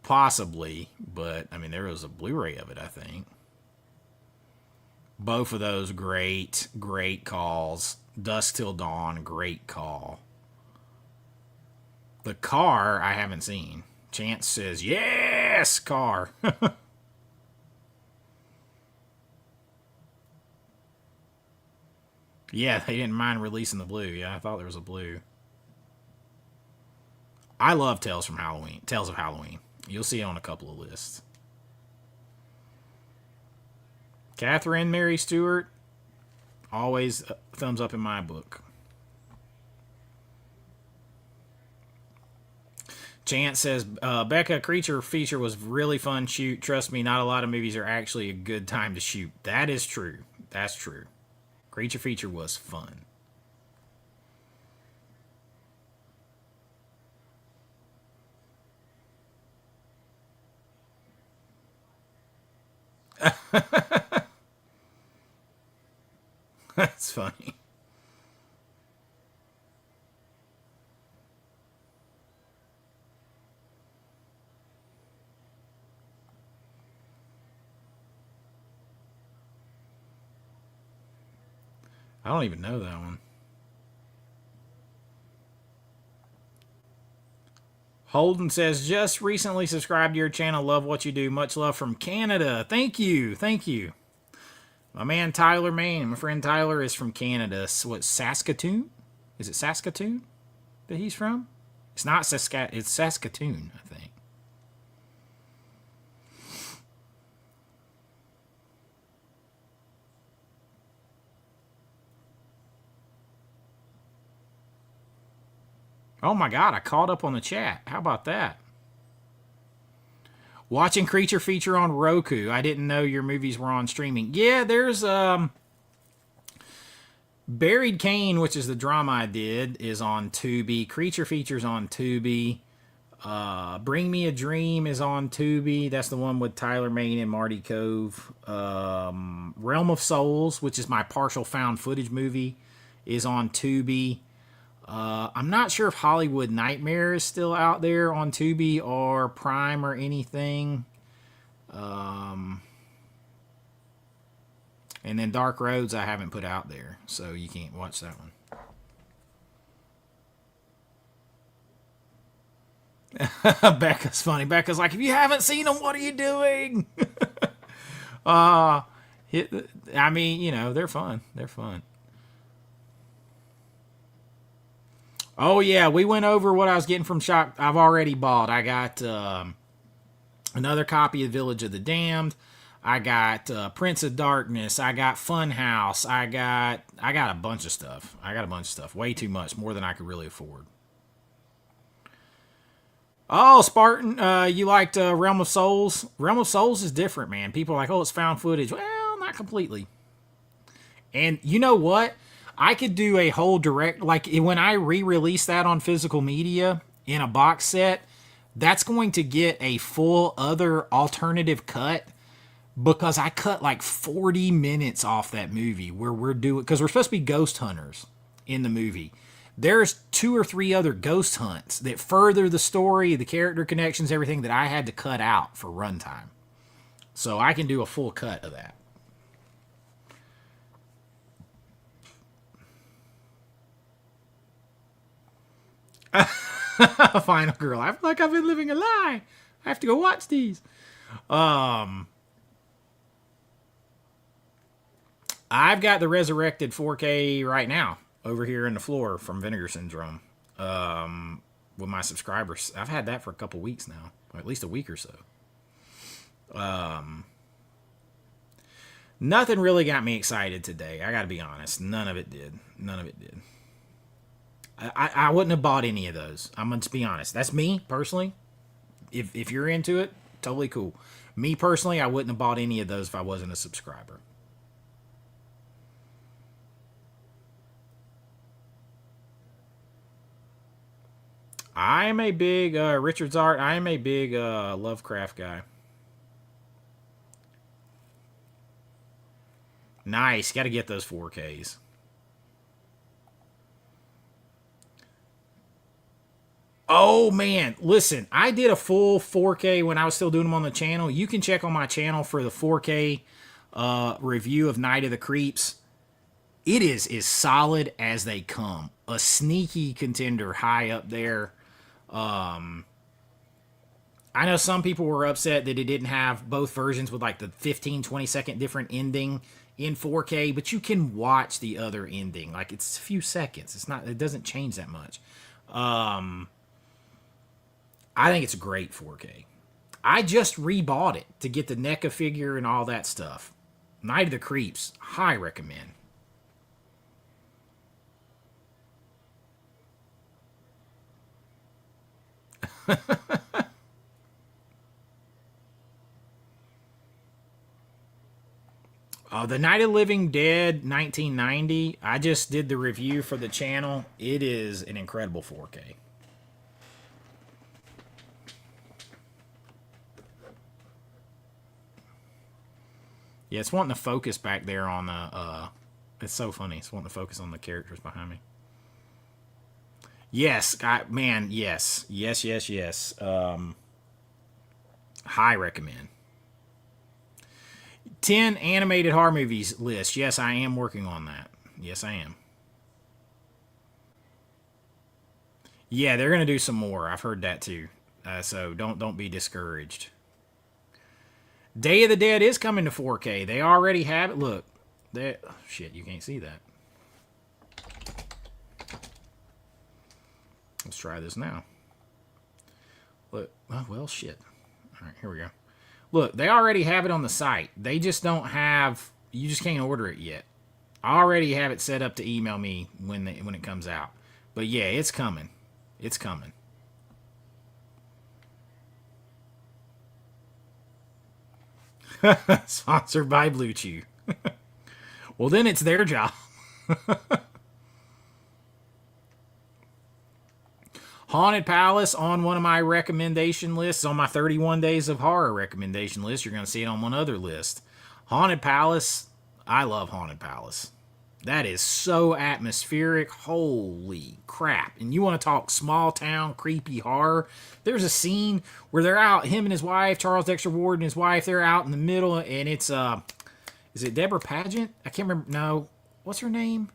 [SPEAKER 1] Possibly, but I mean, there was a Blu-ray of it, I think. Both of those great calls. Dusk Till Dawn, great call. The Car, I haven't seen. Chance says, yes, Car. Yeah, they didn't mind releasing the blue. Yeah, I thought there was a blue. I love Tales of Halloween. You'll see it on a couple of lists. Catherine Mary Stewart, always thumbs up in my book. Chance says, Becca, Creature Feature was really fun shoot. Trust me, not a lot of movies are actually a good time to shoot. That is true. That's true. Creature Feature was fun. That's funny. I don't even know that one. Holden says, just recently subscribed to your channel. Love what you do. Much love from Canada. Thank you. Thank you. My man Tyler Main, my friend Tyler, is from Canada. What, Saskatoon? Is it Saskatoon that he's from? It's not Saskatoon. It's Saskatoon, I think. Oh my God, I caught up on the chat. How about that? Watching Creature Feature on Roku. I didn't know your movies were on streaming. Yeah, there's Buried Cane, which is the drama I did, is on Tubi. Creature Feature's on Tubi. Bring Me a Dream is on Tubi. That's the one with Tyler Main and Marty Cove. Realm of Souls, which is my partial found footage movie, is on Tubi. I'm not sure if Hollywood Nightmare is still out there on Tubi or Prime or anything. And then Dark Roads I haven't put out there, so you can't watch that one. Becca's funny. Becca's like, if you haven't seen them, what are you doing? I mean, you know, they're fun. They're fun. Oh yeah, we went over what I was getting from Shock. I've already bought. I got another copy of Village of the Damned. I got Prince of Darkness. I got Funhouse. I got a bunch of stuff. Way too much, more than I could really afford. Oh, Spartan, you liked Realm of Souls? Realm of Souls is different, man. People are like, oh, it's found footage. Well, not completely. And you know what? I could do a whole direct, like when I re-release that on physical media in a box set, that's going to get a full other alternative cut, because I cut like 40 minutes off that movie where we're doing, because we're supposed to be ghost hunters in the movie. There's 2 or 3 other ghost hunts that further the story, the character connections, everything that I had to cut out for runtime. So I can do a full cut of that. Final Girl. I feel like I've been living a lie. I have to go watch these. I've got the Resurrected 4K right now over here in the floor from Vinegar Syndrome with my subscribers. I've had that for a couple weeks now, or at least a week or so. Nothing really got me excited today. I got to be honest. None of it did. I wouldn't have bought any of those. I'm going to be honest. That's me, personally. If you're into it, totally cool. Me, personally, I wouldn't have bought any of those if I wasn't a subscriber. I am a big Richard's Art. I am a big Lovecraft guy. Nice. Got to get those 4Ks. Oh man, listen, I did a full 4K when I was still doing them on the channel. You can check on my channel for the 4K review of Night of the Creeps. It is as solid as they come. A sneaky contender high up there. I know some people were upset that it didn't have both versions with like the 15-20 second different ending in 4K, but you can watch the other ending. Like, it's a few seconds. It doesn't change that much. I think it's a great 4K. I just rebought it to get the NECA figure and all that stuff. Night of the Creeps, high recommend. The Night of the Living Dead 1990, I just did the review for the channel. It is an incredible 4K. Yeah, it's wanting to focus back there on the, it's so funny. It's wanting to focus on the characters behind me. Yes, man, yes. High recommend. 10 animated horror movies list. Yes, I am working on that. Yes, I am. Yeah, they're going to do some more. I've heard that too. So don't be discouraged. Day of the Dead is coming to 4K. They already have it. Look. Oh, shit, you can't see that. Let's try this now. Look. Oh, well, shit. All right, here we go. Look, they already have it on the site. They just don't have... You just can't order it yet. I already have it set up to email me when it comes out. But yeah, it's coming. It's coming. Sponsored by Blue Chew. Well, then it's their job. Haunted Palace on one of my recommendation lists, on my 31 Days of Horror recommendation list. You're going to see it on one other list. Haunted Palace, I love Haunted Palace. That is so atmospheric. Holy crap. And you want to talk small town creepy horror? There's a scene where they're out, him and his wife, Charles Dexter Ward and his wife, they're out in the middle, and it's is it Deborah Pageant? I can't remember. No. What's her name?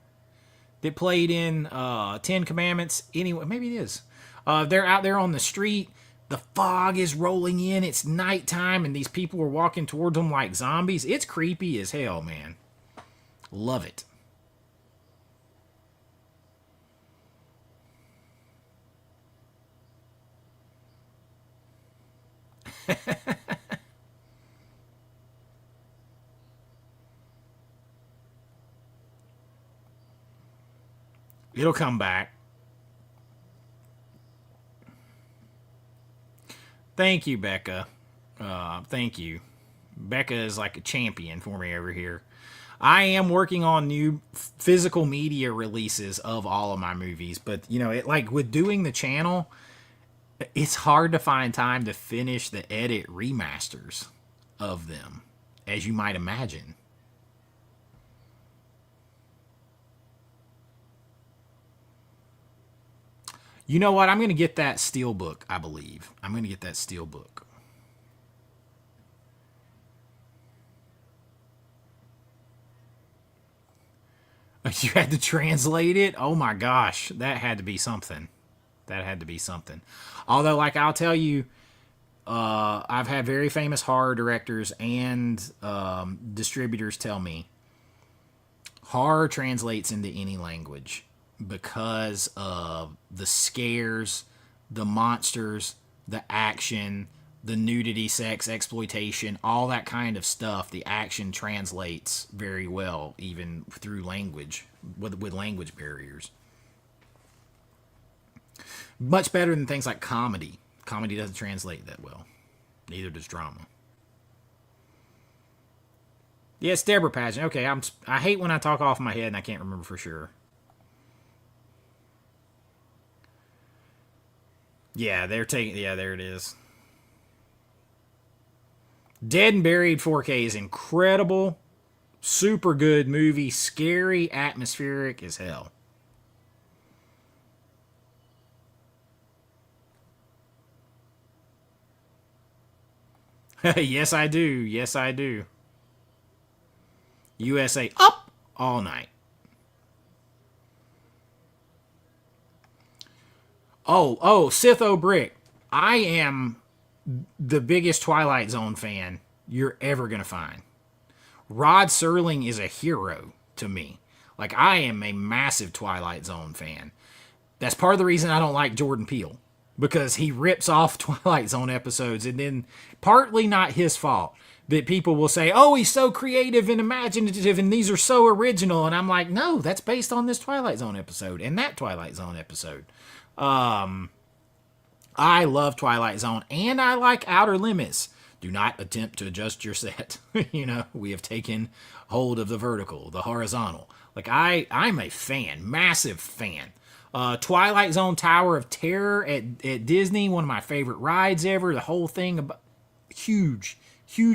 [SPEAKER 1] That played in Ten Commandments. Anyway, maybe it is. They're out there on the street. The fog is rolling in. It's nighttime, and these people are walking towards them like zombies. It's creepy as hell, man. Love it. It'll come back. Thank you, Becca. Thank you. Becca is like a champion for me over here. I am working on new physical media releases of all of my movies, but it like with doing the channel, it's hard to find time to finish the edit remasters of them, as you might imagine. You know what? I'm going to get that Steelbook, I believe. I'm going to get that Steelbook. You had to translate it? Oh my gosh. That had to be something. That had to be something. Although, like, I'll tell you, I've had very famous horror directors and distributors tell me horror translates into any language because of the scares, the monsters, the action, the nudity, sex, exploitation, all that kind of stuff. The action translates very well, even through language, with language barriers. Much better than things like comedy. Comedy doesn't translate that well. Neither does drama. Yes, Deborah Pageant. Okay, I hate when I talk off my head and I can't remember for sure. Yeah, they're taking. Yeah, there it is. Dead and Buried 4K is incredible. Super good movie. Scary, atmospheric as hell. Yes, I do. Yes, I do. USA up all night. Sith O'Brick. I am the biggest Twilight Zone fan you're ever going to find. Rod Serling is a hero to me. Like, I am a massive Twilight Zone fan. That's part of the reason I don't like Jordan Peele, because he rips off Twilight Zone episodes, and then partly not his fault that people will say, oh, he's so creative and imaginative and these are so original. And I'm like, no, that's based on this Twilight Zone episode and that Twilight Zone episode. I love Twilight Zone and I like Outer Limits. Do not attempt to adjust your set. We have taken hold of the vertical, the horizontal. Like, I'm a fan, massive fan. Twilight Zone Tower of Terror at Disney, one of my favorite rides ever. The whole thing, huge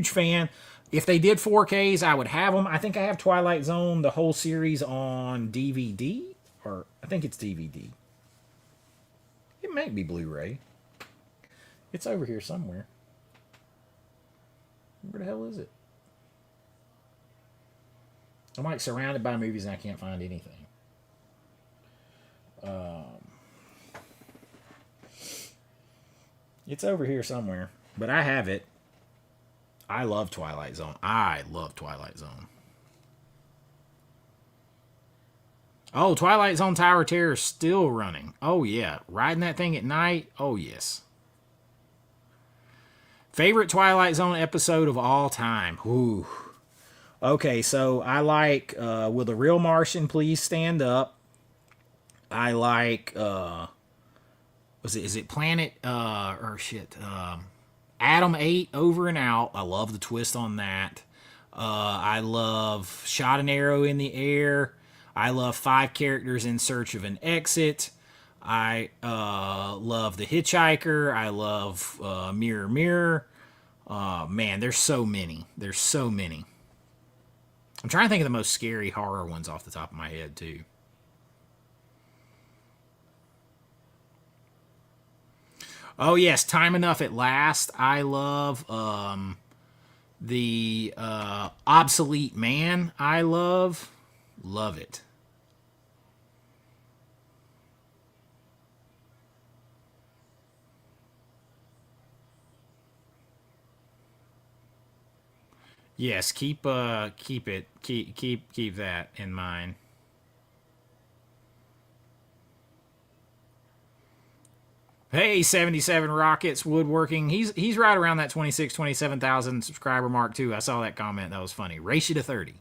[SPEAKER 1] fan. If they did 4Ks, I would have them. I think I have Twilight Zone, the whole series, on DVD, or I think it's DVD. It might be Blu-ray. It's over here somewhere. Where the hell is it? I'm like surrounded by movies and I can't find anything. It's over here somewhere, but I have it. I love Twilight Zone. Oh, Twilight Zone Tower of Terror is still running. Oh, yeah. Riding that thing at night? Oh, yes. Favorite Twilight Zone episode of all time? Ooh. Okay, so I like Will the Real Martian Please Stand Up? I like, is it Planet, Adam 8 Over and Out. I love the twist on that. I love Shot an Arrow in the Air. I love Five Characters in Search of an Exit. I love The Hitchhiker. I love Mirror Mirror. Man, there's so many. I'm trying to think of the most scary horror ones off the top of my head, too. Oh, yes, Time Enough at Last. I love the Obsolete Man. I love. Love it. Yes, keep that in mind. Hey, 77 Rockets Woodworking. He's right around that 27,000 subscriber mark too. I saw that comment. That was funny. Race you to 30.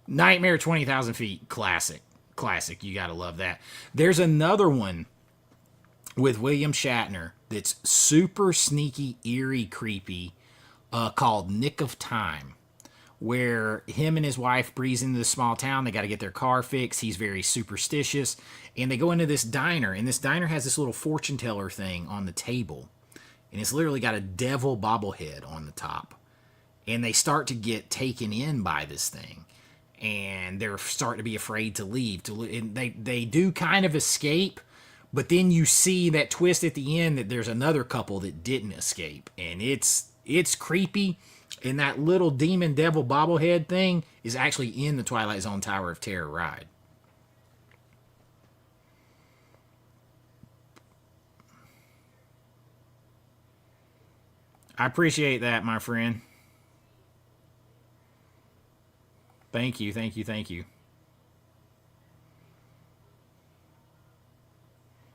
[SPEAKER 1] Nightmare 20,000 feet. Classic. Classic. You got to love that. There's another one with William Shatner that's super sneaky, eerie, creepy, called Nick of Time, where him and his wife breeze into this small town. They got to get their car fixed. He's very superstitious. And they go into this diner, and this diner has this little fortune teller thing on the table. And it's literally got a devil bobblehead on the top. And they start to get taken in by this thing. And they're starting to be afraid to leave. And they do kind of escape, but then you see that twist at the end that there's another couple that didn't escape. And it's creepy. And that little demon devil bobblehead thing is actually in the Twilight Zone Tower of Terror ride. I appreciate that, my friend. Thank you, thank you, thank you.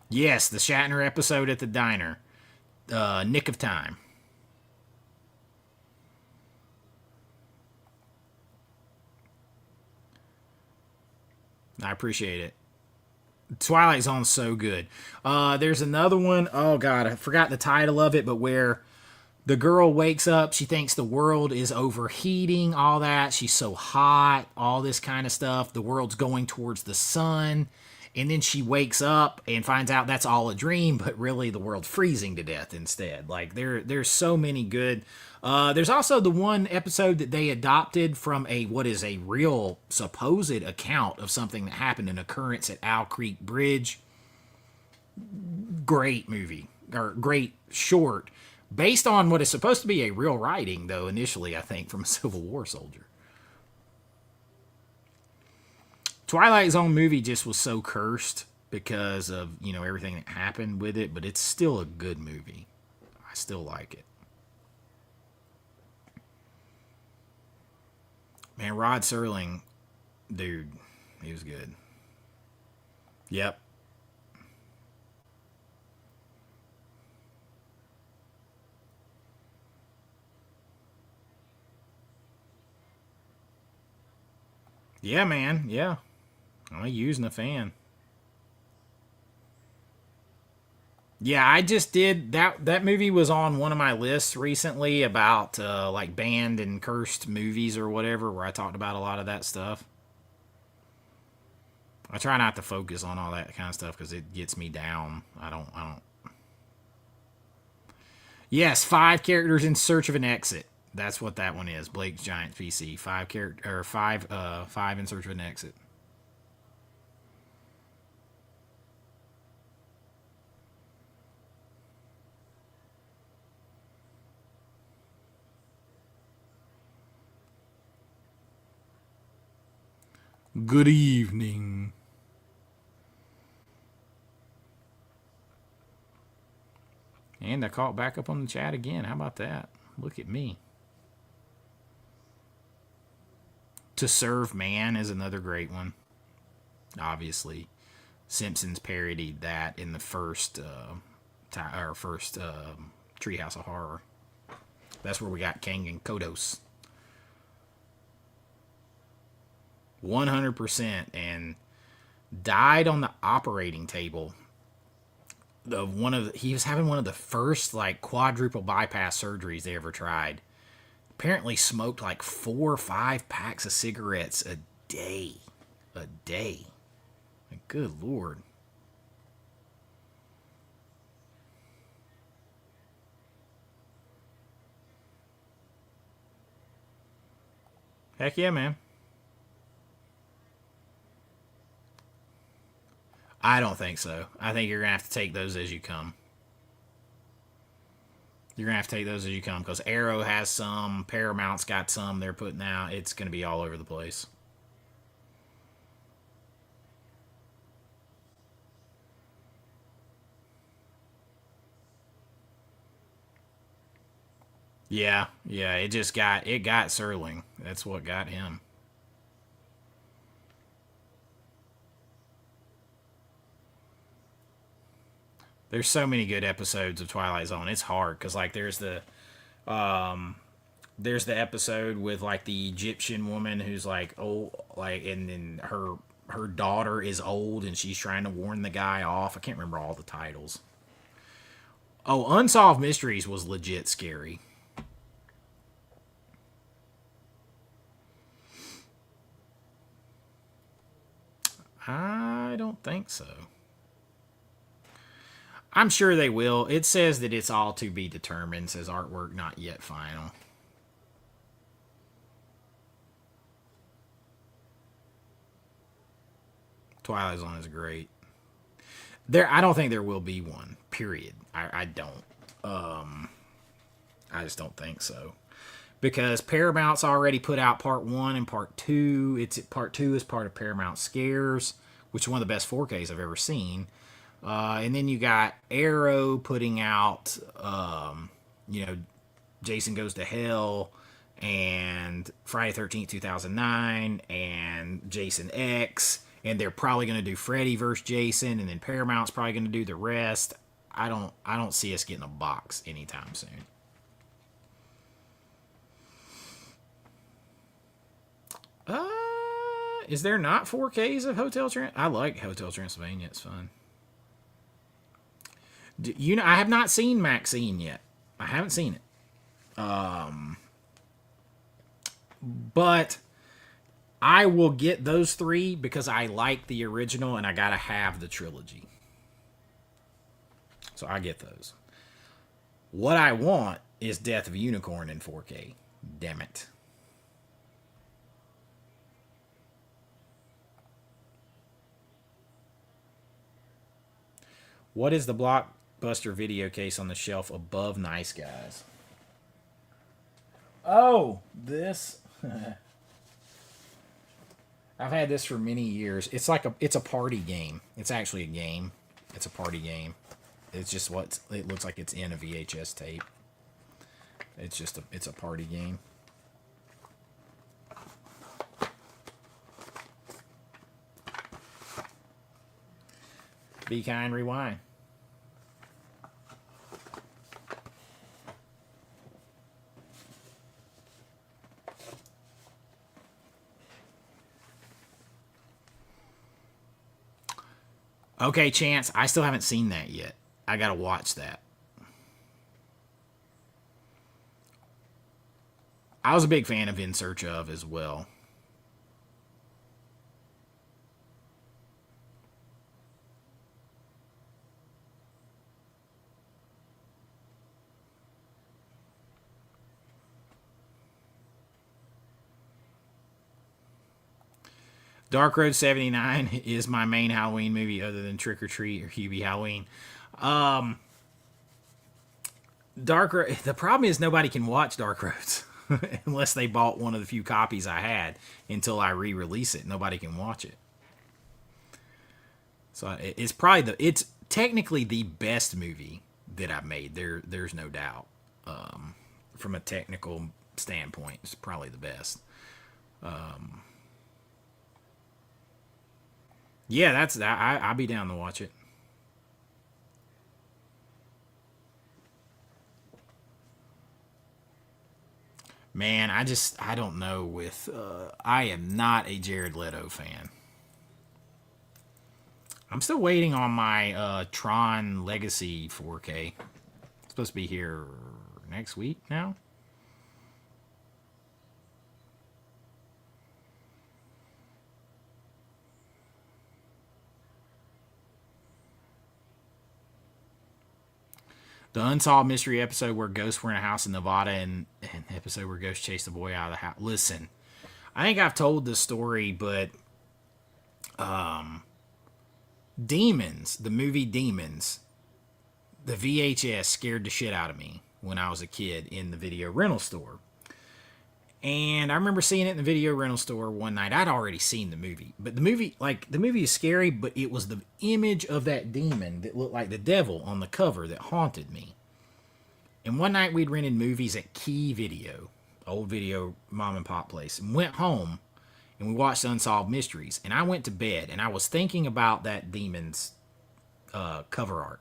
[SPEAKER 1] Yes, the Shatner episode at the diner. Nick of Time. I appreciate it. Twilight Zone's so good. There's another one. Oh god, I forgot the title of it, but where the girl wakes up, she thinks the world is overheating, all that. She's so hot, all this kind of stuff. The world's going towards the sun. And then she wakes up and finds out that's all a dream, but really the world's freezing to death instead. Like there's so many good. There's also the one episode that they adopted from a what is a real supposed account of something that happened, an occurrence at Owl Creek Bridge. Great movie or great short, based on what is supposed to be a real writing, though initially I think from a Civil War soldier. Twilight Zone movie just was so cursed because of everything that happened with it, but it's still a good movie. I still like it. Man, Rod Serling, dude, he was good. Yep. Yeah, man. Yeah. I'm using a fan. Yeah, I just did that. That movie was on one of my lists recently about like banned and cursed movies or whatever, where I talked about a lot of that stuff. I try not to focus on all that kind of stuff because it gets me down. I don't. Yes, 5 characters in search of an exit. That's what that one is. Blake's Giant PC. 5 character or five in search of an exit. Good evening. And I caught back up on the chat again. How about that? Look at me. To Serve Man is another great one. Obviously, Simpsons parodied that in the first Treehouse of Horror. That's where we got Kang and Kodos. 100%, and died on the operating table of he was having one of the first like quadruple bypass surgeries they ever tried. Apparently smoked like 4 or 5 packs of cigarettes a day. A day. Good lord. Heck yeah, man. I don't think so. I think you're going to have to take those as you come. You're going to have to take those as you come because Arrow has some, Paramount's got some they're putting out. It's going to be all over the place. Yeah, yeah, it got Serling. That's what got him. There's so many good episodes of Twilight Zone. It's hard because like there's the episode with like the Egyptian woman who's like old, like, and then her daughter is old and she's trying to warn the guy off. I can't remember all the titles. Oh, Unsolved Mysteries was legit scary. I don't think so. I'm sure they will. It says that it's all to be determined. It says artwork not yet final. Twilight Zone is great. I don't think there will be one. Period. I don't. I just don't think so because Paramount's already put out part one and part two. It's part two is part of Paramount Scares, which is one of the best 4Ks I've ever seen. And then you got Arrow putting out, you know, Jason Goes to Hell and Friday 13th 2009 and Jason X, and they're probably going to do Freddy versus Jason, and then Paramount's probably going to do the rest. I don't see us getting a box anytime soon. Uh, is there not 4Ks of Hotel Trans? I like Hotel Transylvania. It's fun. You know, I have not seen Maxine yet. I haven't seen it. But I will get those three because I like the original and I gotta have the trilogy. So I get those. What I want is Death of a Unicorn in 4K. Damn it. What is the Blockbuster video case on the shelf above Nice Guys? Oh, this. I've had this for many years. It's a party game. It's actually a game. It's a party game. It's just what it looks like. It's in a VHS tape. It's a party game. Be kind, rewind. Okay, Chance, I still haven't seen that yet. I gotta watch that. I was a big fan of In Search of as well. Dark Road 79 is my main Halloween movie other than Trick or Treat or Hubie Halloween. Dark Road, the problem is nobody can watch Dark Roads unless they bought one of the few copies I had until I re-release it. Nobody can watch it. So it's technically the best movie that I've made. There's no doubt. From a technical standpoint, it's probably the best. Yeah, that's that. I'd be down to watch it. Man, I don't know. I am not a Jared Leto fan. I'm still waiting on my Tron Legacy 4K. It's supposed to be here next week now. The Unsolved Mystery episode where ghosts were in a house in Nevada and episode where ghosts chased the boy out of the house. Listen, I think I've told this story, but Demons, the movie Demons, the VHS scared the shit out of me when I was a kid in the video rental store. And I remember seeing it in the video rental store one night. I'd already seen the movie, but the movie is scary, but it was the image of that demon that looked like the devil on the cover that haunted me. And one night we'd rented movies at Key Video, old video mom and pop place, and went home and we watched Unsolved Mysteries. And I went to bed and I was thinking about that demon's cover art.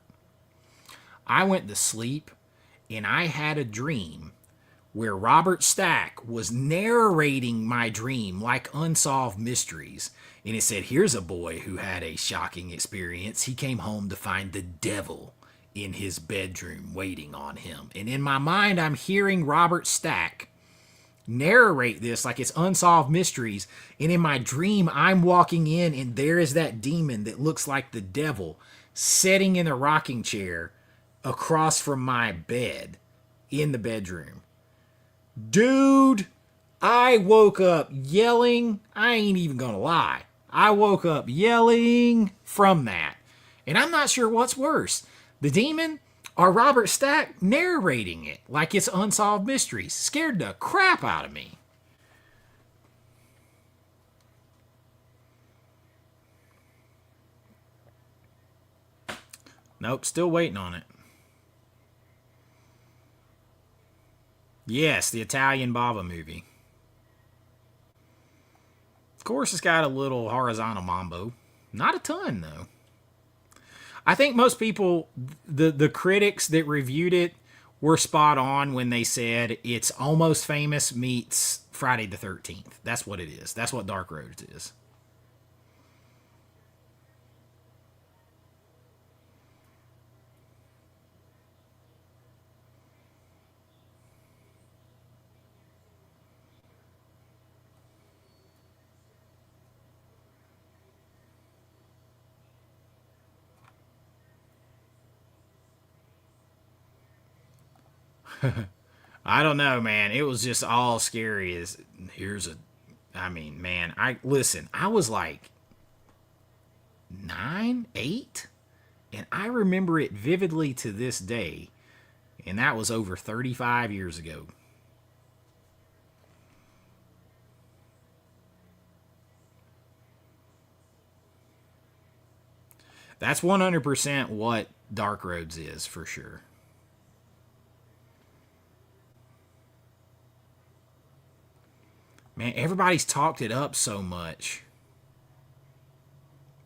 [SPEAKER 1] I went to sleep and I had a dream where Robert Stack was narrating my dream like Unsolved Mysteries. And it said, here's a boy who had a shocking experience. He came home to find the devil in his bedroom waiting on him. And in my mind, I'm hearing Robert Stack narrate this like it's Unsolved Mysteries. And in my dream, I'm walking in and there is that demon that looks like the devil sitting in a rocking chair across from my bed in the bedroom. Dude, I woke up yelling. I ain't even gonna lie. I woke up yelling from that. And I'm not sure what's worse, the demon or Robert Stack narrating it like it's Unsolved Mysteries. Scared the crap out of me. Nope, still waiting on it. Yes, the Italian Bava movie. Of course, it's got a little horizontal mambo. Not a ton, though. I think most people, the critics that reviewed it, were spot on when they said it's Almost Famous meets Friday the 13th. That's what it is. That's what Dark Roads is. I don't know, man. It was just all scary. I mean, man, I was like 9, 8, and I remember it vividly to this day. And that was over 35 years ago. That's 100% what Dark Roads is, for sure. Man, everybody's talked it up so much.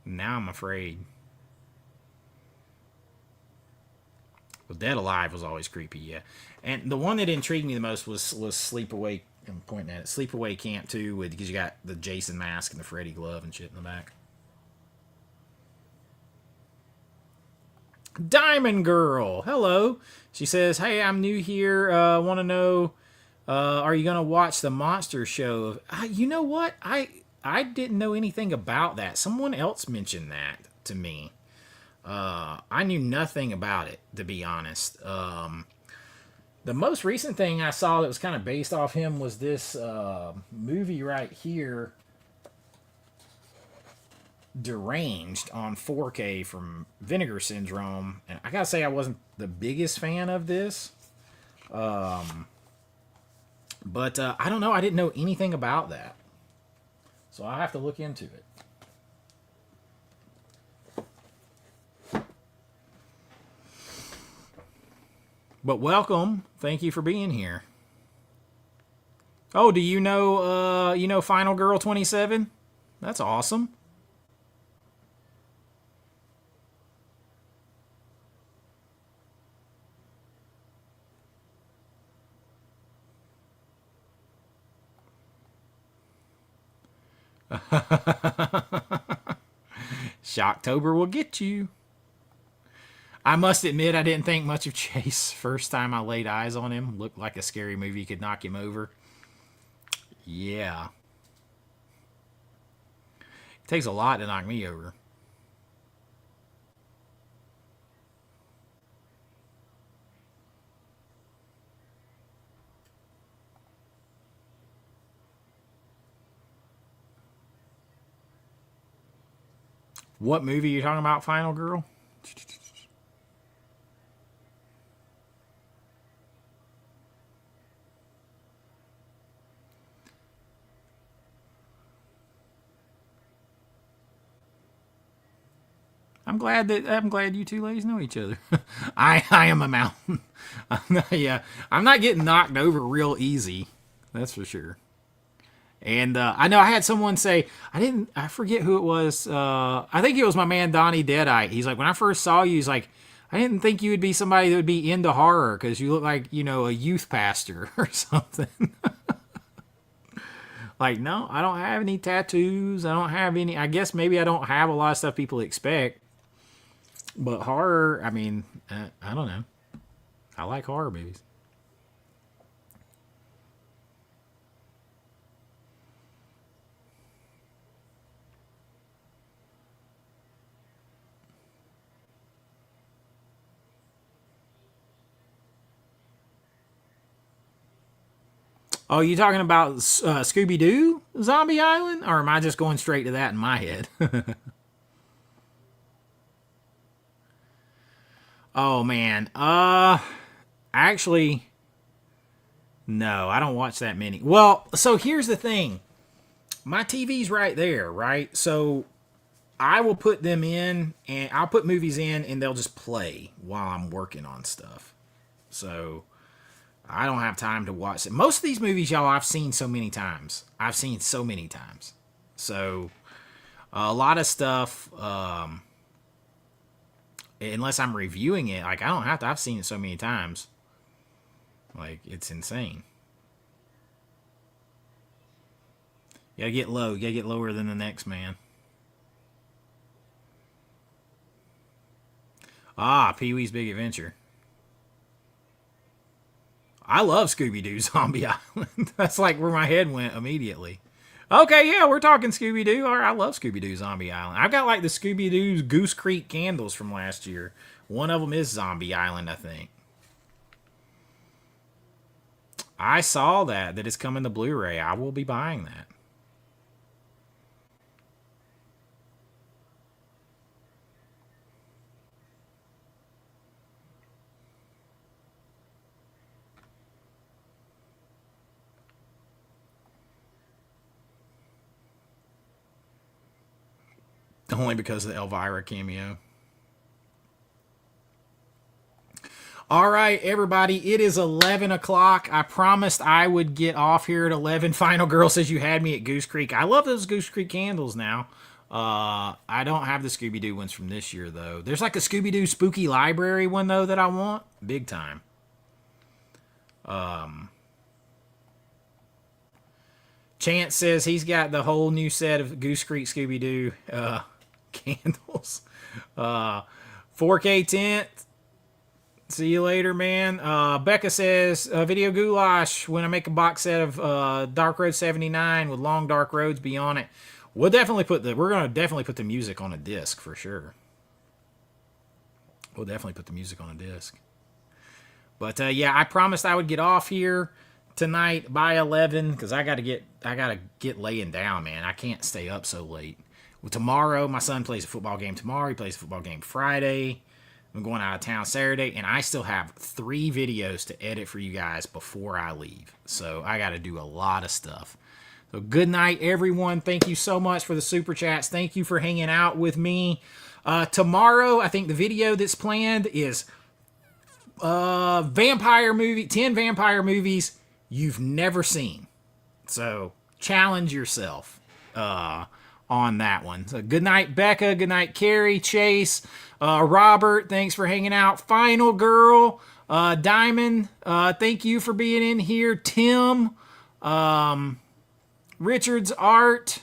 [SPEAKER 1] Now I'm afraid. Well, Dead Alive was always creepy, yeah. And the one that intrigued me the most was Sleepaway. I'm pointing at it. Sleepaway Camp 2, because you got the Jason mask and the Freddy glove and shit in the back. Diamond Girl, hello. She says, "Hey, I'm new here. Want to know, are you gonna watch the Monster Show?" You know what? I didn't know anything about that. Someone else mentioned that to me. I knew nothing about it, to be honest. The most recent thing I saw that was kind of based off him was this movie right here, Deranged, on 4K from Vinegar Syndrome. And I gotta say, I wasn't the biggest fan of this. But I don't know. I didn't know anything about that. So I have to look into it. But welcome. Thank you for being here. Oh, do you know Final Girl 27? That's awesome. Shocktober will get you. I must admit, I didn't think much of Chase first time I laid eyes on him. Looked like a scary movie could knock him over. Yeah. It takes a lot to knock me over. What movie are you talking about, Final Girl? I'm glad you two ladies know each other. I am a mountain. Yeah, I'm not getting knocked over real easy. That's for sure. And I know I had someone say I forget who it was. I think it was my man Donnie Deadeye. He's like, when I first saw you, he's like, I didn't think you would be somebody that would be into horror because you look like a youth pastor or something. Like, no, I don't have any tattoos. I don't have any. I guess maybe I don't have a lot of stuff people expect. But horror, I mean, I don't know. I like horror movies. Oh, you talking about Scooby Doo Zombie Island? Or am I just going straight to that in my head? Oh, man. Actually, no, I don't watch that many. Well, so here's the thing. My TV's right there, right? So I will put them in, and I'll put movies in, and they'll just play while I'm working on stuff. So I don't have time to watch it. Most of these movies, y'all, I've seen so many times. I've seen so many times. So a lot of stuff, unless I'm reviewing it, like I don't have to. I've seen it so many times. Like it's insane. You gotta get low. You gotta get lower than the next man. Ah, Pee Wee's Big Adventure. I love Scooby Doo Zombie Island. That's like where my head went immediately. Okay, yeah, we're talking Scooby Doo. All right, I love Scooby Doo Zombie Island. I've got like the Scooby Doo Goose Creek candles from last year. One of them is Zombie Island, I think. I saw that it's coming to Blu-ray. I will be buying that. Only because of the Elvira cameo. All right, everybody, it is 11 o'clock. I promised I would get off here at 11. Final Girl says you had me at Goose Creek. I love those Goose Creek candles now. I don't have the Scooby-Doo ones from this year, though. There's like a Scooby-Doo Spooky Library one, though, that I want. Big time. Chance says he's got the whole new set of Goose Creek Scooby-Doo candles. 4K tint. See you later, man. Becca says, Video Goulash, when I make a box set of Dark Road 79 with Long Dark Roads be on it. We're going to definitely put the music on a disc for sure. We'll definitely put the music on a disc. But yeah, I promised I would get off here tonight by 11 because I gotta get laying down, man. I can't stay up so late. Well, tomorrow my son plays a football game tomorrow. He plays a football game Friday. I'm going out of town Saturday, and I still have 3 videos to edit for you guys before I leave. So I got to do a lot of stuff. So good night, everyone. Thank you so much for the super chats. Thank you for hanging out with me. Tomorrow, I think the video that's planned is 10 vampire movies you've never seen. So challenge yourself on that one. So good night, Becca. Good night, Carrie, Chase, Robert. Thanks for hanging out. Final Girl, Diamond. Thank you for being in here. Tim, Richards, Art,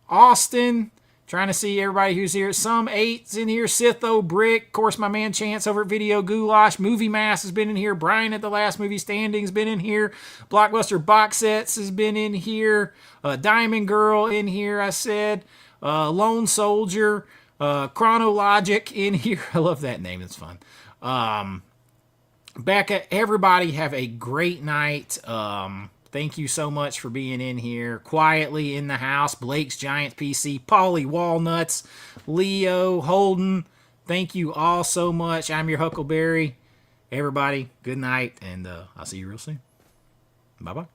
[SPEAKER 1] Austin. Trying to see everybody who's here. Some 8's in here. Sitho, Brick. Of course, my man Chance over at Video Goulash. Movie Mass has been in here. Brian at the Last Movie Standing's been in here. Blockbuster Box Sets has been in here. Diamond Girl in here, I said. Lone Soldier. Chronologic in here. I love that name. It's fun. Becca, everybody have a great night. thank you so much for being in here. Quietly in the house, Blake's Giants PC, Paulie Walnuts, Leo, Holden, thank you all so much. I'm your Huckleberry. Everybody, good night, and I'll see you real soon. Bye-bye.